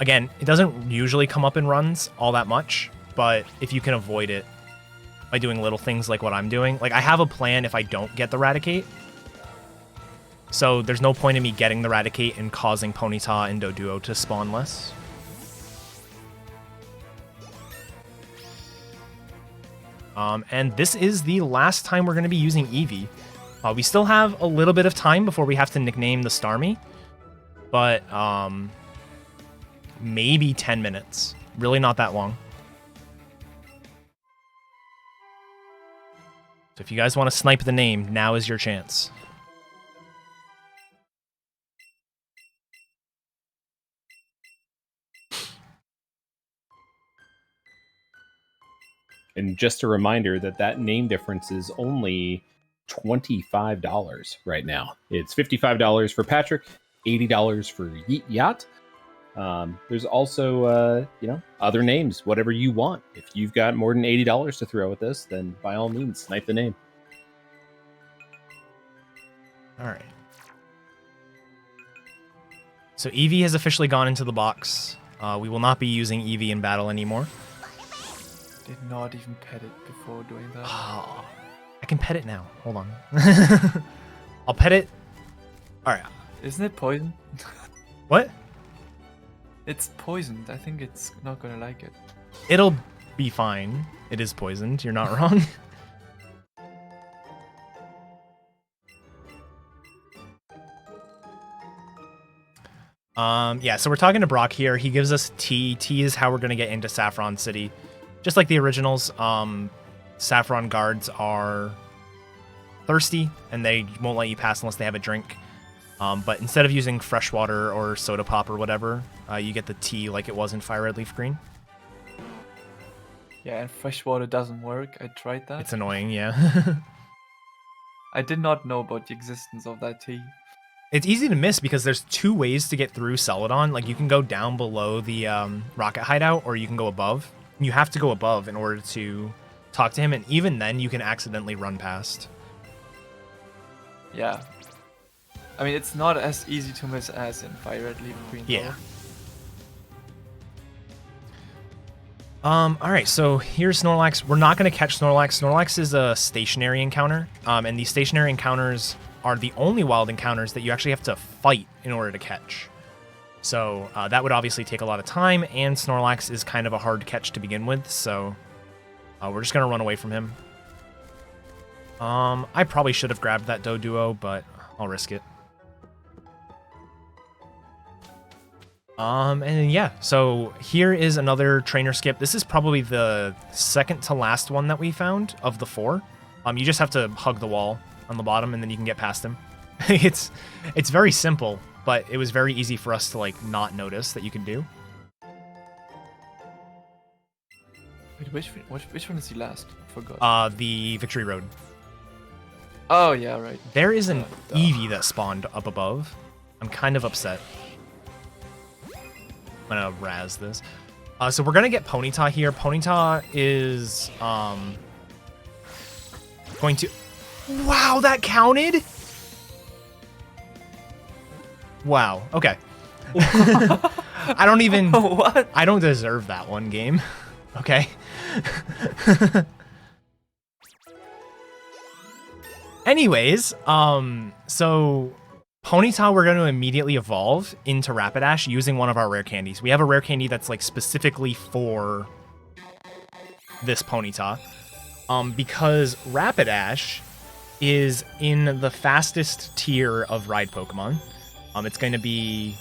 Again, it doesn't usually come up in runs all that much, but if you can avoid it by doing little things like what I'm doing, like I have a plan if I don't get the Raticate. So there's no point in me getting the Raticate and causing Ponyta and Doduo to spawn less. And this is the last time we're going to be using Eevee. We still have a little bit of time before we have to nickname the Starmie, but maybe 10 minutes. Really not that long. So if you guys want to snipe the name, now is your chance. And just a reminder that that name difference is only $25 right now. It's $55 for Patrick, $80 for Yeet Yacht. There's also, other names, whatever you want. If you've got more than $80 to throw at this, then by all means, snipe the name. All right. So Eevee has officially gone into the box. We will not be using Eevee in battle anymore. Did not even pet it before doing that. Oh, I can pet it now. Hold on. I'll pet it. All right. Isn't it poison? What? It's poisoned. I think it's not gonna like it. It'll be fine. It is poisoned. You're not wrong. Yeah, so we're talking to Brock here. He gives us tea. Tea is how we're going to get into Saffron City. Just like the originals, Saffron guards are thirsty, and they won't let you pass unless they have a drink. But instead of using fresh water or soda pop or whatever, you get the tea like it was in Fire Red Leaf Green. Yeah, and fresh water doesn't work. I tried that. It's annoying, yeah. I did not know about the existence of that tea. It's easy to miss because there's two ways to get through Celadon. Like, you can go down below the rocket hideout, or you can go above. You have to go above in order to talk to him, and even then you can accidentally run past. Yeah. I mean, it's not as easy to miss as in Fire Red Leaf Green. Yeah. Alright, so here's Snorlax. We're not going to catch Snorlax. Snorlax is a stationary encounter, and these stationary encounters are the only wild encounters that you actually have to fight in order to catch. So that would obviously take a lot of time, and Snorlax is kind of a hard catch to begin with, so we're just going to run away from him. I probably should have grabbed that Doduo, but I'll risk it. And yeah, so here is another trainer skip. This is probably the second to last one that we found of the 4. You just have to hug the wall on the bottom, and then you can get past him. It's very simple, but it was very easy for us to like not notice that you can do. Wait, which one is the last? I forgot. The Victory Road. Oh yeah, right. There is an Eevee that spawned up above. I'm kind of upset. I'm gonna razz this. So we're gonna get Ponyta here. Ponyta is going to. Wow, that counted? Wow, okay. I don't even... What? I don't deserve that one game. Okay. Anyways, so Ponyta we're going to immediately evolve into Rapidash using one of our rare candies. We have a rare candy that's like specifically for this Ponyta. Because Rapidash is in the fastest tier of ride Pokemon. It's going to be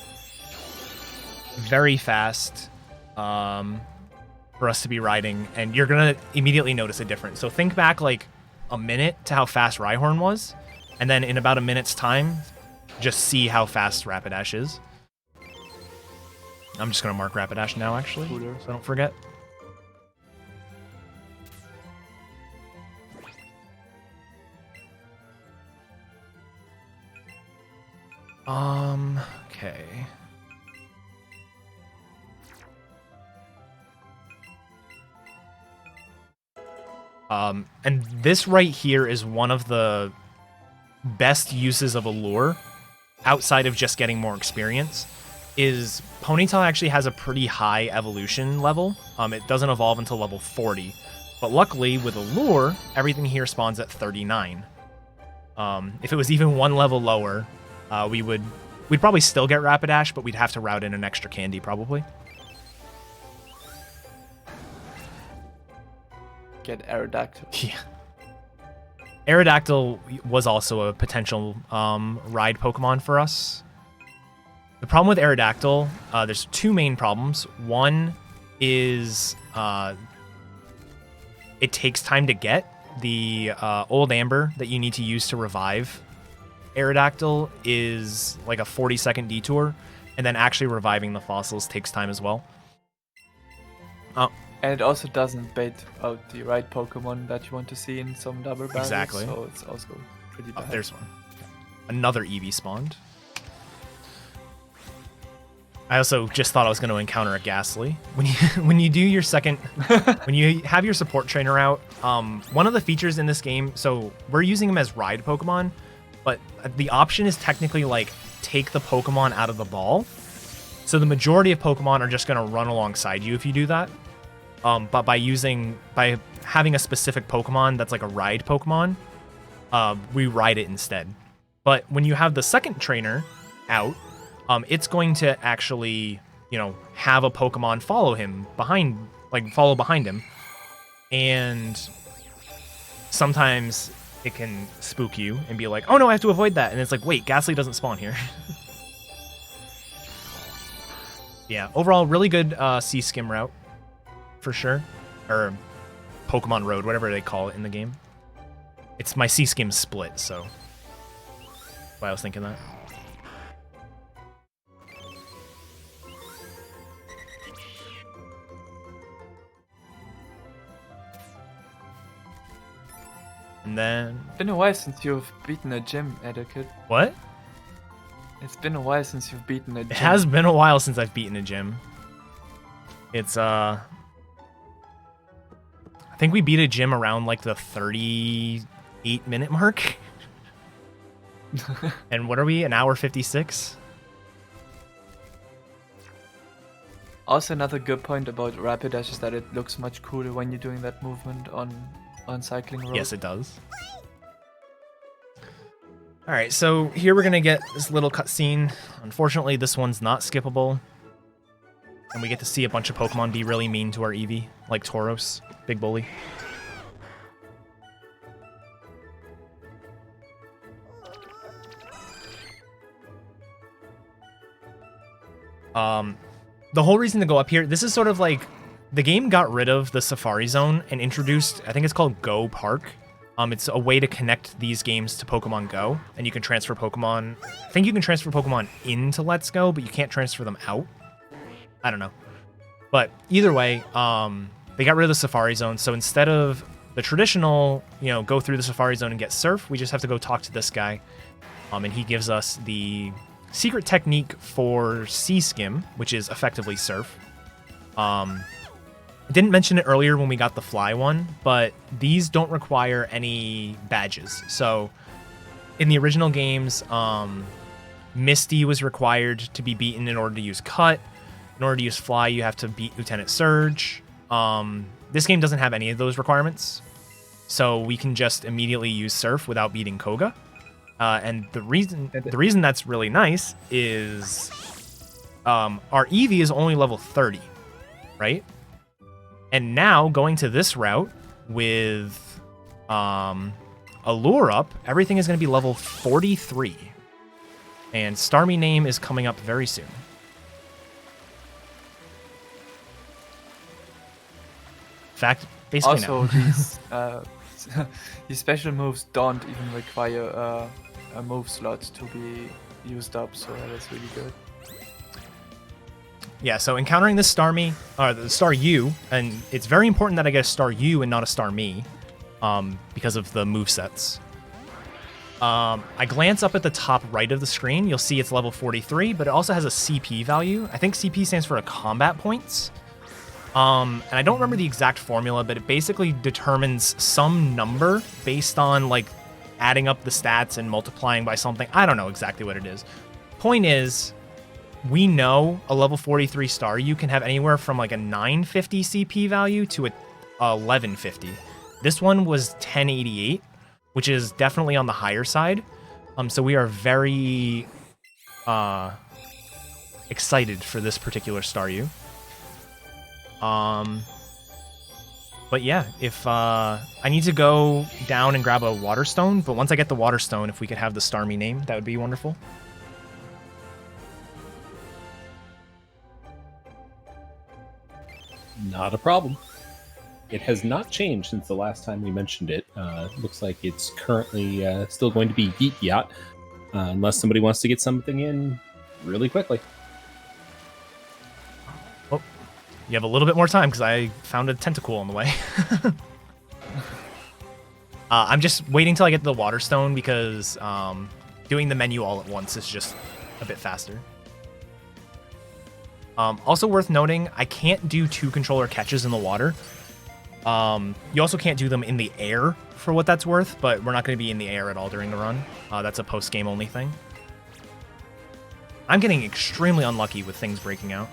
very fast for us to be riding, and you're going to immediately notice a difference. So think back like a minute to how fast Rhyhorn was, and then in about a minute's time, just see how fast Rapidash is. I'm just going to mark Rapidash now, actually, so I don't forget. Okay. And this right here is one of the best uses of a lure, outside of just getting more experience, is Ponyta actually has a pretty high evolution level. It doesn't evolve until level 40, but luckily with a lure, everything here spawns at 39. If it was even one level lower, we'd probably still get Rapidash, but we'd have to route in an extra candy probably. Get Aerodactyl. Yeah. Aerodactyl was also a potential ride Pokemon for us. The problem with Aerodactyl, there's two main problems. One is it takes time to get. the old amber that you need to use to revive Aerodactyl is like a 40-second detour, and then actually reviving the fossils takes time as well. And it also doesn't bait out the right Pokemon that you want to see in some double battles. Exactly. So it's also pretty bad. There's one. Another Eevee spawned. I also just thought I was going to encounter a Ghastly. When you do your second, when you have your support trainer out, one of the features in this game, so we're using him as ride Pokemon, but the option is technically like take the Pokemon out of the ball. So the majority of Pokemon are just going to run alongside you if you do that. But by having a specific Pokemon that's like a ride Pokemon, we ride it instead. But when you have the second trainer out, it's going to actually, have a Pokemon follow behind him. And sometimes it can spook you and be like, oh no, I have to avoid that. And it's like, wait, Ghastly doesn't spawn here. Yeah, overall, really good Sea Skim route, for sure. Or Pokemon Road, whatever they call it in the game. It's my Sea Skim split, so that's why I was thinking that. And then... It's been a while since you've beaten a gym, eddaket. What? It's been a while since you've beaten a gym. It has been a while since I've beaten a gym. It's, I think we beat a gym around, like, the 38-minute mark. And what are we? An hour 56? Also, another good point about Rapidash is that it looks much cooler when you're doing that movement on cycling road. Yes, it does. Alright, so here we're going to get this little cutscene. Unfortunately, this one's not skippable. And we get to see a bunch of Pokemon be really mean to our Eevee, like Tauros, big bully. The whole reason to go up here, this is sort of like, the game got rid of the Safari Zone and introduced, I think it's called Go Park. It's a way to connect these games to Pokemon Go, and you can transfer Pokemon. I think you can transfer Pokemon into Let's Go, but you can't transfer them out. I don't know. But either way, they got rid of the Safari Zone, so instead of the traditional, go through the Safari Zone and get Surf, we just have to go talk to this guy, and he gives us the secret technique for Sea Skim, which is effectively Surf. I didn't mention it earlier when we got the Fly one, but these don't require any badges. So in the original games, Misty was required to be beaten in order to use Cut. In order to use Fly, you have to beat Lieutenant Surge. This game doesn't have any of those requirements, so we can just immediately use Surf without beating Koga. And the reason that's really nice is our Eevee is only level 30, right? And now going to this route with a lure up, everything is going to be level 43. And Starmie name is coming up very soon. In fact, basically also, now. these special moves don't even require a move slot to be used up, so that's really good. Yeah, so encountering this Starmie, or the Staryu, and it's very important that I get a Staryu and not a Starmie, because of the movesets. I glance up at the top right of the screen, you'll see it's level 43, but it also has a CP value. I think CP stands for a combat points. And I don't remember the exact formula, but it basically determines some number based on, like, adding up the stats and multiplying by something. I don't know exactly what it is. Point is, we know a level 43 Staryu can have anywhere from like a 950 CP value to a 1150. This one was 1088, which is definitely on the higher side. So we are very excited for this particular Staryu. But yeah, if I need to go down and grab a Water Stone, but once I get the Water Stone, if we could have the Starmie name, that would be wonderful. Not a problem. it has not changed since the last time we mentioned it. Looks like it's currently still going to be Yeet Yacht, unless somebody wants to get something in really quickly. Oh, you have a little bit more time because I found a tentacle on the way. I'm just waiting till I get the water stone because doing the menu all at once is just a bit faster. Also worth noting, I can't do 2 controller catches in the water. You also can't do them in the air for what that's worth, but we're not going to be in the air at all during the run. That's a post-game only thing. I'm getting extremely unlucky with things breaking out.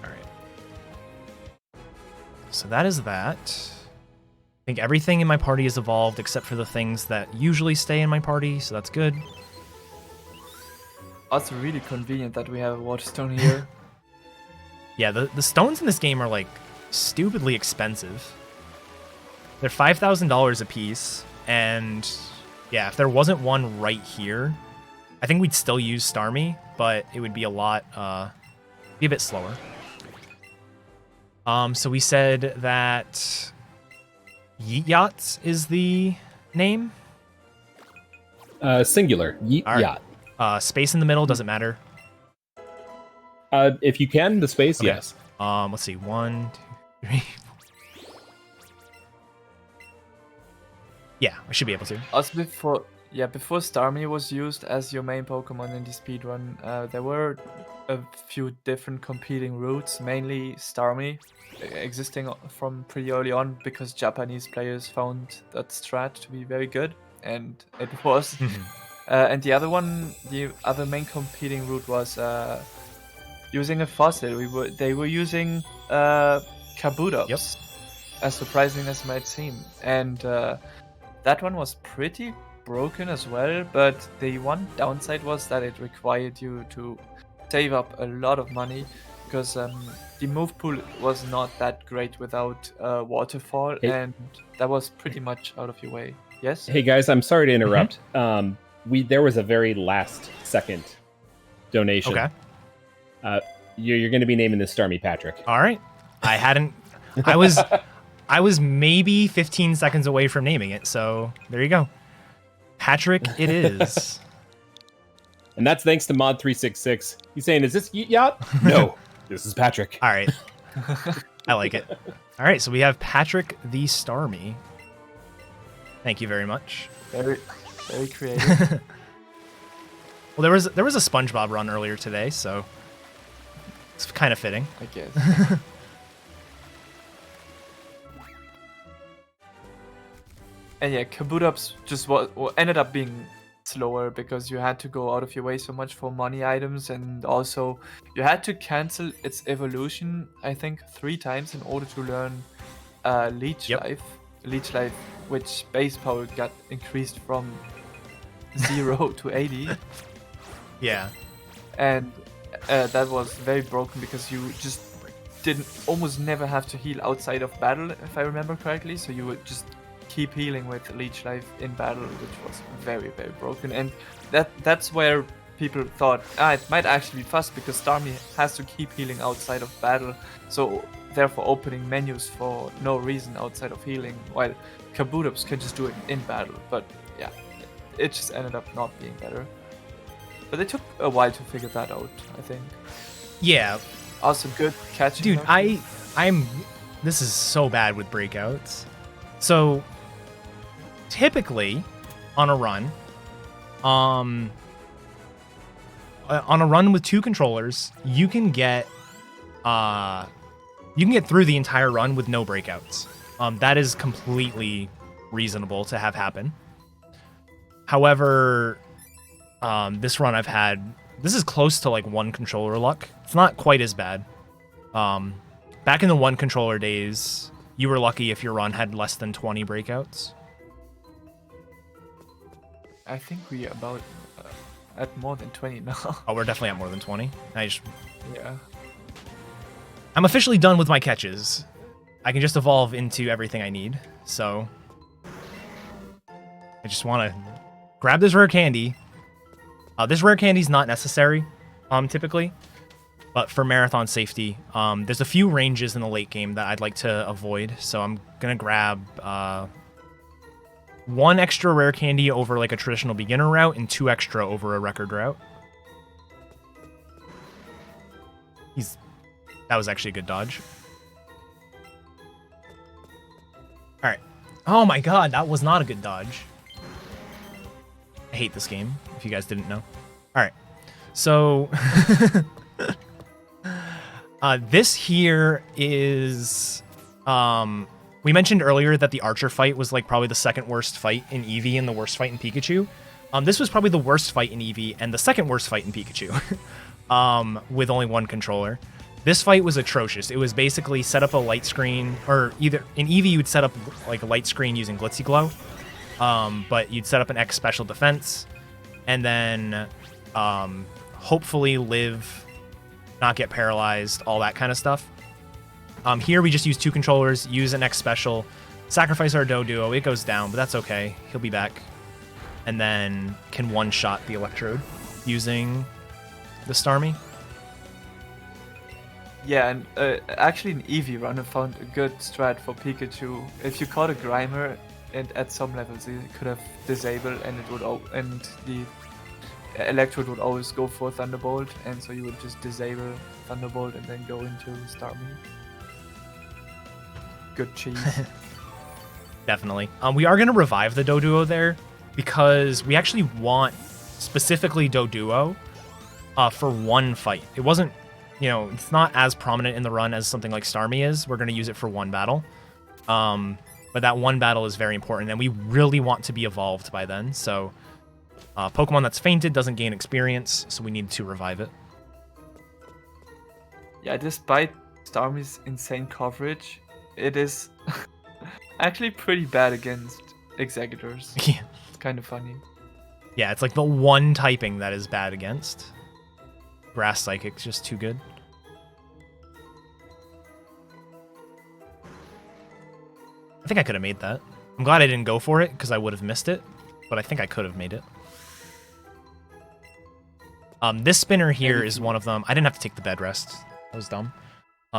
Alright. So that is that. I think everything in my party is evolved except for the things that usually stay in my party, so that's good. Also really convenient that we have a water stone here. Yeah, the stones in this game are, like, stupidly expensive. They're $5,000 a piece, and yeah, if there wasn't one right here, I think we'd still use Starmie, but it would be a lot, be a bit slower. So we said that Yeet Yachts is the name? Singular, Yeet All right. Yacht. Space in the middle, doesn't matter. If you can, the space, Okay. yes. Let's see, 1, 2, 3. Yeah, I should be able to. Also before Starmie was used as your main Pokemon in the speedrun, there were a few different competing routes, mainly Starmie existing from pretty early on because Japanese players found that strat to be very good, and it was. And the other main competing route was using a fossil. They were using Kabutops, Yep. as surprising as it might seem, and that one was pretty broken as well. But the one downside was that it required you to save up a lot of money because the move pool was not that great without waterfall, Hey. and that was pretty much out of your way. Yes. Hey guys, I'm sorry to interrupt. There was a very last second donation. Okay. You're going to be naming this Starmie Patrick. All right. I was maybe 15 seconds away from naming it, so there you go. Patrick it is. And that's thanks to Mod366. He's saying, is this Yeet Yacht? No, this is Patrick. All right. I like it. All right, so we have Patrick the Starmie. Thank you very much. Very, very creative. Well, there was a SpongeBob run earlier today, so it's kind of fitting. I guess. And yeah, Kabutops just ended up being slower because you had to go out of your way so much for money items, and also you had to cancel its evolution, I think, 3 times in order to learn Leech Yep. Life. Leech Life, which base power got increased from 0 to 80. Yeah. And that was very broken because you just didn't almost never have to heal outside of battle, if I remember correctly. So you would just keep healing with Leech Life in battle, which was very, very broken. And that's where people thought, it might actually be fast because Starmie has to keep healing outside of battle. So therefore opening menus for no reason outside of healing, while Kabutops can just do it in battle. But yeah, it just ended up not being better. But it took a while to figure that out, I think. Yeah. Also good catching. Dude, up. this is so bad with breakouts. So typically on a run, with 2 controllers, you can get through the entire run with no breakouts. That is completely reasonable to have happen. However, this run this is close to like 1 controller luck. It's not quite as bad. Back in the 1 controller days, you were lucky if your run had less than 20 breakouts. I think we are about at more than 20 now. Oh, we're definitely at more than 20. Yeah. I'm officially done with my catches. I can just evolve into everything I need. So I just want to grab this rare candy. This rare candy's not necessary, typically, But for marathon safety, there's a few ranges in the late game that I'd like to avoid. So I'm going to grab 1 extra rare candy over like a traditional beginner route and 2 extra over a record route. That was actually a good dodge. All right. Oh my god, that was not a good dodge. I hate this game, if you guys didn't know. All right. So this here is we mentioned earlier that the Archer fight was like probably the second worst fight in Eevee and the worst fight in Pikachu. This was probably the worst fight in Eevee and the second worst fight in Pikachu. With only 1 controller. This fight was atrocious. It was basically set up a light screen, or either in Eevee you would set up like a light screen using Glitzy Glow, but you'd set up an X special defense, and then hopefully live, not get paralyzed, all that kind of stuff. Here we just use 2 controllers, use an X special, sacrifice our Doduo, it goes down, but that's okay, he'll be back, and then can one-shot the Electrode using the Starmie. Yeah, and actually in Eevee run I found a good strat for Pikachu. If you caught a Grimer, and at some levels you could have disabled, and it would and the Electrode would always go for Thunderbolt, and so you would just disable Thunderbolt and then go into Starmie. Good cheese. Definitely. We are going to revive the Doduo there because we actually want specifically Doduo for 1 fight. It wasn't, it's not as prominent in the run as something like Starmie is. We're going to use it for 1 battle. But that 1 battle is very important, and we really want to be evolved by then. So Pokemon that's fainted doesn't gain experience, so we need to revive it. Yeah, despite Starmie's insane coverage, it is actually pretty bad against Executors. Yeah. It's kind of funny. Yeah, it's like the one typing that is bad against. Grass Psychic's just too good. I think I could have made that. I'm glad I didn't go for it, because I would have missed it, but I think I could have made it. This spinner here is one of them. I didn't have to take the bed rest. That was dumb.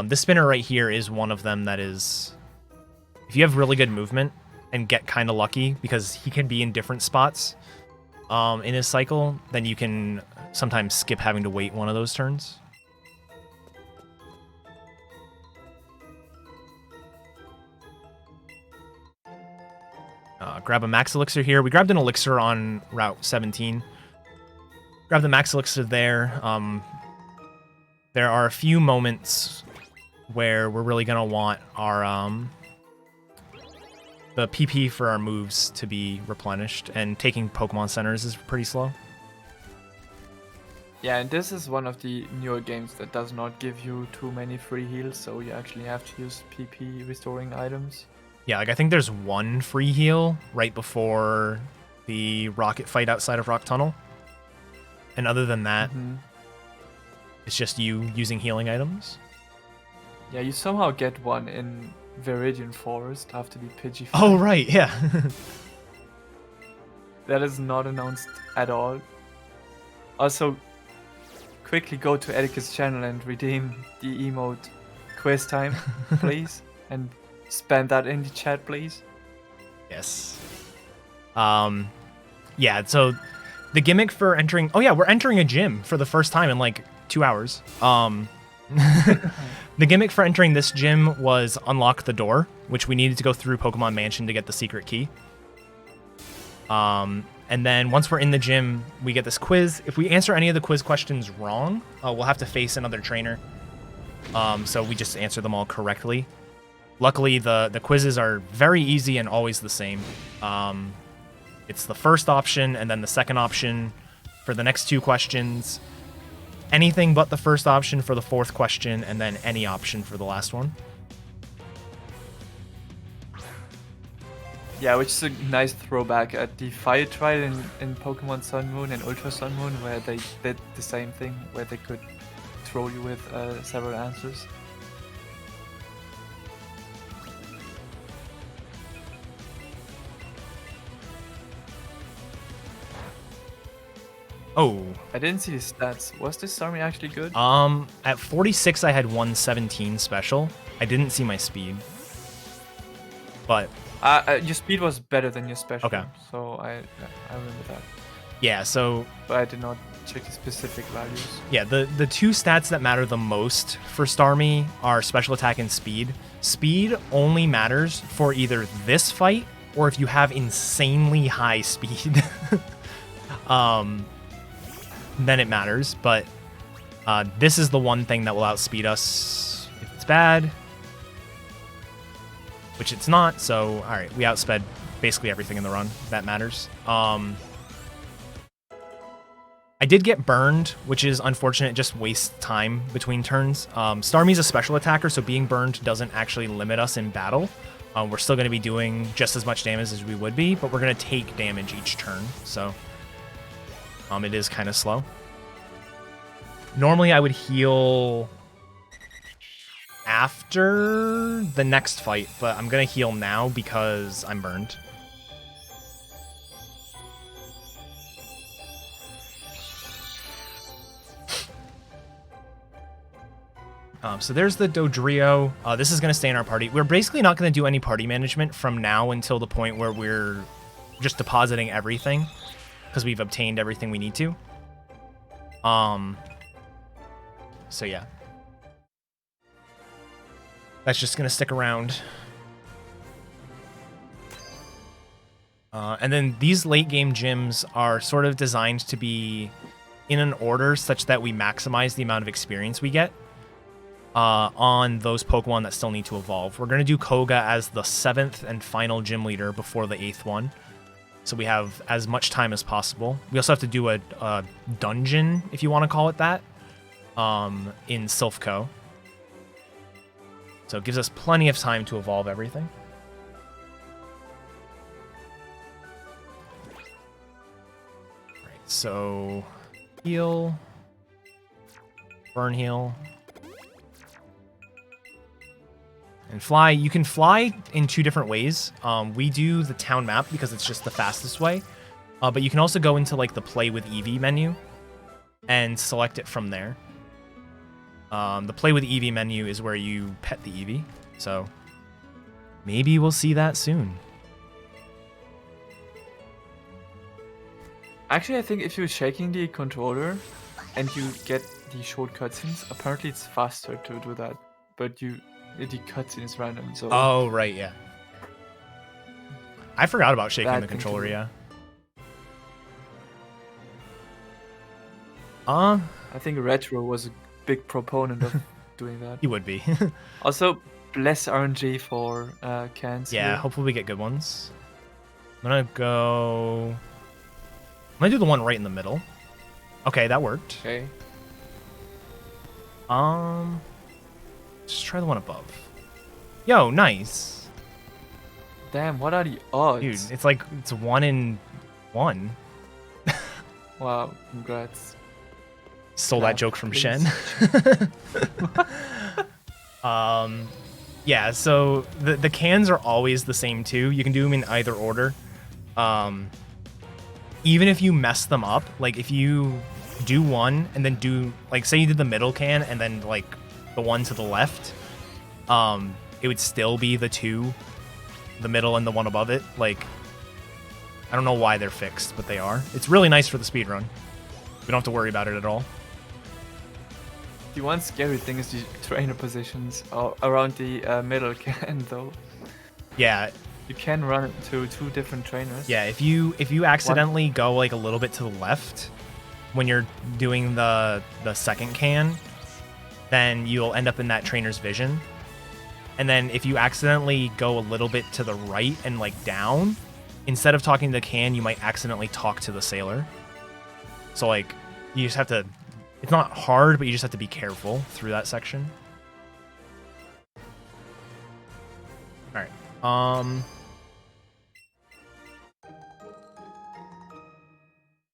This spinner right here is one of them that is... If you have really good movement and get kind of lucky, because he can be in different spots in his cycle, then you can sometimes skip having to wait one of those turns. Grab a Max Elixir here. We grabbed an Elixir on Route 17. Grab the Max Elixir there. There are a few moments where we're really going to want our the PP for our moves to be replenished, and taking Pokemon Centers is pretty slow. Yeah, and this is one of the newer games that does not give you too many free heals, so you actually have to use PP restoring items. Yeah, like I think there's 1 free heal right before the rocket fight outside of Rock Tunnel. And other than that, it's just you using healing items. Yeah, you somehow get one in Viridian Forest after the Pidgey fight. Oh, right, yeah. That is not announced at all. Also, quickly go to Eddaket's channel and redeem the emote quiz time, please. And spam that in the chat, please. Yes. Yeah, so the gimmick for entering... Oh, yeah, we're entering a gym for the first time in, like, 2 hours. The gimmick for entering this gym was unlock the door, which we needed to go through Pokemon Mansion to get the secret key. And then once we're in the gym, we get this quiz. If we answer any of the quiz questions wrong, we'll have to face another trainer. So we just answer them all correctly. Luckily, the quizzes are very easy and always the same. It's the first option and then the second option for the next 2 questions. Anything but the first option for the 4th question, and then any option for the last one. Yeah, which is a nice throwback at the fire trial in Pokemon Sun Moon and Ultra Sun Moon, where they did the same thing, where they could throw you with several answers. Oh, I didn't see the stats. Was this Starmie actually good? at 46 I had 117 special. I didn't see my speed, but Your speed was better than your special. Okay. So I remember that, yeah. So but I did not check the specific values. yeah, the two stats that matter the most for Starmie are special attack and speed. Speed only matters for either this fight or if you have insanely high speed. Then it matters, but this is the one thing that will outspeed us if it's bad, which it's not. So all right, we outsped basically everything in the run. That matters. I did get burned, which is unfortunate. It just wastes time between turns. Starmie's a special attacker, so being burned doesn't actually limit us in battle. We're still going to be doing just as much damage as we would be, but we're going to take damage each turn. So it is kind of slow. Normally I would heal after the next fight, but I'm going to heal now because I'm burned. So there's the Dodrio. This is going to stay in our party. We're basically not going to do any party management from now until the point where we're just depositing everything because we've obtained everything we need to. So yeah. That's just going to stick around. And then these late game gyms are sort of designed to be in an order such that we maximize the amount of experience we get. On those Pokemon that still need to evolve. We're going to do Koga as the 7th and final gym leader before the 8th one. So we have as much time as possible. We also have to do a dungeon, if you want to call it that, in Silphco. So it gives us plenty of time to evolve everything. Alright, so heal, burn heal. And fly, you can fly in two different ways. We do the town map because it's just the fastest way. But you can also go into like the play with Eevee menu and select it from there. The play with Eevee menu is where you pet the Eevee. So maybe we'll see that soon. Actually, I think if you're shaking the controller and you get the short cutscenes, apparently it's faster to do that. But the cutscene is random, so... Oh, right, yeah. I forgot about shaking Bad the thing to controller, do. yeah. I think Retro was a big proponent of doing that. He would be. Also, bless RNG for cans. Yeah, here. hopefully we get good ones. I'm gonna do the one right in the middle. Okay, that worked. Okay. Just try the one above. Yo, nice. Damn, what are the odds? Dude, it's like, it's 1 in 1. Wow, congrats. Stole Clap, that joke from please. Shen. Yeah, so the cans are always the same too. You can do them in either order. Even if you mess them up, like if you do one and then do, like say you did the middle can and then like the one to the left, it would still be the two, the middle and the one above it. Like, I don't know why they're fixed, but they are. It's really nice for the speedrun. We don't have to worry about it at all. The one scary thing is the trainer positions around the middle can, though. Yeah, You can run to two different trainers. yeah. If you accidentally go like a little bit to the left when you're doing the second can, then you'll end up in that trainer's vision. And then if you accidentally go a little bit to the right and like down, instead of talking to the can, you might accidentally talk to the sailor. So like, you just have to, it's not hard, but you just have to be careful through that section. All right.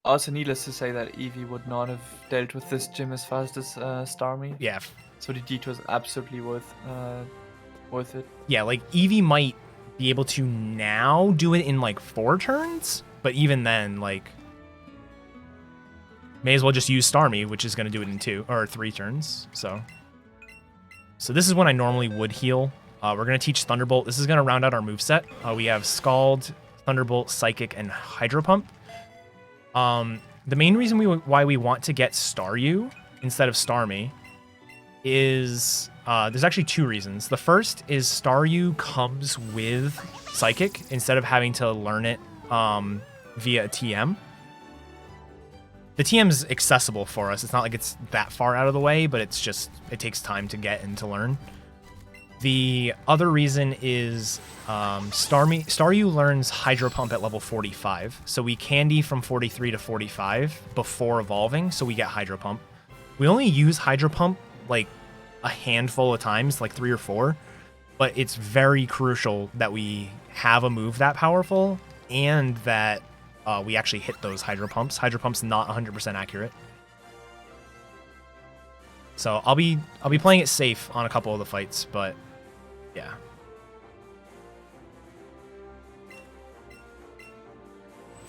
Also, needless to say that Eevee would not have dealt with this gym as fast as Starmie. Yeah. So the detour is absolutely worth it. Yeah, like Eevee might be able to now do it in like 4 turns, but even then, like, may as well just use Starmie, which is going to do it in 2 or 3 turns. So this is when I normally would heal. We're going to teach Thunderbolt. This is going to round out our moveset. We have Scald, Thunderbolt, Psychic, and Hydro Pump. The main reason why we want to get Staryu instead of Starmie is there's actually 2 reasons. The first is Staryu comes with Psychic instead of having to learn it via a TM. The TM is accessible for us. It's not like it's that far out of the way, but it's just, it takes time to get and to learn. The other reason is Staryu learns Hydro Pump at level 45. So we candy from 43 to 45 before evolving, so we get Hydro Pump. We only use Hydro Pump like a handful of times, like 3 or 4, but it's very crucial that we have a move that powerful and that we actually hit those Hydro Pumps. Hydro Pump's not 100% accurate. So I'll be playing it safe on a couple of the fights, but yeah.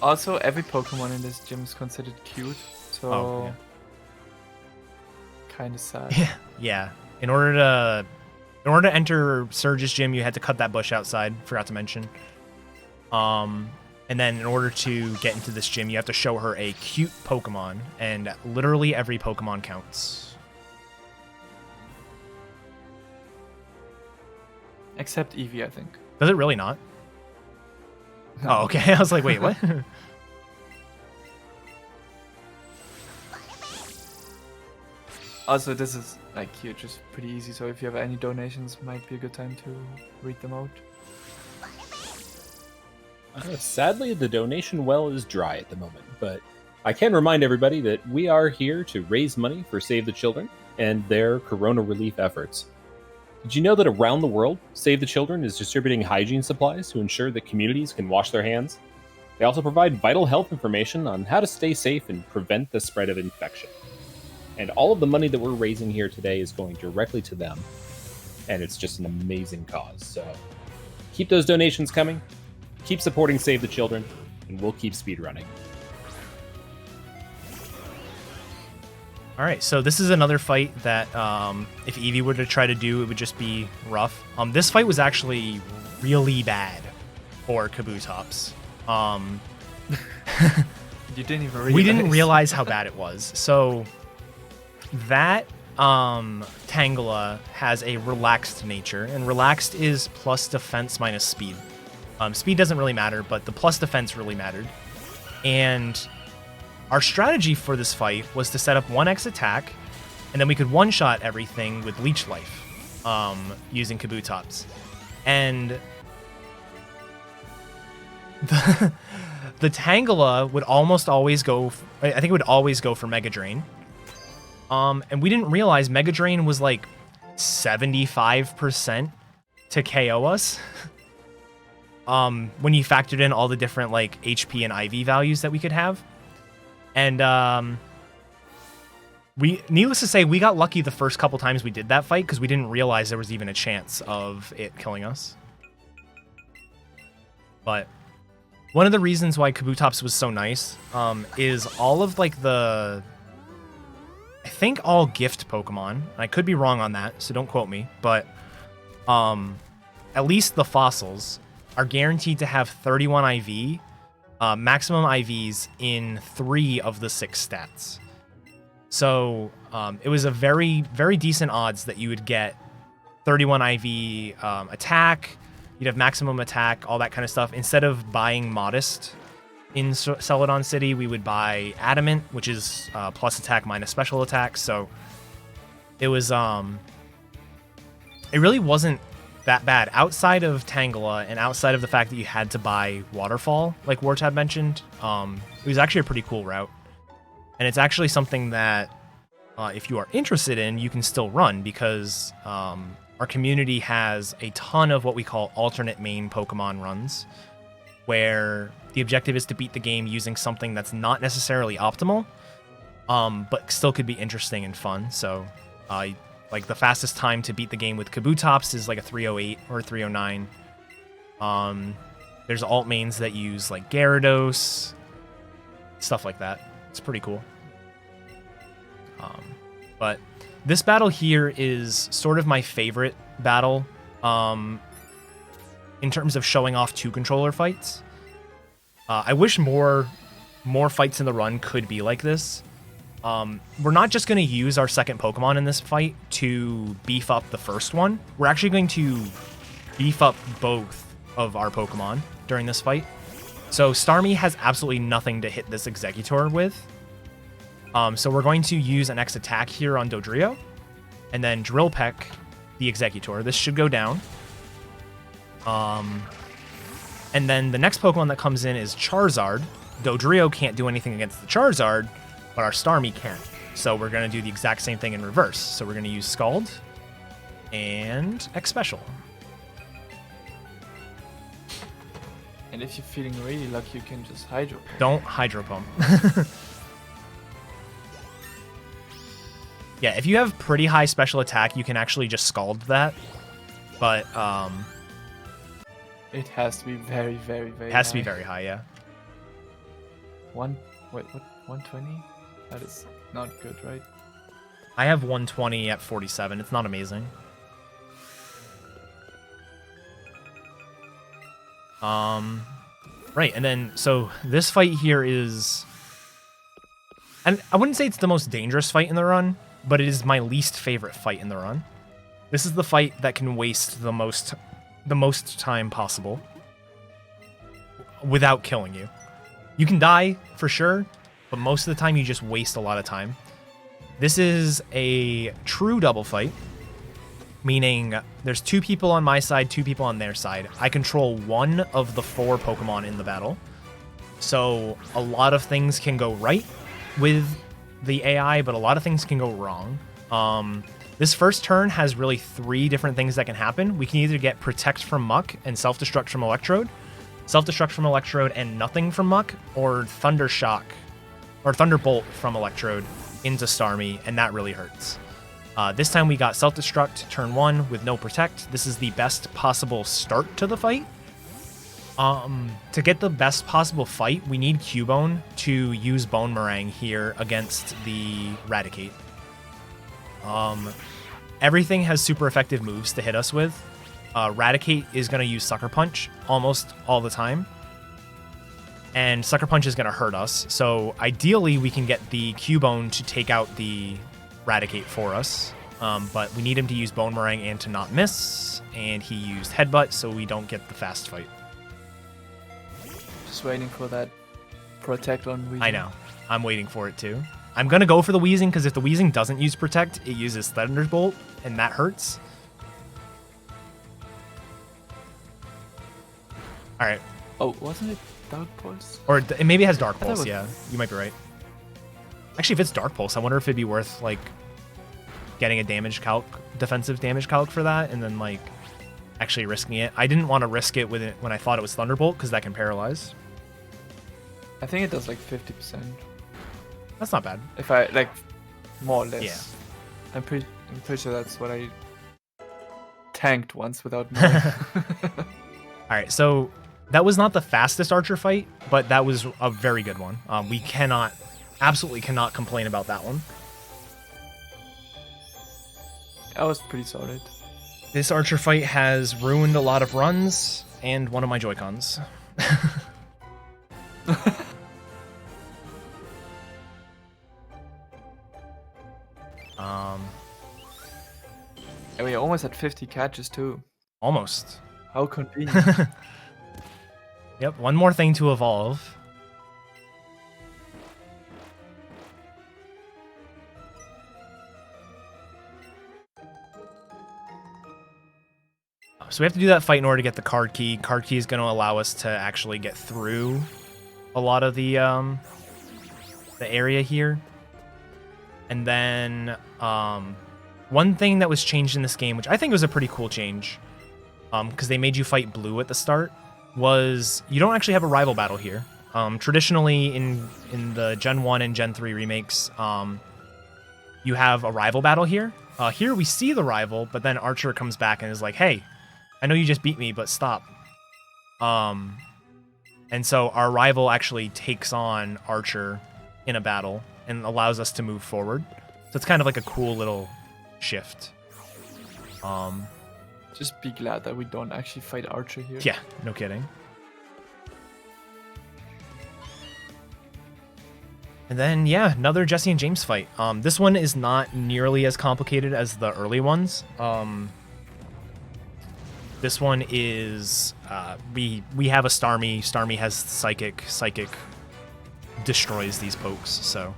Also, every Pokemon in this gym is considered cute, so kind of sad. Yeah. In order to enter Surge's gym, you had to cut that bush outside. Forgot to mention. And then in order to get into this gym, you have to show her a cute Pokemon, and literally every Pokemon counts. Except Eevee, I think. Does it really not? No. Oh, okay. I was like, wait, what? Also, this is like huge, just pretty easy. So if you have any donations, might be a good time to read them out. Sadly, the donation well is dry at the moment, but I can remind everybody that we are here to raise money for Save the Children and their corona relief efforts. Did you know that around the world, Save the Children is distributing hygiene supplies to ensure that communities can wash their hands? They also provide vital health information on how to stay safe and prevent the spread of infection. And all of the money that we're raising here today is going directly to them, and it's just an amazing cause. So keep those donations coming. Keep supporting Save the Children, and we'll keep speedrunning. All right, so this is another fight that if Eevee were to try to do, it would just be rough. This fight was actually really bad for Kabutops. You didn't even realize. We didn't realize how bad it was. So that Tangela has a relaxed nature, and relaxed is plus defense minus speed. Speed doesn't really matter, but the plus defense really mattered. And our strategy for this fight was to set up 1x attack, and then we could one-shot everything with Leech Life using Kabutops. And the Tangela would almost always go... I think it would always go for Mega Drain. And we didn't realize Mega Drain was like 75% to KO us. When you factored in all the different like HP and IV values that we could have. And needless to say, we got lucky the first couple times we did that fight because we didn't realize there was even a chance of it killing us. But one of the reasons why Kabutops was so nice is all of like I think all gift Pokemon, I could be wrong on that, so don't quote me, but at least the fossils are guaranteed to have 31 IV, maximum IVs in 3 of the 6 stats. So it was a very, very decent odds that you would get 31 IV attack, you'd have maximum attack, all that kind of stuff. Instead of buying Modest in Celadon City, we would buy Adamant, which is plus attack minus special attack. So it was, it really wasn't that bad. Outside of Tangela and outside of the fact that you had to buy Waterfall, like Wartab mentioned, it was actually a pretty cool route. And it's actually something that if you are interested in, you can still run because our community has a ton of what we call alternate main Pokemon runs, where the objective is to beat the game using something that's not necessarily optimal, but still could be interesting and fun. So like the fastest time to beat the game with Kabutops is like a 308 or a 309. There's alt mains that use like Gyarados, stuff like that. It's pretty cool. But this battle here is sort of my favorite battle in terms of showing off 2-controller fights. I wish more fights in the run could be like this. We're not just going to use our second Pokemon in this fight to beef up the first one. We're actually going to beef up both of our Pokemon during this fight. So Starmie has absolutely nothing to hit this Exeggutor with. So we're going to use an X attack here on Dodrio, and then Drill Peck the Exeggutor. This should go down. And then the next Pokemon that comes in is Charizard. Dodrio can't do anything against the Charizard, but our Starmie can. So we're going to do the exact same thing in reverse. So we're going to use Scald and X Special. And if you're feeling really lucky, you can just Hydro Pump. Don't Hydro Pump. Yeah, if you have pretty high special attack, you can actually just Scald that. But it has to be very, very, very it has high. to be very high, yeah. Wait, what? 120? That is not good, right? I have 120 at 47. It's not amazing. Right, and then, so this fight here is... And I wouldn't say it's the most dangerous fight in the run, but it is my least favorite fight in the run. This is the fight that can waste the most time possible without killing you. You can die, for sure, but most of the time you just waste a lot of time. This is a true double fight, meaning there's 2 people on my side, 2 people on their side. I control 1 of the 4 Pokemon in the battle, so a lot of things can go right with the AI, but a lot of things can go wrong. This first turn has really 3 different things that can happen. We can either get Protect from Muck and Self-Destruct from Electrode, Self-Destruct from Electrode and nothing from Muck, or Thunder Shock, or Thunderbolt from Electrode into Starmie, and that really hurts. This time we got Self-Destruct turn 1 with no Protect. This is the best possible start to the fight. To get the best possible fight, we need Cubone to use Bone Meringue here against the Raticate. Everything has super effective moves to hit us with. Raticate is going to use Sucker Punch almost all the time. And Sucker Punch is going to hurt us. So ideally, we can get the Cubone to take out the Raticate for us. But we need him to use Bone Meringue and to not miss. And he used Headbutt, so we don't get the fast fight. Just waiting for that Protect on Weezing. I know. I'm waiting for it too. I'm going to go for the Weezing, because if the Weezing doesn't use Protect, it uses Thunderbolt, and that hurts. Alright. Oh, wasn't it Dark Pulse? Or maybe it has Dark thought it Pulse, was- yeah. You might be right. Actually, if it's Dark Pulse, I wonder if it'd be worth, like, getting a defensive damage calc for that, and then, like, actually risking it. I didn't want to risk it with it when I thought it was Thunderbolt, because that can paralyze. I think it does like 50%. That's not bad. If I, like, more or less. Yeah. I'm pretty sure that's what I tanked once without knowing. Alright, so that was not the fastest Archer fight, but that was a very good one. We absolutely cannot complain about that one. That was pretty solid. This Archer fight has ruined a lot of runs and one of my Joy-Cons. And we almost had 50 catches too. Almost. How convenient. Yep, one more thing to evolve. So we have to do that fight in order to get the card key. Card key is going to allow us to actually get through a lot of the area here. And then one thing that was changed in this game, which I think was a pretty cool change, because they made you fight blue at the start, was you don't actually have a rival battle here. Traditionally, in the Gen 1 and Gen 3 remakes, you have a rival battle here. Here we see the rival, but then Archer comes back and is like, hey, I know you just beat me, but stop. And so our rival actually takes on Archer in a battle and allows us to move forward. So it's kind of like a cool little shift. Just be glad that we don't actually fight Archer here. Yeah, no kidding. And then, yeah, another Jesse and James fight. This one is not nearly as complicated as the early ones. This one is, we have a Starmie. Starmie has Psychic. Psychic destroys these pokes, so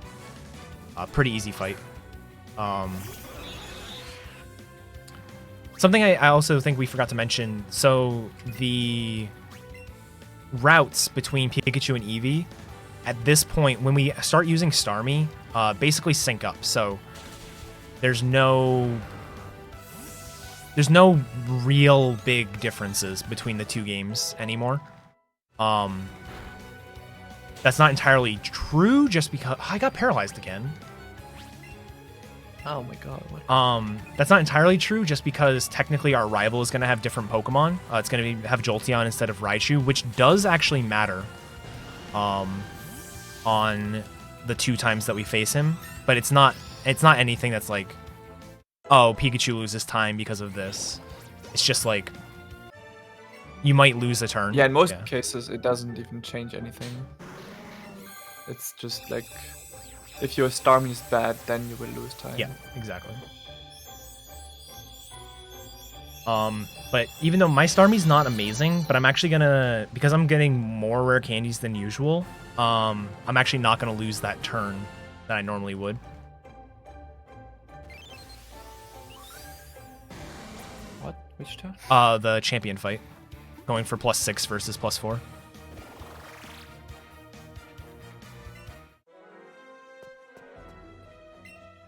pretty easy fight. Something I also think we forgot to mention, so the routes between Pikachu and Eevee, at this point, when we start using Starmie, basically sync up. So there's no real big differences between the two games anymore. That's not entirely true, just because I got paralyzed again. Oh my god. What? That's not entirely true, just because technically our rival is going to have different Pokemon. It's going to have Jolteon instead of Raichu, which does actually matter. On the 2 times that we face him, but it's not anything that's like, oh, Pikachu loses time because of this. It's just like you might lose a turn. Yeah, in most cases it doesn't even change anything. It's just like if your Starmie is bad, then you will lose time. Yeah, exactly. But even though my Starmie's not amazing, but I'm actually gonna, because I'm getting more rare candies than usual, I'm actually not gonna lose that turn that I normally would. What? Which turn? The champion fight. Going for +6 versus +4.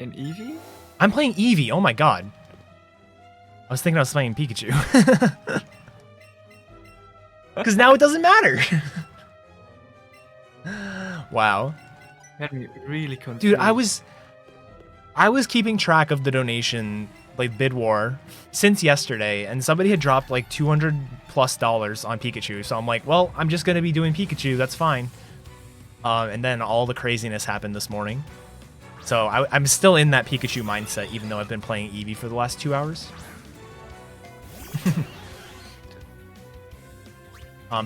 In Eevee? I'm playing Eevee, oh my god. I was thinking I was playing Pikachu. Because now it doesn't matter. Wow. Had me really confused. Dude, I was keeping track of the donation, like bid war, since yesterday, and somebody had dropped like $200+ on Pikachu. So I'm like, well, I'm just gonna be doing Pikachu. That's fine. And then all the craziness happened this morning. So I'm still in that Pikachu mindset, even though I've been playing Eevee for the last 2 hours.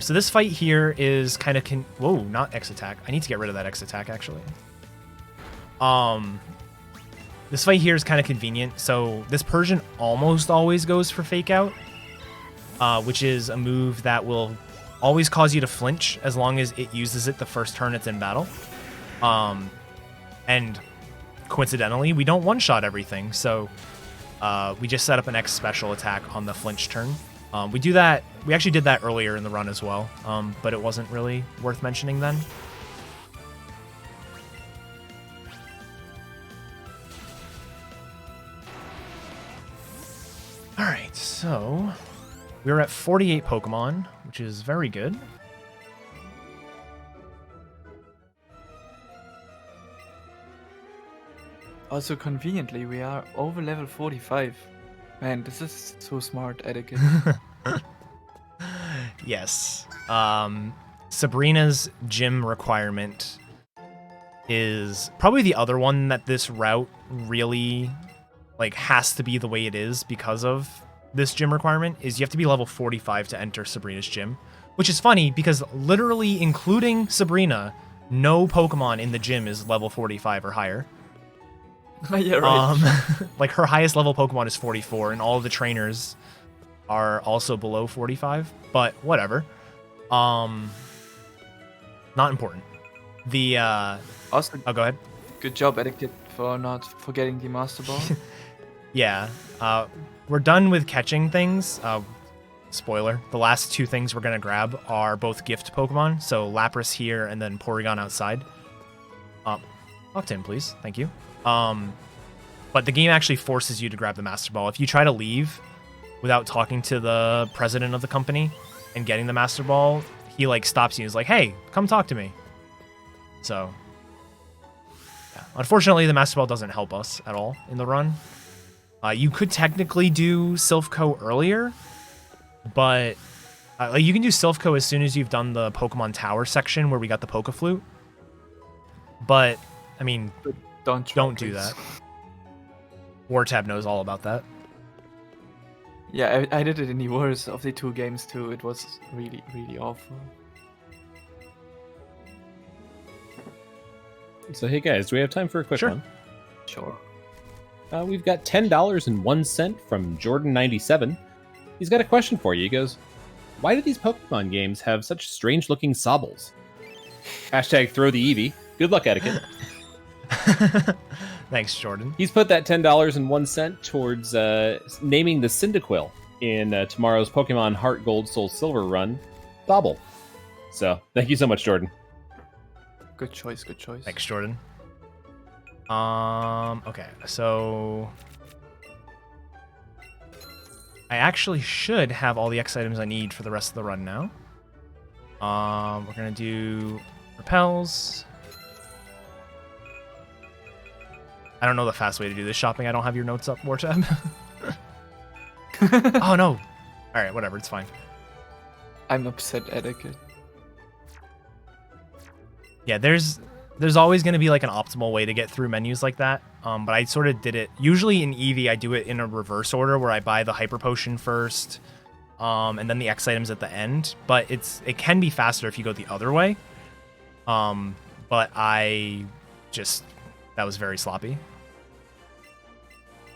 So this fight here is kind of whoa, not X attack. I need to get rid of that X attack actually. This fight here is kind of convenient. So this Persian almost always goes for Fake Out, which is a move that will always cause you to flinch as long as it uses it the first turn it's in battle. And coincidentally, we don't one-shot everything, so we just set up an X special attack on the flinch turn. We do that. We actually did that earlier in the run as well, but it wasn't really worth mentioning then. All right, so we're at 48 Pokemon, which is very good. Also, conveniently, we are over level 45. Man, this is so smart, etiquette. Yes. Sabrina's gym requirement is probably the other one that this route really like has to be the way it is because of this gym requirement, is you have to be level 45 to enter Sabrina's gym, which is funny because literally including Sabrina, no Pokemon in the gym is level 45 or higher. Yeah, right. Like her highest level Pokemon is 44 and all of the trainers are also below 45, but whatever. Not important. The Also, oh, go ahead. good job, etiquette, for not forgetting the Master Ball. Yeah. We're done with catching things. Spoiler, the last 2 things we're gonna grab are both gift Pokemon, so Lapras here and then Porygon outside. Talk to him, please. Thank you. But the game actually forces you to grab the Master Ball. If you try to leave without talking to the president of the company and getting the Master Ball, he like stops you and is like, hey, come talk to me. So, yeah. Unfortunately, the Master Ball doesn't help us at all in the run. You could technically do Silphco earlier, but like you can do Silphco as soon as you've done the Pokemon Tower section where we got the Poke Flute. But, I mean, Don't do that. Wartab knows all about that. Yeah, I did it in the worst of the 2 games too. It was really, really awful. So hey guys, do we have time for a quick Sure. one? Sure. We've got $10.01 from Jordan97. He's got a question for you. He goes, "Why do these Pokemon games have such strange-looking sobbles?" Hashtag throw the Eevee. Good luck, Eddaket. Thanks, Jordan. He's put that $10.01 towards naming the Cyndaquil in tomorrow's Pokemon Heart Gold Soul Silver run, Bobble. So thank you so much, Jordan. Good choice, good choice. Thanks, Jordan. Okay, so I actually should have all the X items I need for the rest of the run now. We're gonna do repels. I don't know the fast way to do this shopping. I don't have your notes up, Wartab. Oh no. All right, whatever. It's fine. I'm upset, Eddaket. Yeah, there's always going to be like an optimal way to get through menus like that. But I sort of did it. Usually in Eevee, I do it in a reverse order where I buy the Hyper Potion first, and then the X items at the end. But it can be faster if you go the other way. But that was very sloppy.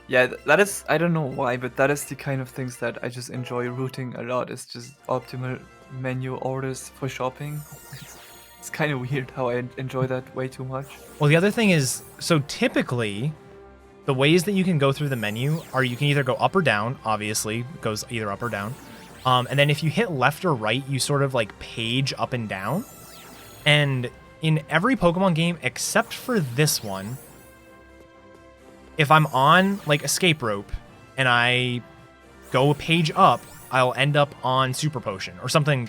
Yeah, that is, I don't know why, but that is the kind of things that I just enjoy routing a lot. It's just optimal menu orders for shopping. It's kind of weird how I enjoy that way too much. Well, the other thing is, so typically, the ways that you can go through the menu are you can either go up or down, obviously, it goes either up or down. And then if you hit left or right, you sort of like page up and down. And in every Pokemon game, except for this one, if I'm on like Escape Rope and I go a page up, I'll end up on Super Potion or something.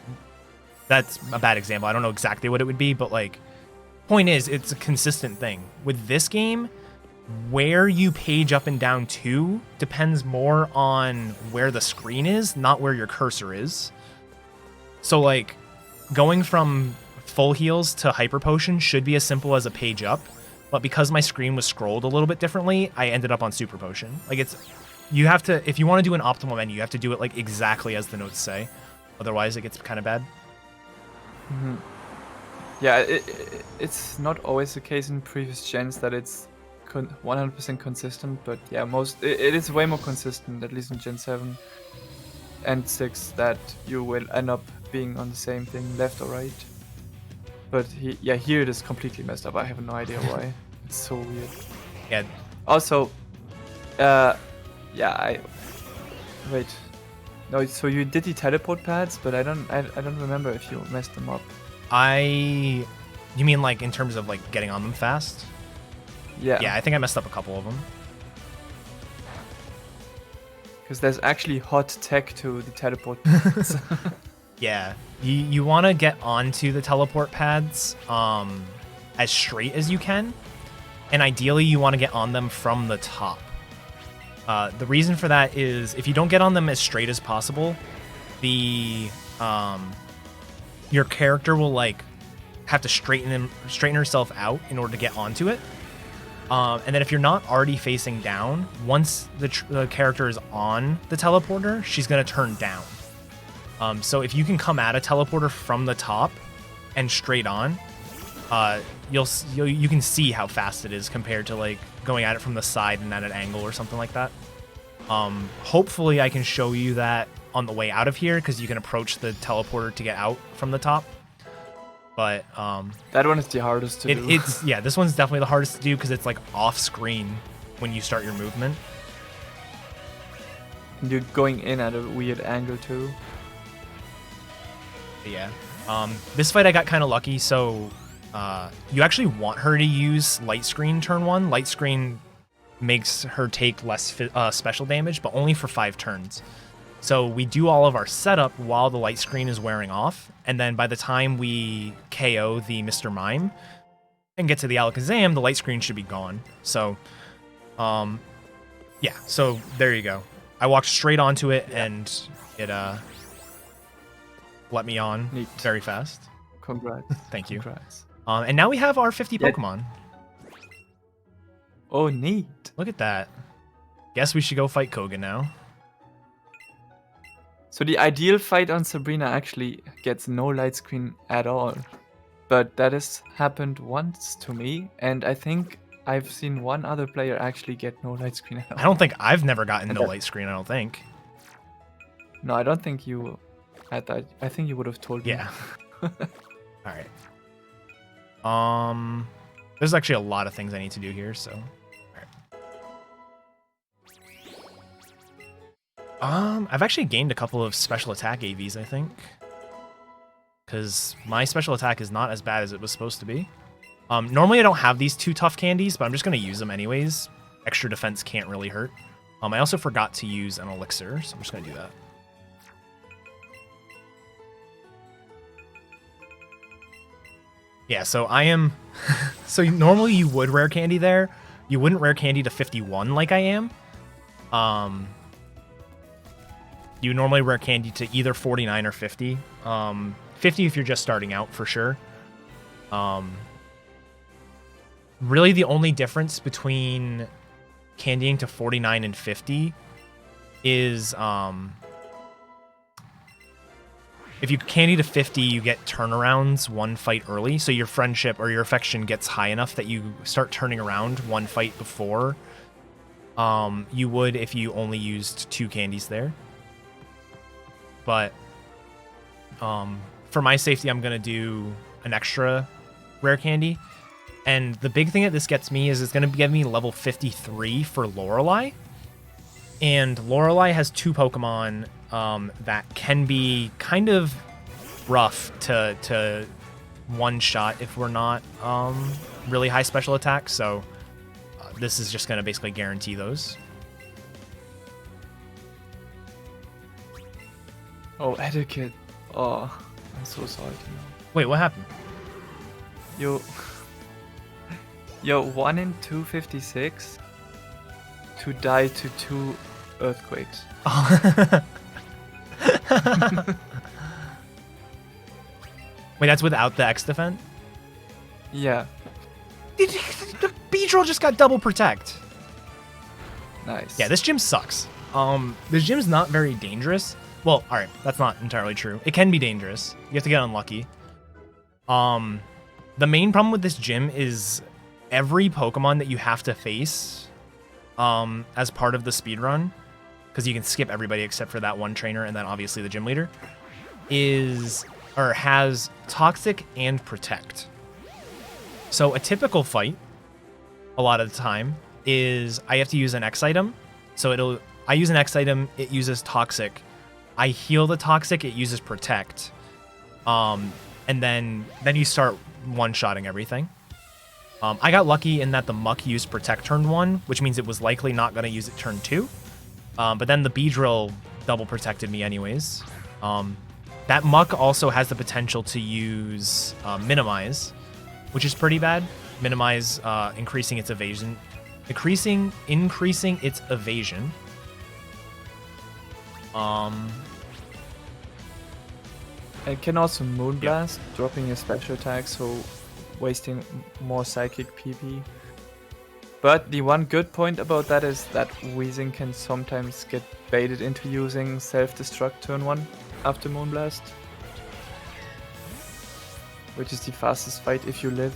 That's a bad example. I don't know exactly what it would be, but like, point is, it's a consistent thing. With this game, where you page up and down to depends more on where the screen is, not where your cursor is. So like, going from full heals to Hyper Potion should be as simple as a page up, but because my screen was scrolled a little bit differently, I ended up on Super Potion. Like you have to, if you want to do an optimal menu, you have to do it like exactly as the notes say. Otherwise, it gets kind of bad. Mm-hmm. Yeah, it's not always the case in previous gens that it's 100% consistent, but yeah, it is way more consistent, at least in Gen 7 and 6, that you will end up being on the same thing, left or right. But here it is completely messed up. I have no idea why. It's so weird. Yeah. Also, wait. No, so you did the teleport pads, but I don't remember if you messed them up. You mean like in terms of like getting on them fast? Yeah. Yeah, I think I messed up a couple of them. Because there's actually hot tech to the teleport pads. Yeah, you want to get onto the teleport pads as straight as you can, and ideally you want to get on them from the top. The reason for that is if you don't get on them as straight as possible, your character will like have to straighten herself out in order to get onto it. And then if you're not already facing down, once the character is on the teleporter, she's gonna turn down. So if you can come at a teleporter from the top and straight on, you can see how fast it is compared to like going at it from the side and at an angle or something like that. Hopefully I can show you that on the way out of here because you can approach the teleporter to get out from the top. But that one is the hardest to do. Yeah, this one's definitely the hardest to do because it's like off screen when you start your movement. And you're going in at a weird angle too. Yeah. This fight I got kind of lucky, so you actually want her to use Light Screen turn 1. Light Screen makes her take less special damage, but only for 5 turns. So we do all of our setup while the Light Screen is wearing off, and then by the time we KO the Mr. Mime and get to the Alakazam, the Light Screen should be gone. So, yeah, so there you go. I walked straight onto it, and it let me on Neat. very fast. Congrats. Thank you. Congrats. And now we have our 50 Pokemon. Oh, neat. Look at that. Guess we should go fight Koga now. So the ideal fight on Sabrina actually gets no light screen at all. But that has happened once to me, and I think I've seen one other player actually get no light screen at all. I don't think I've never gotten no light screen, I don't think. No, I don't think you had that. I think you would have told me. Yeah. Alright. There's actually a lot of things I need to do here, so. I've actually gained a couple of special attack AVs, I think. Because my special attack is not as bad as it was supposed to be. Normally I don't have these 2 tough candies, but I'm just going to use them anyways. Extra defense can't really hurt. I also forgot to use an elixir, so I'm just going to do that. Yeah, so I am... so normally you would rare candy there. You wouldn't rare candy to 51 like I am. You normally rare candy to either 49 or 50. 50 if you're just starting out, for sure. Really the only difference between candying to 49 and 50 is... if you candy to 50, you get turnarounds 1 fight early, so your friendship or your affection gets high enough that you start turning around 1 fight before you would if you only used 2 candies there. But for my safety, I'm going to do an extra rare candy. And the big thing that this gets me is it's going to give me level 53 for Lorelei. And Lorelei has 2 Pokemon that can be kind of rough to one-shot if we're not really high special attack. So this is just going to basically guarantee those. Oh, eddaket. Oh, I'm so sorry. Wait, what happened? You're 1 in 256 to die to 2 earthquakes. Wait, that's without the X defense? Yeah. Beedrill just got double protect. Nice. Yeah, this gym sucks. This gym's not very dangerous. Well, alright, that's not entirely true. It can be dangerous. You have to get unlucky. The main problem with this gym is every Pokemon that you have to face as part of the speedrun, because you can skip everybody except for that one trainer and then obviously the gym leader, has Toxic and Protect. So a typical fight, a lot of the time, is I have to use an X item. So I use an X item, it uses Toxic. I heal the Toxic, it uses Protect. And then you start one-shotting everything. I got lucky in that the Muck used Protect turn 1, which means it was likely not going to use it turn 2. But then the Beedrill double protected me anyways. That Muck also has the potential to use Minimize, which is pretty bad. Minimize increasing its evasion. Increasing its evasion. It can also Moonblast, dropping your special attack, so wasting more psychic PP. But the one good point about that is that Weezing can sometimes get baited into using self-destruct turn 1 after Moonblast. Which is the fastest fight if you live.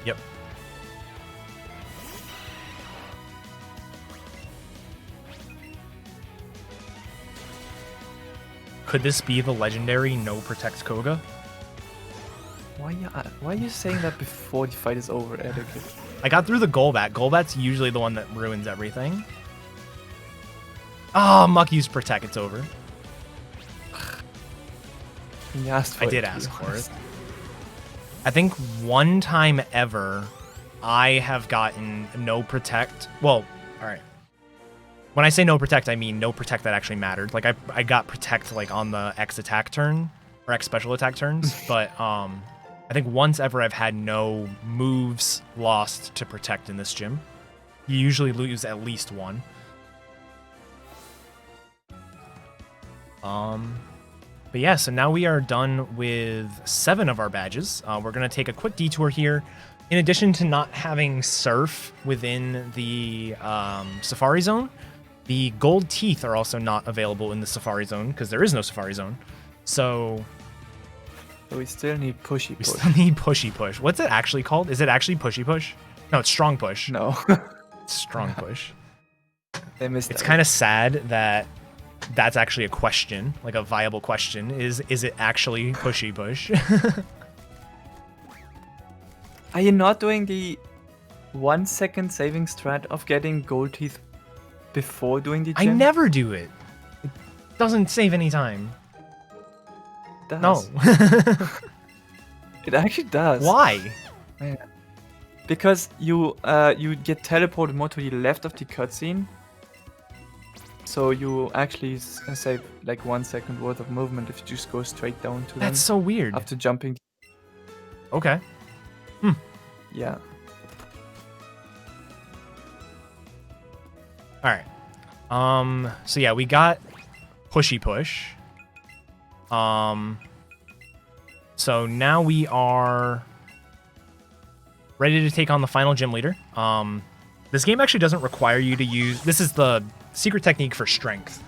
Yep. Could this be the legendary No Protect Koga? Why are you saying that before the fight is over, eddaket? I got through the Golbat. Golbat's usually the one that ruins everything. Oh, Muck used Protect. It's over. You asked for I it, did to be ask for honest. it. I think one time ever, I have gotten No Protect. Well, alright. When I say No Protect, I mean No Protect that actually mattered. Like, I got Protect, like, on the X attack turn, or X special attack turns, but, I think once ever I've had no moves lost to Protect in this gym. You usually lose at least one. But yeah, so now we are done with 7 of our badges. We're going to take a quick detour here in addition to not having Surf within the Safari Zone, the gold teeth are also not available in the Safari Zone because there is no Safari Zone. So we still need Pushy we Push. still need Pushy Push. What's it actually called? Is it actually Pushy Push? No, it's Strong Push. No. It's Strong Push. They missed It's out. kind of sad that that's actually a question, like a viable question. Is it actually Pushy Push? Are you not doing the 1 second saving strat of getting gold teeth before doing the I gym? never do it. It doesn't save any time. It No. does. It actually does. Why? Because you get teleported more to the left of the cutscene. So you actually save like 1 second worth of movement if you just go straight down to them That's so weird. after jumping. Okay. Yeah. All right. So yeah, we got Pushy Push. So now we are ready to take on the final gym leader. This game actually doesn't require you to use. This is the secret technique for strength.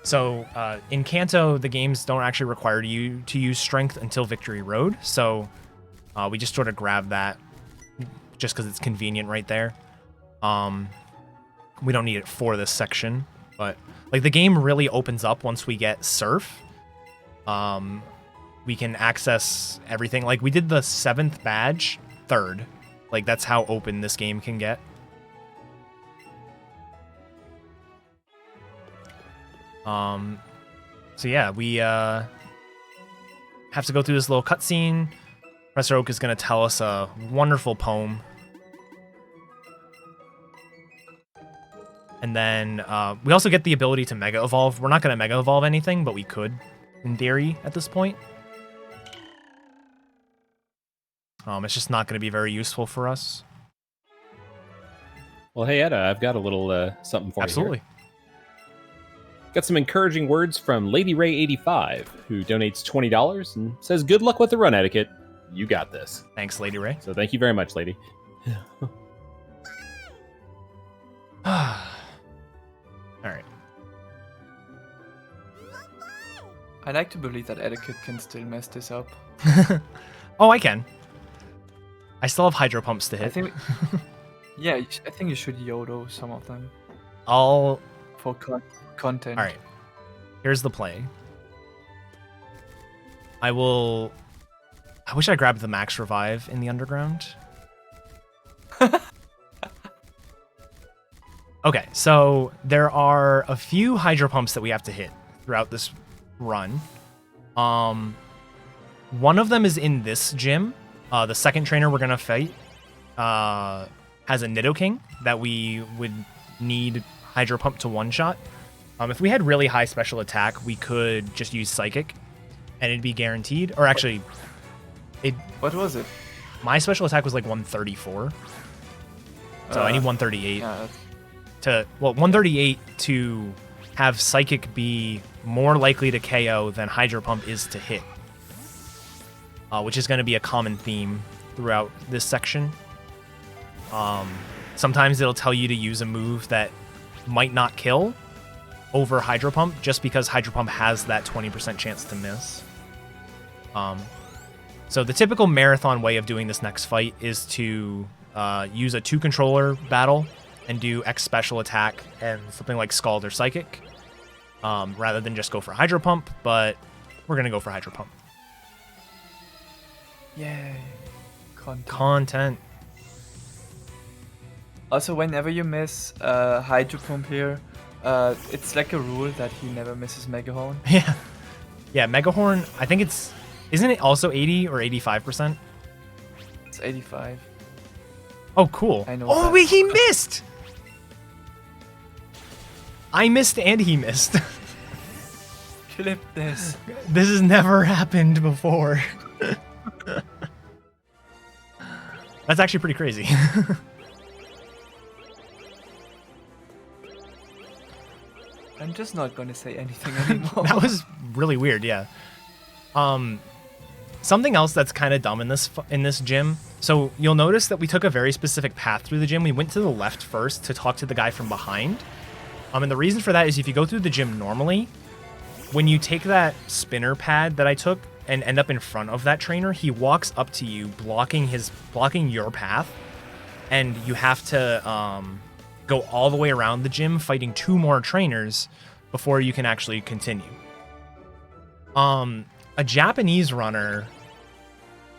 So in Kanto, the games don't actually require you to use strength until Victory Road. So we just sort of grab that just because it's convenient right there. We don't need it for this section, but like the game really opens up once we get Surf. We can access everything. Like we did the 7th badge, 3rd. Like that's how open this game can get. So yeah, we have to go through this little cutscene. Professor Oak is going to tell us a wonderful poem. And then we also get the ability to Mega Evolve. We're not going to Mega Evolve anything, but we could, in theory, at this point. It's just not going to be very useful for us. Well, hey, Edda, I've got a little something for you. Absolutely. Here. Got some encouraging words from Lady Ray85, who donates $20 and says, "Good luck with the run, Etiquette. You got this." Thanks, Lady Ray. So thank you very much, lady. All right. I like to believe that Etiquette can still mess this up. Oh, I can. I still have Hydro Pumps to hit. I think. Yeah, I think you should Yodo some of them I'll... for content. All right. Here's the play. I wish I grabbed the Max Revive in the Underground. Okay, so there are a few Hydro Pumps that we have to hit throughout this run. One of them is in this gym. The second trainer we're gonna fight has a Nidoking that we would need Hydro Pump to one-shot. If we had really high special attack, we could just use Psychic, and it'd be guaranteed. Or actually, What was it? my special attack was like 134, so I need 138 Yeah, to 138 to have Psychic be more likely to KO than Hydro Pump is to hit, which is going to be a common theme throughout this section. Sometimes it'll tell you to use a move that might not kill over Hydro Pump just because Hydro Pump has that 20% chance to miss. So the typical marathon way of doing this next fight is to use a 2-controller battle and do X special attack and something like Scald or Psychic, rather than just go for Hydro Pump, but we're going to go for Hydro Pump. yay. Content. Also, whenever you miss Hydro Pump here, it's like a rule that he never misses Mega Horn. Yeah. Yeah, Mega Horn, I think isn't it also 80 or 85%? It's 85. Oh, cool. I know Oh, that. wait, he missed! I missed and he missed. Clip this. This has never happened before. That's actually pretty crazy. I'm just not gonna say anything anymore. That was really weird, yeah. Something else that's kind of dumb in this gym So you'll notice that we took a very specific path through the gym. We went to the left first to talk to the guy from behind. And the reason for that is if you go through the gym normally, when you take that spinner pad that I took and end up in front of that trainer, he walks up to you, blocking your path, and you have to go all the way around the gym, fighting 2 more trainers before you can actually continue. A Japanese runner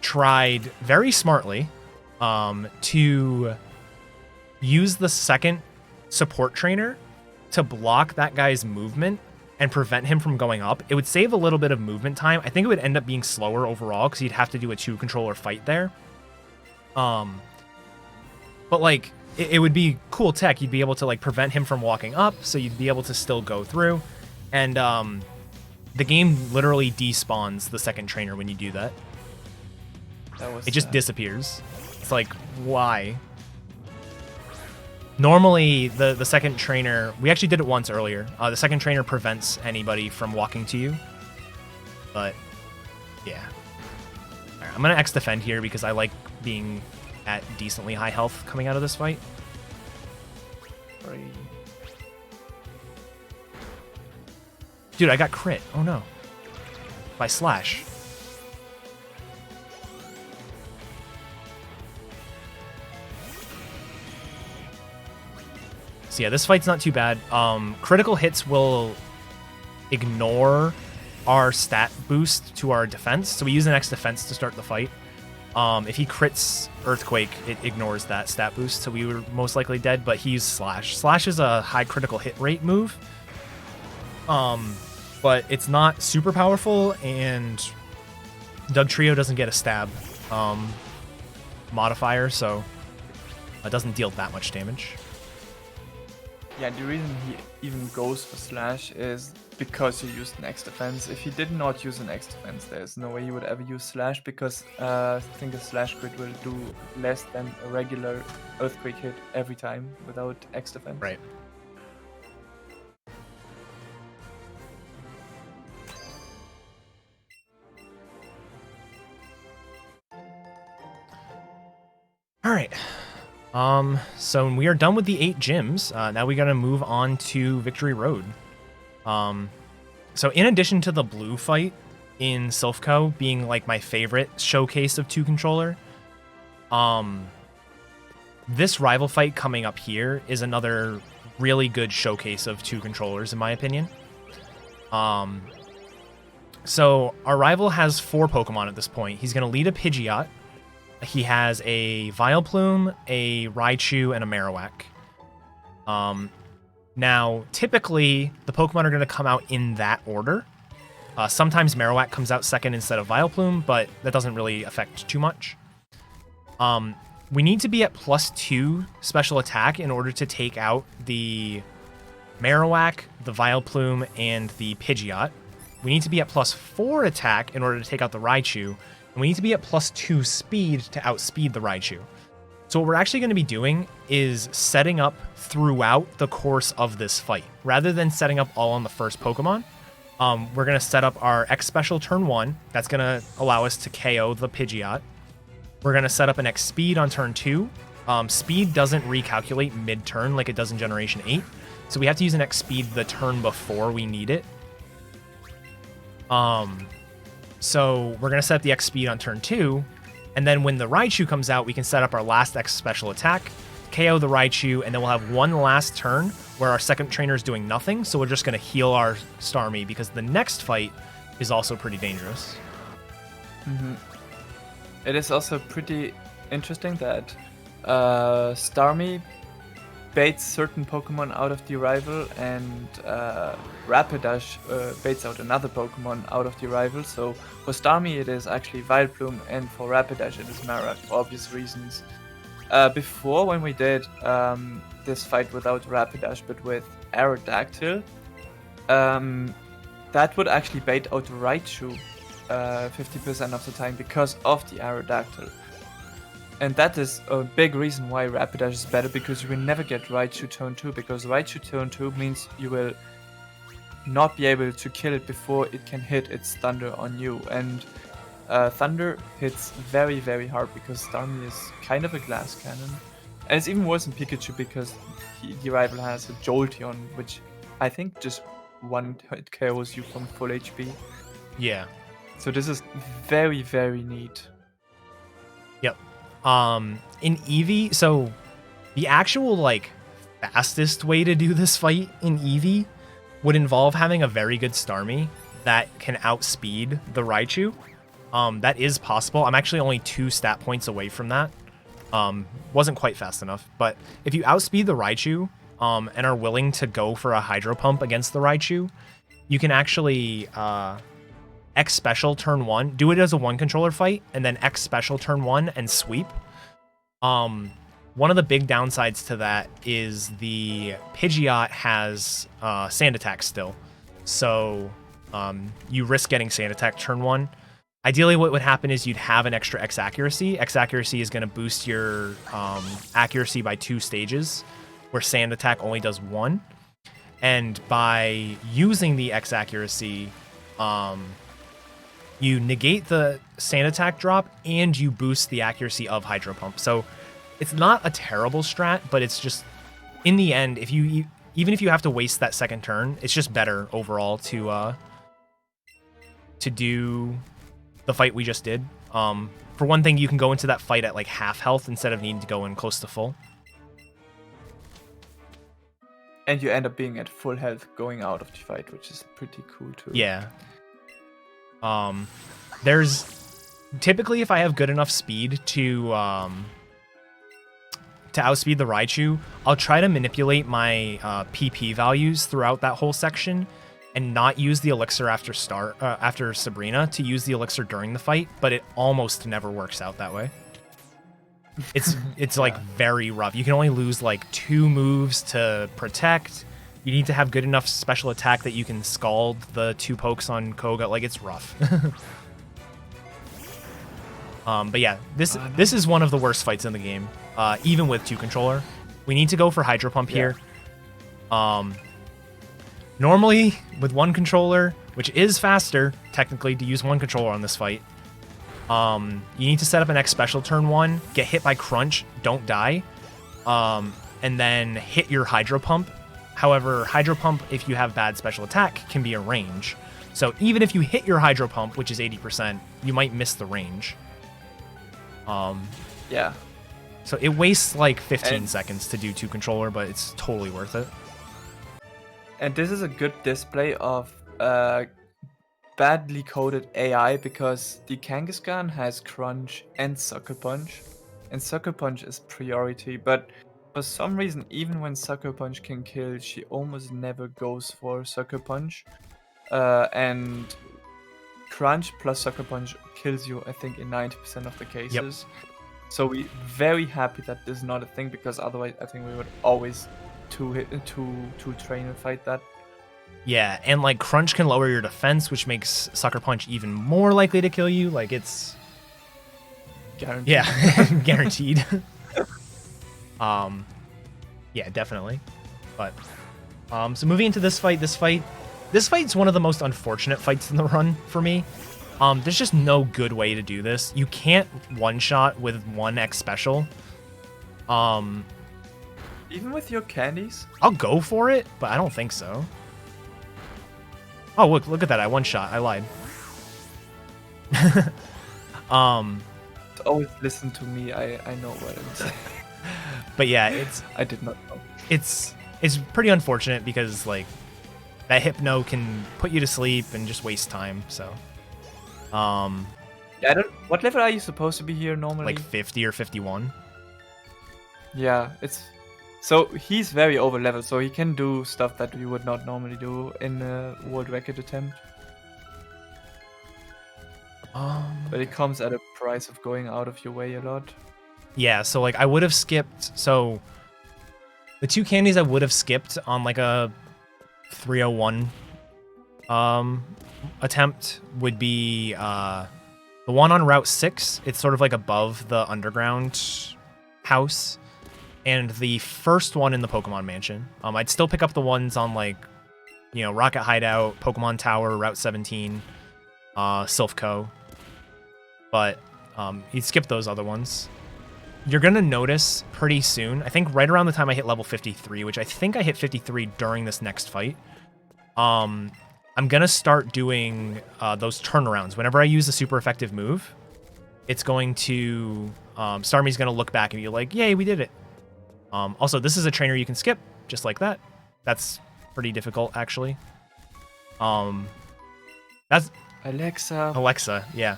tried very smartly to use the second support trainer to block that guy's movement and prevent him from going up. It would save a little bit of movement time. I think it would end up being slower overall because you'd have to do a 2-controller fight there. But like it would be cool tech. You'd be able to like prevent him from walking up, so you'd be able to still go through. And the game literally despawns the second trainer when you do that. It just disappears. It's like, why? Normally, the second trainer... We actually did it once earlier. The second trainer prevents anybody from walking to you. But, yeah. All right, I'm going to X-Defend here because I like being at decently high health coming out of this fight. Dude, I got crit. Oh, no. By Slash. So yeah, this fight's not too bad. Critical hits will ignore our stat boost to our defense. So we use an X defense to start the fight. If he crits Earthquake, it ignores that stat boost, so we were most likely dead, but he used Slash. Slash is a high critical hit rate move. But it's not super powerful, and Dugtrio doesn't get a stab modifier, so it doesn't deal that much damage. Yeah, the reason he even goes for Slash is because he used an X defense. If he did not use an X defense, there's no way he would ever use Slash, because I think a Slash crit will do less than a regular Earthquake hit every time without X defense. Right. All right. So we are done with the 8 gyms. Now we gotta move on to Victory Road. So in addition to the blue fight in Silphco being like my favorite showcase of 2-controller, this rival fight coming up here is another really good showcase of 2-controllers in my opinion. So our rival has 4 Pokemon at this point. He's gonna lead a Pidgeot. He has a Vileplume, a Raichu, and a Marowak. Now, typically, the Pokemon are going to come out in that order. Sometimes Marowak comes out second instead of Vileplume, but that doesn't really affect too much. We need to be at +2 special attack in order to take out the Marowak, the Vileplume, and the Pidgeot. We need to be at +4 attack in order to take out the Raichu. And we need to be at +2 speed to outspeed the Raichu. So what we're actually going to be doing is setting up throughout the course of this fight. Rather than setting up all on the first Pokemon, we're going to set up our X Special turn 1. That's going to allow us to KO the Pidgeot. We're going to set up an X Speed on turn 2. Speed doesn't recalculate mid-turn like it does in Generation 8. So we have to use an X Speed the turn before we need it. So we're going to set up the X Speed on turn 2, and then when the Raichu comes out, we can set up our last X Special attack, KO the Raichu, and then we'll have one last turn where our second trainer is doing nothing, so we're just going to heal our Starmie, because the next fight is also pretty dangerous. Mm-hmm. It is also pretty interesting that Starmie baits certain Pokemon out of the rival, and Rapidash baits out another Pokemon out of the rival. So for Starmie it is actually Vileplume, and for Rapidash it is Marowak, for obvious reasons. Before, when we did this fight without Rapidash but with Aerodactyl, that would actually bait out Raichu 50% of the time because of the Aerodactyl. And that is a big reason why Rapidash is better, because you will never get Raichu turn 2, because Raichu turn 2 means you will not be able to kill it before it can hit its Thunder on you. And Thunder hits very, very hard because Starmie is kind of a glass cannon. And it's even worse in Pikachu because the rival has a Jolteon, which I think just one hit KOs you from full HP. Yeah. So this is very, very neat. Yep. In Eevee, so the actual like fastest way to do this fight in Eevee would involve having a very good Starmie that can outspeed the Raichu. That is possible. I'm actually only 2 stat points away from that. Wasn't quite fast enough, but if you outspeed the Raichu and are willing to go for a Hydro Pump against the Raichu, you can actually X special turn 1, do it as a 1 controller fight, and then X special turn 1 and sweep. One of the big downsides to that is the Pidgeot has Sand Attack still, so you risk getting Sand Attack turn 1. Ideally, what would happen is you'd have an extra X accuracy. X accuracy is going to boost your accuracy by 2 stages, where Sand Attack only does 1. And by using the X accuracy, you negate the Sand Attack drop and you boost the accuracy of Hydro Pump. So it's not a terrible strat, but it's just, in the end, if you even if you have to waste that second turn, it's just better overall to do the fight we just did. For one thing, you can go into that fight at like half health instead of needing to go in close to full. And you end up being at full health going out of the fight, which is pretty cool too. Yeah. There's typically, if I have good enough speed to outspeed the Raichu, I'll try to manipulate my PP values throughout that whole section and not use the elixir after Sabrina, to use the elixir during the fight, but it almost never works out that way. It's like very rough. You can only lose like 2 moves to protect. You need to have good enough special attack that you can scald the 2 pokes on Koga. Like, it's rough. But yeah, this is one of the worst fights in the game, even with 2 controller. We need to go for Hydro Pump here. Normally, with 1 controller, which is faster, technically, to use 1 controller on this fight, you need to set up an X special turn 1, get hit by Crunch, don't die, and then hit your Hydro Pump. However, Hydro Pump, if you have bad special attack, can be a range. So even if you hit your Hydro Pump, which is 80%, you might miss the range. Yeah. So it wastes like 15 seconds to do 2 controller, but it's totally worth it. And this is a good display of badly coded AI, because the Kangaskhan has Crunch and Sucker Punch, and Sucker Punch is priority, but for some reason, even when Sucker Punch can kill, she almost never goes for Sucker Punch, and Crunch plus Sucker Punch kills you, I think, in 90% of the cases. Yep. So we're very happy that this is not a thing, because otherwise I think we would always two-trainer fight that. Yeah, and like Crunch can lower your defense, which makes Sucker Punch even more likely to kill you. Like, it's guaranteed. Yeah, guaranteed. Yeah, definitely. But so moving into this fight's one of the most unfortunate fights in the run for me. There's just no good way to do this. You can't one-shot with 1 X special. Even with your candies? I'll go for it, but I don't think so. Oh, look at that. I one-shot. I lied. Always listen to me. I know what I'm saying. But yeah, I did not know. It's pretty unfortunate because like that Hypno can put you to sleep and just waste time. So, yeah, what level are you supposed to be here normally? Like 50 or 51. Yeah, so he's very over leveled, so he can do stuff that we would not normally do in a world record attempt. But it comes at a price of going out of your way a lot. Yeah, so like I would have skipped. So the 2 candies I would have skipped on like a 301 attempt would be the one on Route 6. It's sort of like above the underground house. And the first one in the Pokemon Mansion. I'd still pick up the ones on like, you know, Rocket Hideout, Pokemon Tower, Route 17, Silph Co. but he skipped those other ones. You're going to notice pretty soon, I think right around the time I hit level 53, which I think I hit 53 during this next fight, I'm going to start doing those turnarounds. Whenever I use a super effective move, it's going to... Starmie's going to look back and be like, yay, we did it. Also, this is a trainer you can skip, just like that. That's pretty difficult, actually. That's... Alexa, yeah.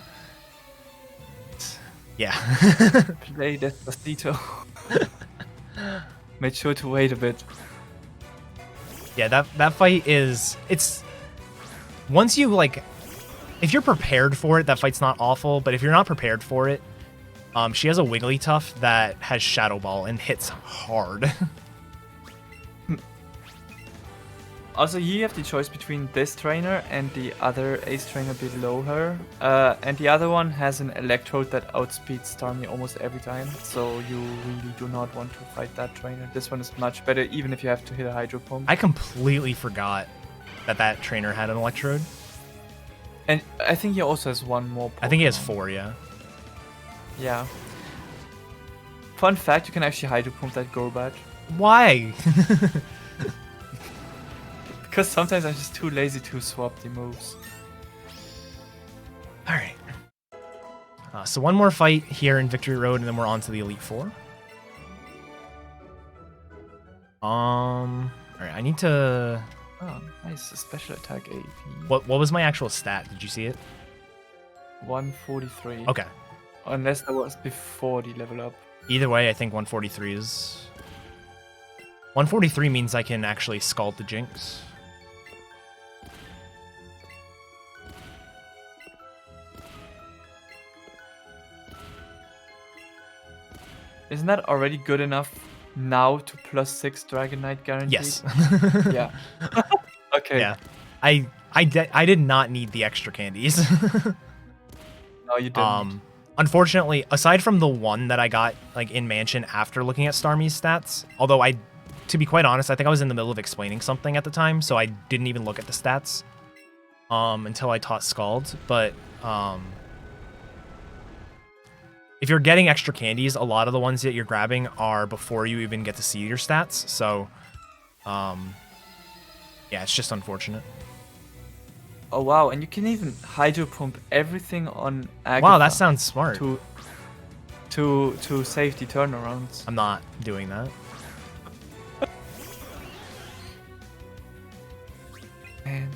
Yeah. Play Despacito. Made sure to wait a bit. Yeah, that fight is... It's... Once you, like... If you're prepared for it, that fight's not awful, but if you're not prepared for it, she has a Wigglytuff that has Shadow Ball and hits hard. Also, you have the choice between this trainer and the other ace trainer below her. And the other one has an Electrode that outspeeds Starmie almost every time. So you really do not want to fight that trainer. This one is much better, even if you have to hit a Hydro Pump. I completely forgot that trainer had an Electrode. And I think he also has one more Pokemon. I think he has 4, yeah. Yeah. Fun fact, you can actually Hydro Pump that Golbat. Why? Because sometimes I'm just too lazy to swap the moves. Alright. So one more fight here in Victory Road, and then we're on to the Elite Four. Alright, I need to... Oh, nice. A special attack Eevee. What was my actual stat? Did you see it? 143. Okay. Unless that was before the level up. Either way, I think 143 is... 143 means I can actually Scald the Jinx. Isn't that already good enough now to +6 Dragonite guaranteed? Yes. Yeah. Okay. Yeah. I did not need the extra candies. No, you didn't. Unfortunately, aside from the one that I got like in Mansion after looking at Starmie's stats, although to be quite honest, I think I was in the middle of explaining something at the time, so I didn't even look at the stats until I taught Scald. But if you're getting extra candies, a lot of the ones that you're grabbing are before you even get to see your stats. So, yeah, it's just unfortunate. Oh wow, and you can even Hydro Pump everything on Agatha. Wow, that sounds smart. To save the turnarounds. I'm not doing that. Man.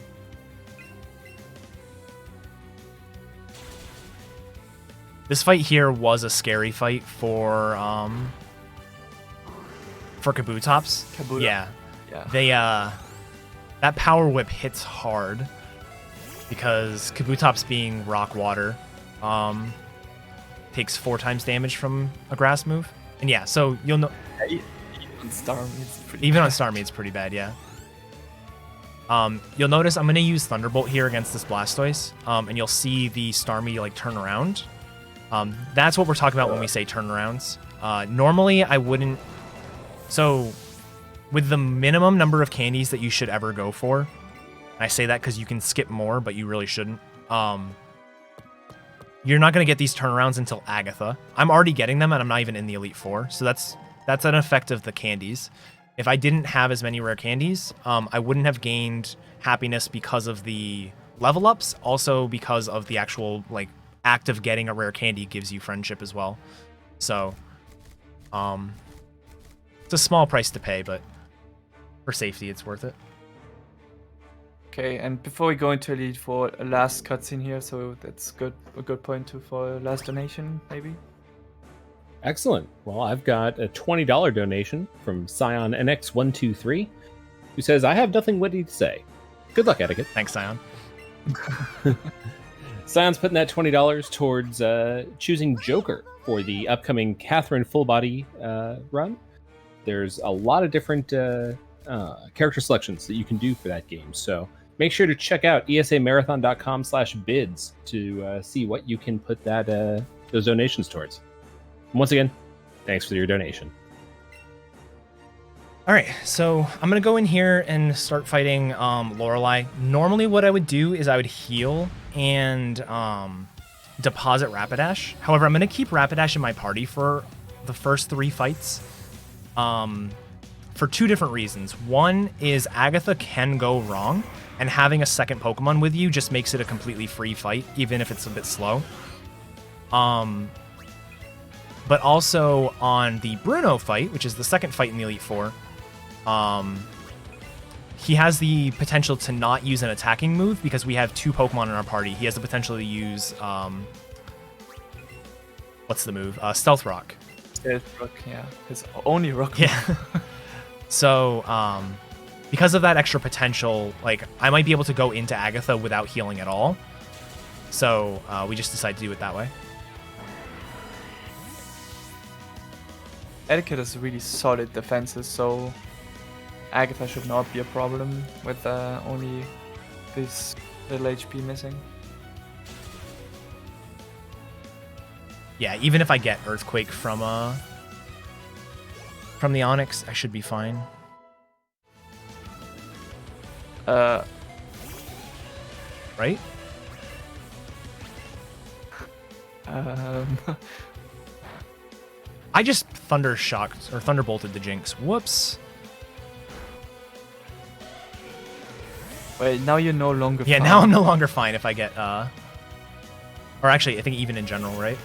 This fight here was a scary fight for Kabutops. Kabuto. Yeah. Yeah. They that Power Whip hits hard because Kabutops being Rock Water takes 4 times damage from a grass move. And yeah, so you'll know Even on Starmie, it's pretty even bad. on Starmie it's pretty bad, yeah. You'll notice I'm gonna use Thunderbolt here against this Blastoise, and you'll see the Starmie like turn around. That's what we're talking about when we say turnarounds. Normally, I wouldn't... So, with the minimum number of candies that you should ever go for, I say that because you can skip more, but you really shouldn't. You're not going to get these turnarounds until Agatha. I'm already getting them, and I'm not even in the Elite Four, so that's an effect of the candies. If I didn't have as many rare candies, I wouldn't have gained happiness because of the level ups, also because of the actual, like, act of getting a rare candy gives you friendship as well. So it's a small price to pay, but for safety it's worth it. Okay, and before we go into Elite Four, a last cutscene here, so that's a good point for a last donation, maybe. Excellent. Well, I've got a $20 donation from Scion NX123, who says, I have nothing witty to say. Good luck, Eddaket. Thanks, Scion. Scion's putting that $20 towards choosing Joker for the upcoming Catherine Full Body run. There's a lot of different character selections that you can do for that game, so make sure to check out esamarathon.com/bids to see what you can put those donations towards. And once again, thanks for your donation. All right, so I'm going to go in here and start fighting Lorelei. Normally what I would do is I would heal and deposit Rapidash. However, I'm going to keep Rapidash in my party for the first 3 fights for 2 different reasons. One is Agatha can go wrong, and having a second Pokemon with you just makes it a completely free fight, even if it's a bit slow. But also on the Bruno fight, which is the second fight in the Elite Four, he has the potential to not use an attacking move because we have 2 Pokemon in our party. He has the potential to use, what's the move? Stealth Rock. Stealth Rock, yeah. It's only rock. Yeah. So, because of that extra potential, like, I might be able to go into Agatha without healing at all. So, we just decided to do it that way. Eddaket has really solid defenses, so Agatha should not be a problem with only this little HP missing. Yeah, even if I get Earthquake from the Onyx, I should be fine. Right? I just Thunder Shocked, or Thunderbolted the Jinx. Whoops. Wait, now you're no longer Yeah, fine. now I'm no longer fine if I get, or actually, I think even in general, right?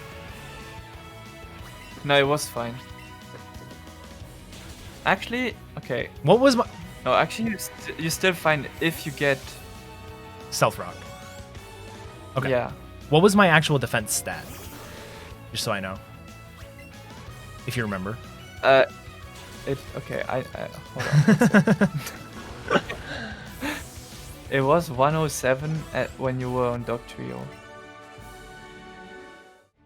No, it was fine. Actually, okay. What was my... No, actually, you're still fine if you get... Stealth Rock. Okay. Yeah. What was my actual defense stat? Just so I know. If you remember. Okay, hold on. It was 107 when you were on Dog Trio.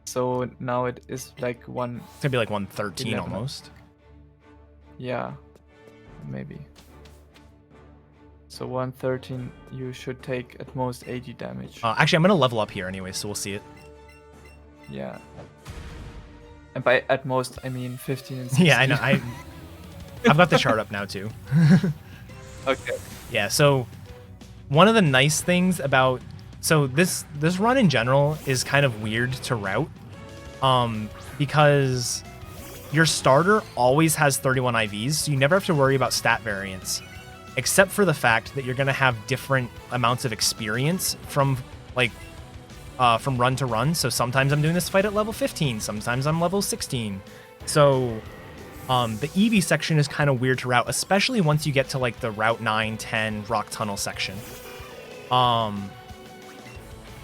So now it is like It's gonna be like 113 11. almost. Yeah, maybe. So 113, you should take at most 80 damage. Actually, I'm gonna level up here anyway, so we'll see it. Yeah. And by at most, I mean 15 and 16. Yeah, I know. I've got the chart up now too. Okay. Yeah, so one of the nice things about this run in general is kind of weird to route, because your starter always has 31 IVs, so you never have to worry about stat variance, except for the fact that you're gonna have different amounts of experience from run to run. So sometimes I'm doing this fight at level 15, sometimes I'm level 16. So the Eevee section is kind of weird to route, especially once you get to like the Route 9, 10 Rock Tunnel section. On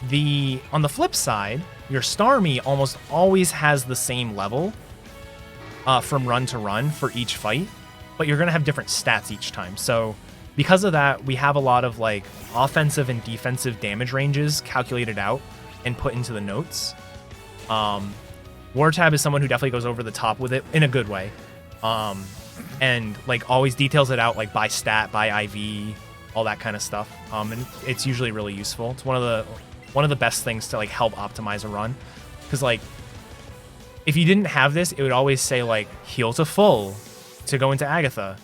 the flip side, your Starmie almost always has the same level from run to run for each fight, but you're going to have different stats each time. So because of that, we have a lot of like offensive and defensive damage ranges calculated out and put into the notes. Wartab is someone who definitely goes over the top with it in a good way. And like always details it out like by stat, by IV, all that kind of stuff. And it's usually really useful. It's one of the best things to like help optimize a run. Because like if you didn't have this, it would always say like heal to full to go into Agatha.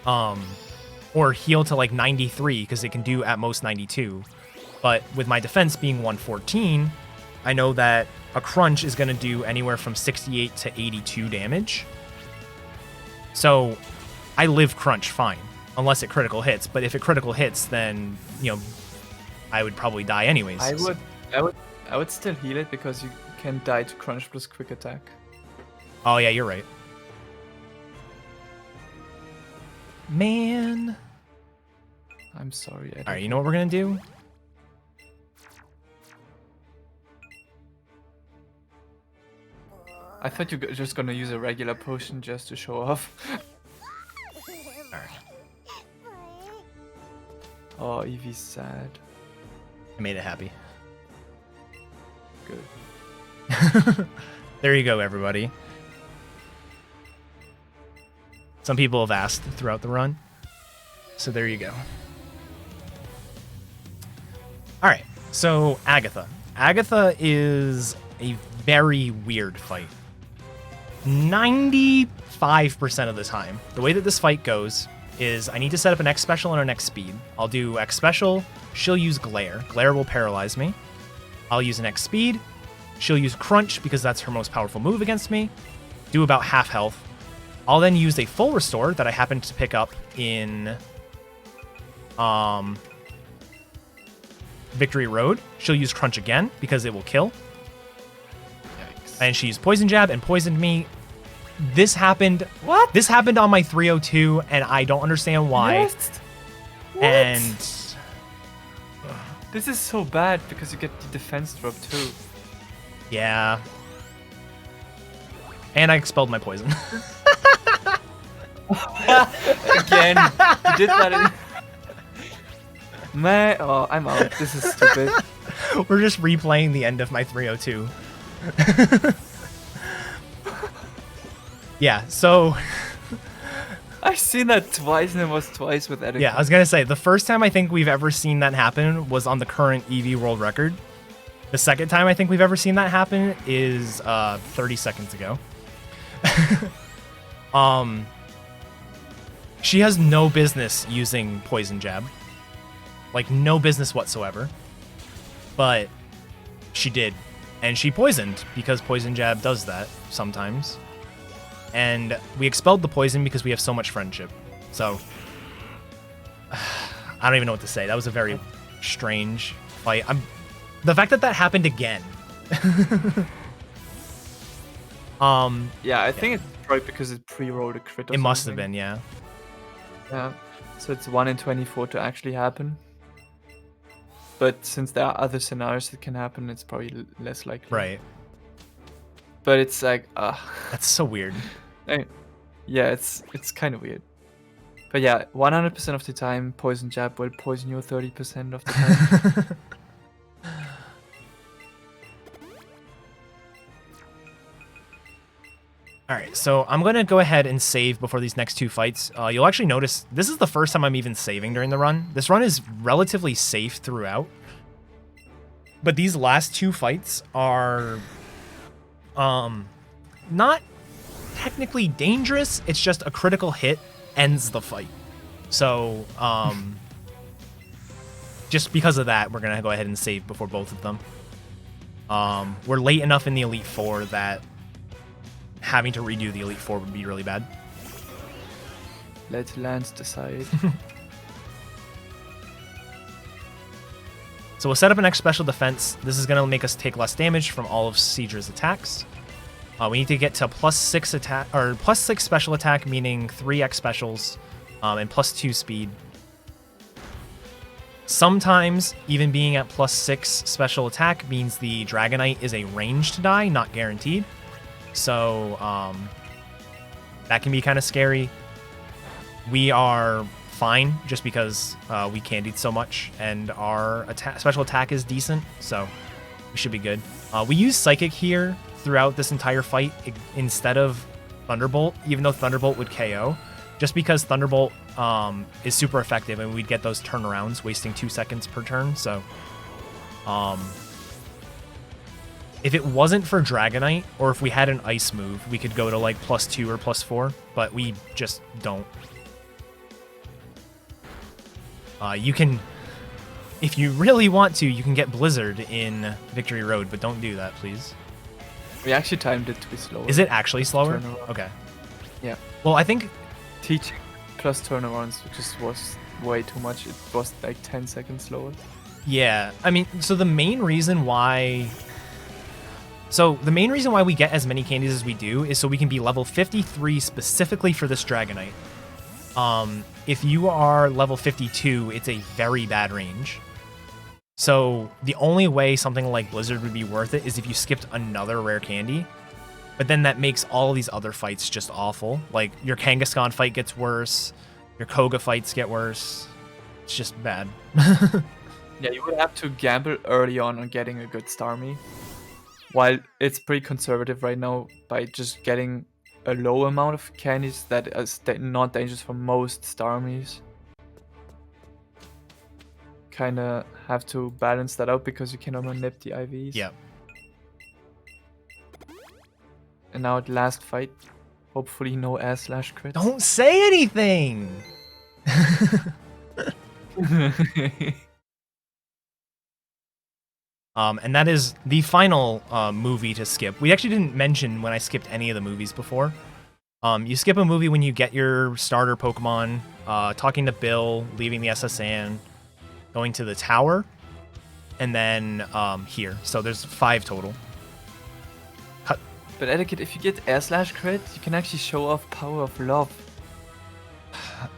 Or heal to like 93 because it can do at most 92. But with my defense being 114, I know that a crunch is going to do anywhere from 68 to 82 damage. So I live crunch fine, unless it critical hits. But if it critical hits, then, I would probably die anyways. I would still heal it because you can die to crunch plus quick attack. Oh yeah, you're right. Man. I'm sorry. Alright, you know what we're going to do? I thought you were just gonna use a regular potion just to show off. Alright. Oh, Eevee's sad. I made it happy. Good. There you go, everybody. Some people have asked throughout the run. So there you go. Alright, so Agatha. Agatha is a very weird fight. 95% of the time, the way that this fight goes is I need to set up an X special and an X speed. I'll do X special, she'll use Glare. Glare will paralyze me. I'll use an X speed. She'll use Crunch because that's her most powerful move against me. Do about half health. I'll then use a full restore that I happen to pick up in Victory Road. She'll use Crunch again because it will kill. Yikes. And she used Poison Jab and poisoned me. This happened. What? This happened on my 302, and I don't understand why. What? And This is so bad because you get the defense drop too. yeah. And I expelled my poison. Again, you did that in... Man, oh, I'm out. This is stupid. We're just replaying the end of my 302. Yeah, so I've seen that twice, and it was twice with eddaket. yeah, I was gonna say the first time I think we've ever seen that happen was on the current Eevee world record. The second time I think we've ever seen that happen is 30 seconds ago. She has no business using Poison Jab. Like, no business whatsoever. But she did. And she poisoned, because Poison Jab does that sometimes. And we expelled the poison because we have so much friendship. So, I don't even know what to say. That was a very strange fight. The fact that that happened again. Yeah, I think it's probably because it pre-rolled a crit or It must have something. been, yeah. Yeah, so it's 1 in 24 to actually happen. But since there are other scenarios that can happen, it's probably less likely. Right. But it's like, That's so weird. yeah, it's kind of weird. But yeah, 100% of the time, Poison Jab will poison you 30% of the time. Alright, so I'm going to go ahead and save before these next two fights. You'll actually notice this is the first time I'm even saving during the run. This run is relatively safe throughout. But these last two fights are not technically dangerous. It's just a critical hit ends the fight. So, just because of that, we're going to go ahead and save before both of them. We're late enough in the Elite Four that having to redo the Elite Four would be really bad. Let Lance decide. So we'll set up an X special defense. This is going to make us take less damage from all of Siege's attacks. We need to get to +6 attack or +6 special attack, meaning 3 X specials, and +2 speed. Sometimes even being at +6 special attack means the Dragonite is a ranged die, not guaranteed. So that can be kind of scary. We are fine just because we candied so much and our special attack is decent, so we should be good. We use Psychic here throughout this entire fight instead of Thunderbolt, even though Thunderbolt would KO, just because Thunderbolt is super effective and we'd get those turnarounds, wasting 2 seconds per turn. So if it wasn't for Dragonite, or if we had an Ice move, we could go to like +2 or +4, but we just don't. You can, if you really want to, you can get Blizzard in Victory Road, but don't do that, please. We actually timed it to be slower. Is it actually slower? Turnaround. Okay. Yeah. Well, I think Teaching plus turnarounds just was way too much. It was like 10 seconds slower. yeah. I mean, so the main reason why we get as many candies as we do is so we can be level 53 specifically for this Dragonite. If you are level 52, it's a very bad range. So the only way something like Blizzard would be worth it is if you skipped another rare candy. But then that makes all these other fights just awful. Like, your Kangaskhan fight gets worse. Your Koga fights get worse. It's just bad. Yeah, you would have to gamble early on getting a good Starmie. While it's pretty conservative right now by just getting a low amount of candies that is not dangerous for most Starmies. Kinda have to balance that out because you cannot nip the IVs. Yeah. And now at last fight, hopefully no ass slash crits. Don't say anything! And that is the final movie to skip. We actually didn't mention when I skipped any of the movies before. You skip a movie when you get your starter Pokemon, talking to Bill, leaving the SSN, going to the tower, and then here. So there's 5 total. But Eddaket, if you get Air Slash crit, you can actually show off Power of Love.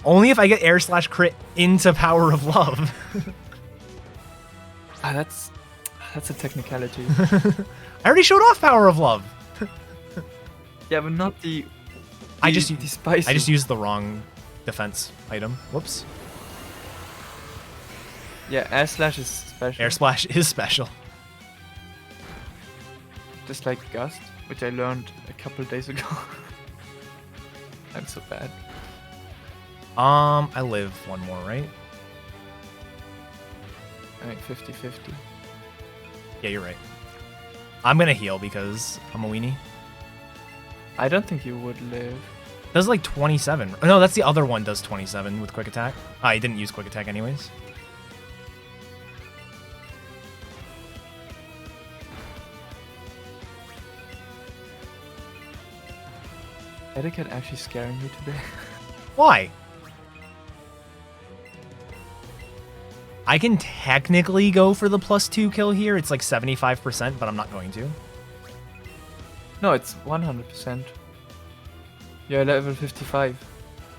Only if I get Air Slash crit into Power of Love. That's a technicality. I already showed off Power of Love. Yeah, but not the I just spicy. I just used the wrong defense item. Whoops. Yeah, Air Slash is special. Air Splash is special. Just like Gust, which I learned a couple days ago. I'm so bad. I live one more, right? I mean, 50-50. Yeah, you're right. I'm gonna heal because I'm a weenie. I don't think you would live. Does like 27. Oh, no, that's the other one does 27 with quick attack. I didn't use quick attack anyways. Eddaket actually scaring you today. Why? I can technically go for the +2 kill here. It's like 75%, but I'm not going to. No, it's 100%. You're level 55.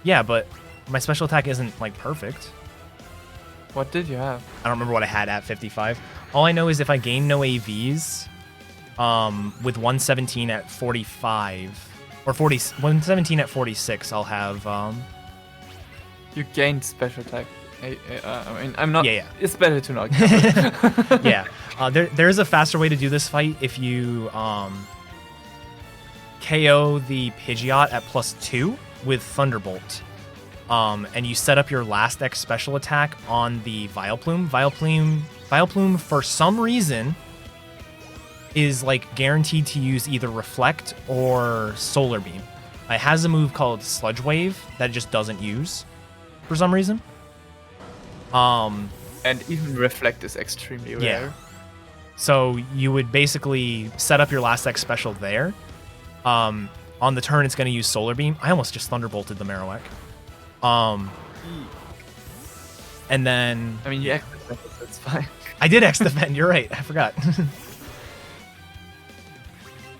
Yeah, but my special attack isn't like perfect. What did you have? I don't remember what I had at 55. All I know is if I gain no AVs, with 117 at 45, or 117 at 46, I'll have, You gained special attack. I mean, I'm not. Yeah, yeah. It's better to not. Yeah. There's a faster way to do this fight if you, KO the Pidgeot at +2 with Thunderbolt. And you set up your last X special attack on the Vileplume. Vileplume, for some reason, is like guaranteed to use either Reflect or Solar Beam. It has a move called Sludge Wave that it just doesn't use for some reason. And even Reflect is extremely rare. Yeah. So you would basically set up your last X special there. On the turn, it's going to use Solar Beam. I almost just Thunderbolted the Marowak. And then... I mean, you X defend, so it's fine. I did X defend, you're right. I forgot.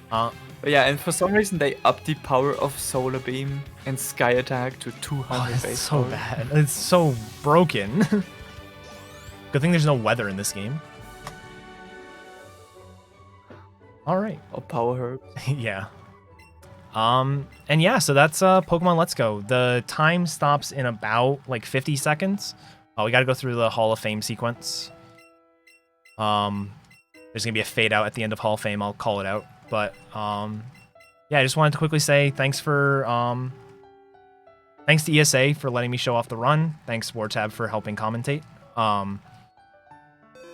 But yeah, and for some reason they upped the power of Solar Beam and Sky Attack to 200 that's base so power. bad. It's so broken. Good thing there's no weather in this game. All right. Or Power Herb. Yeah. And yeah, so that's Pokemon Let's Go. The time stops in about like 50 seconds. We got to go through the Hall of Fame sequence. There's gonna be a fade out at the end of Hall of Fame. I'll call it out. But yeah, I just wanted to quickly say thanks to ESA for letting me show off the run. Thanks Wartab for helping commentate.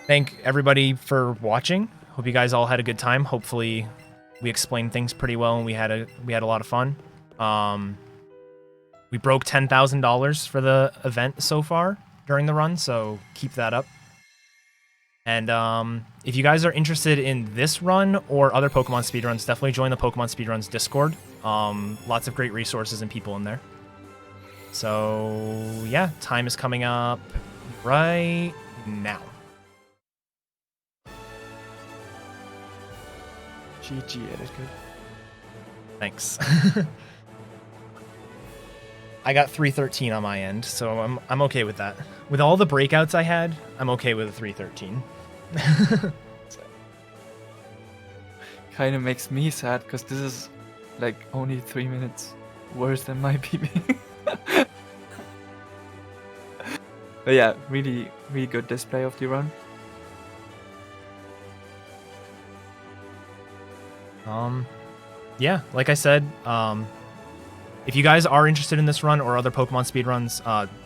Thank everybody for watching. Hope you guys all had a good time. Hopefully we explained things pretty well and we had a lot of fun. We broke $10,000 for the event so far during the run, so keep that up. And if you guys are interested in this run or other Pokemon speedruns, definitely join the Pokemon Speedruns Discord. Lots of great resources and people in there. So yeah, time is coming up right now. GG, Eddaket. Thanks. I got 313 on my end, so I'm okay with that. With all the breakouts I had, I'm okay with a 313. Kind of makes me sad because this is like only 3 minutes worse than my PB. But yeah, really, really good display of the run. Yeah, like I said, if you guys are interested in this run or other Pokemon speedruns,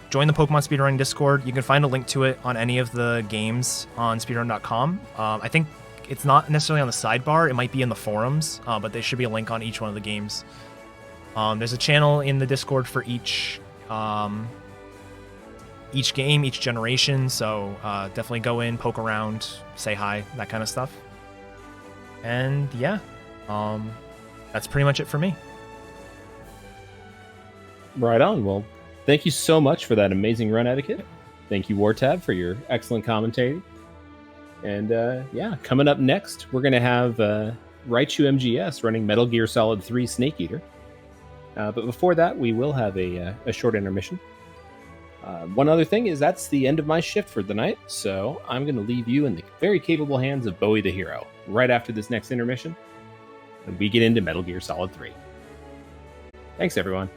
join the Pokemon Speedrunning Discord. You can find a link to it on any of the games on speedrun.com. I think it's not necessarily on the sidebar. It might be in the forums, but there should be a link on each one of the games. There's a channel in the Discord for each each game, each generation. So definitely go in, poke around, say hi, that kind of stuff. And yeah, that's pretty much it for me. Right on. Well, thank you so much for that amazing run etiquette. Thank you, Wartab, for your excellent commentating. And yeah, coming up next, we're going to have Raichu MGS running Metal Gear Solid 3 Snake Eater. But before that, we will have a short intermission. One other thing is that's the end of my shift for the night, so I'm going to leave you in the very capable hands of Bowie the Hero right after this next intermission, and we get into Metal Gear Solid 3. Thanks, everyone.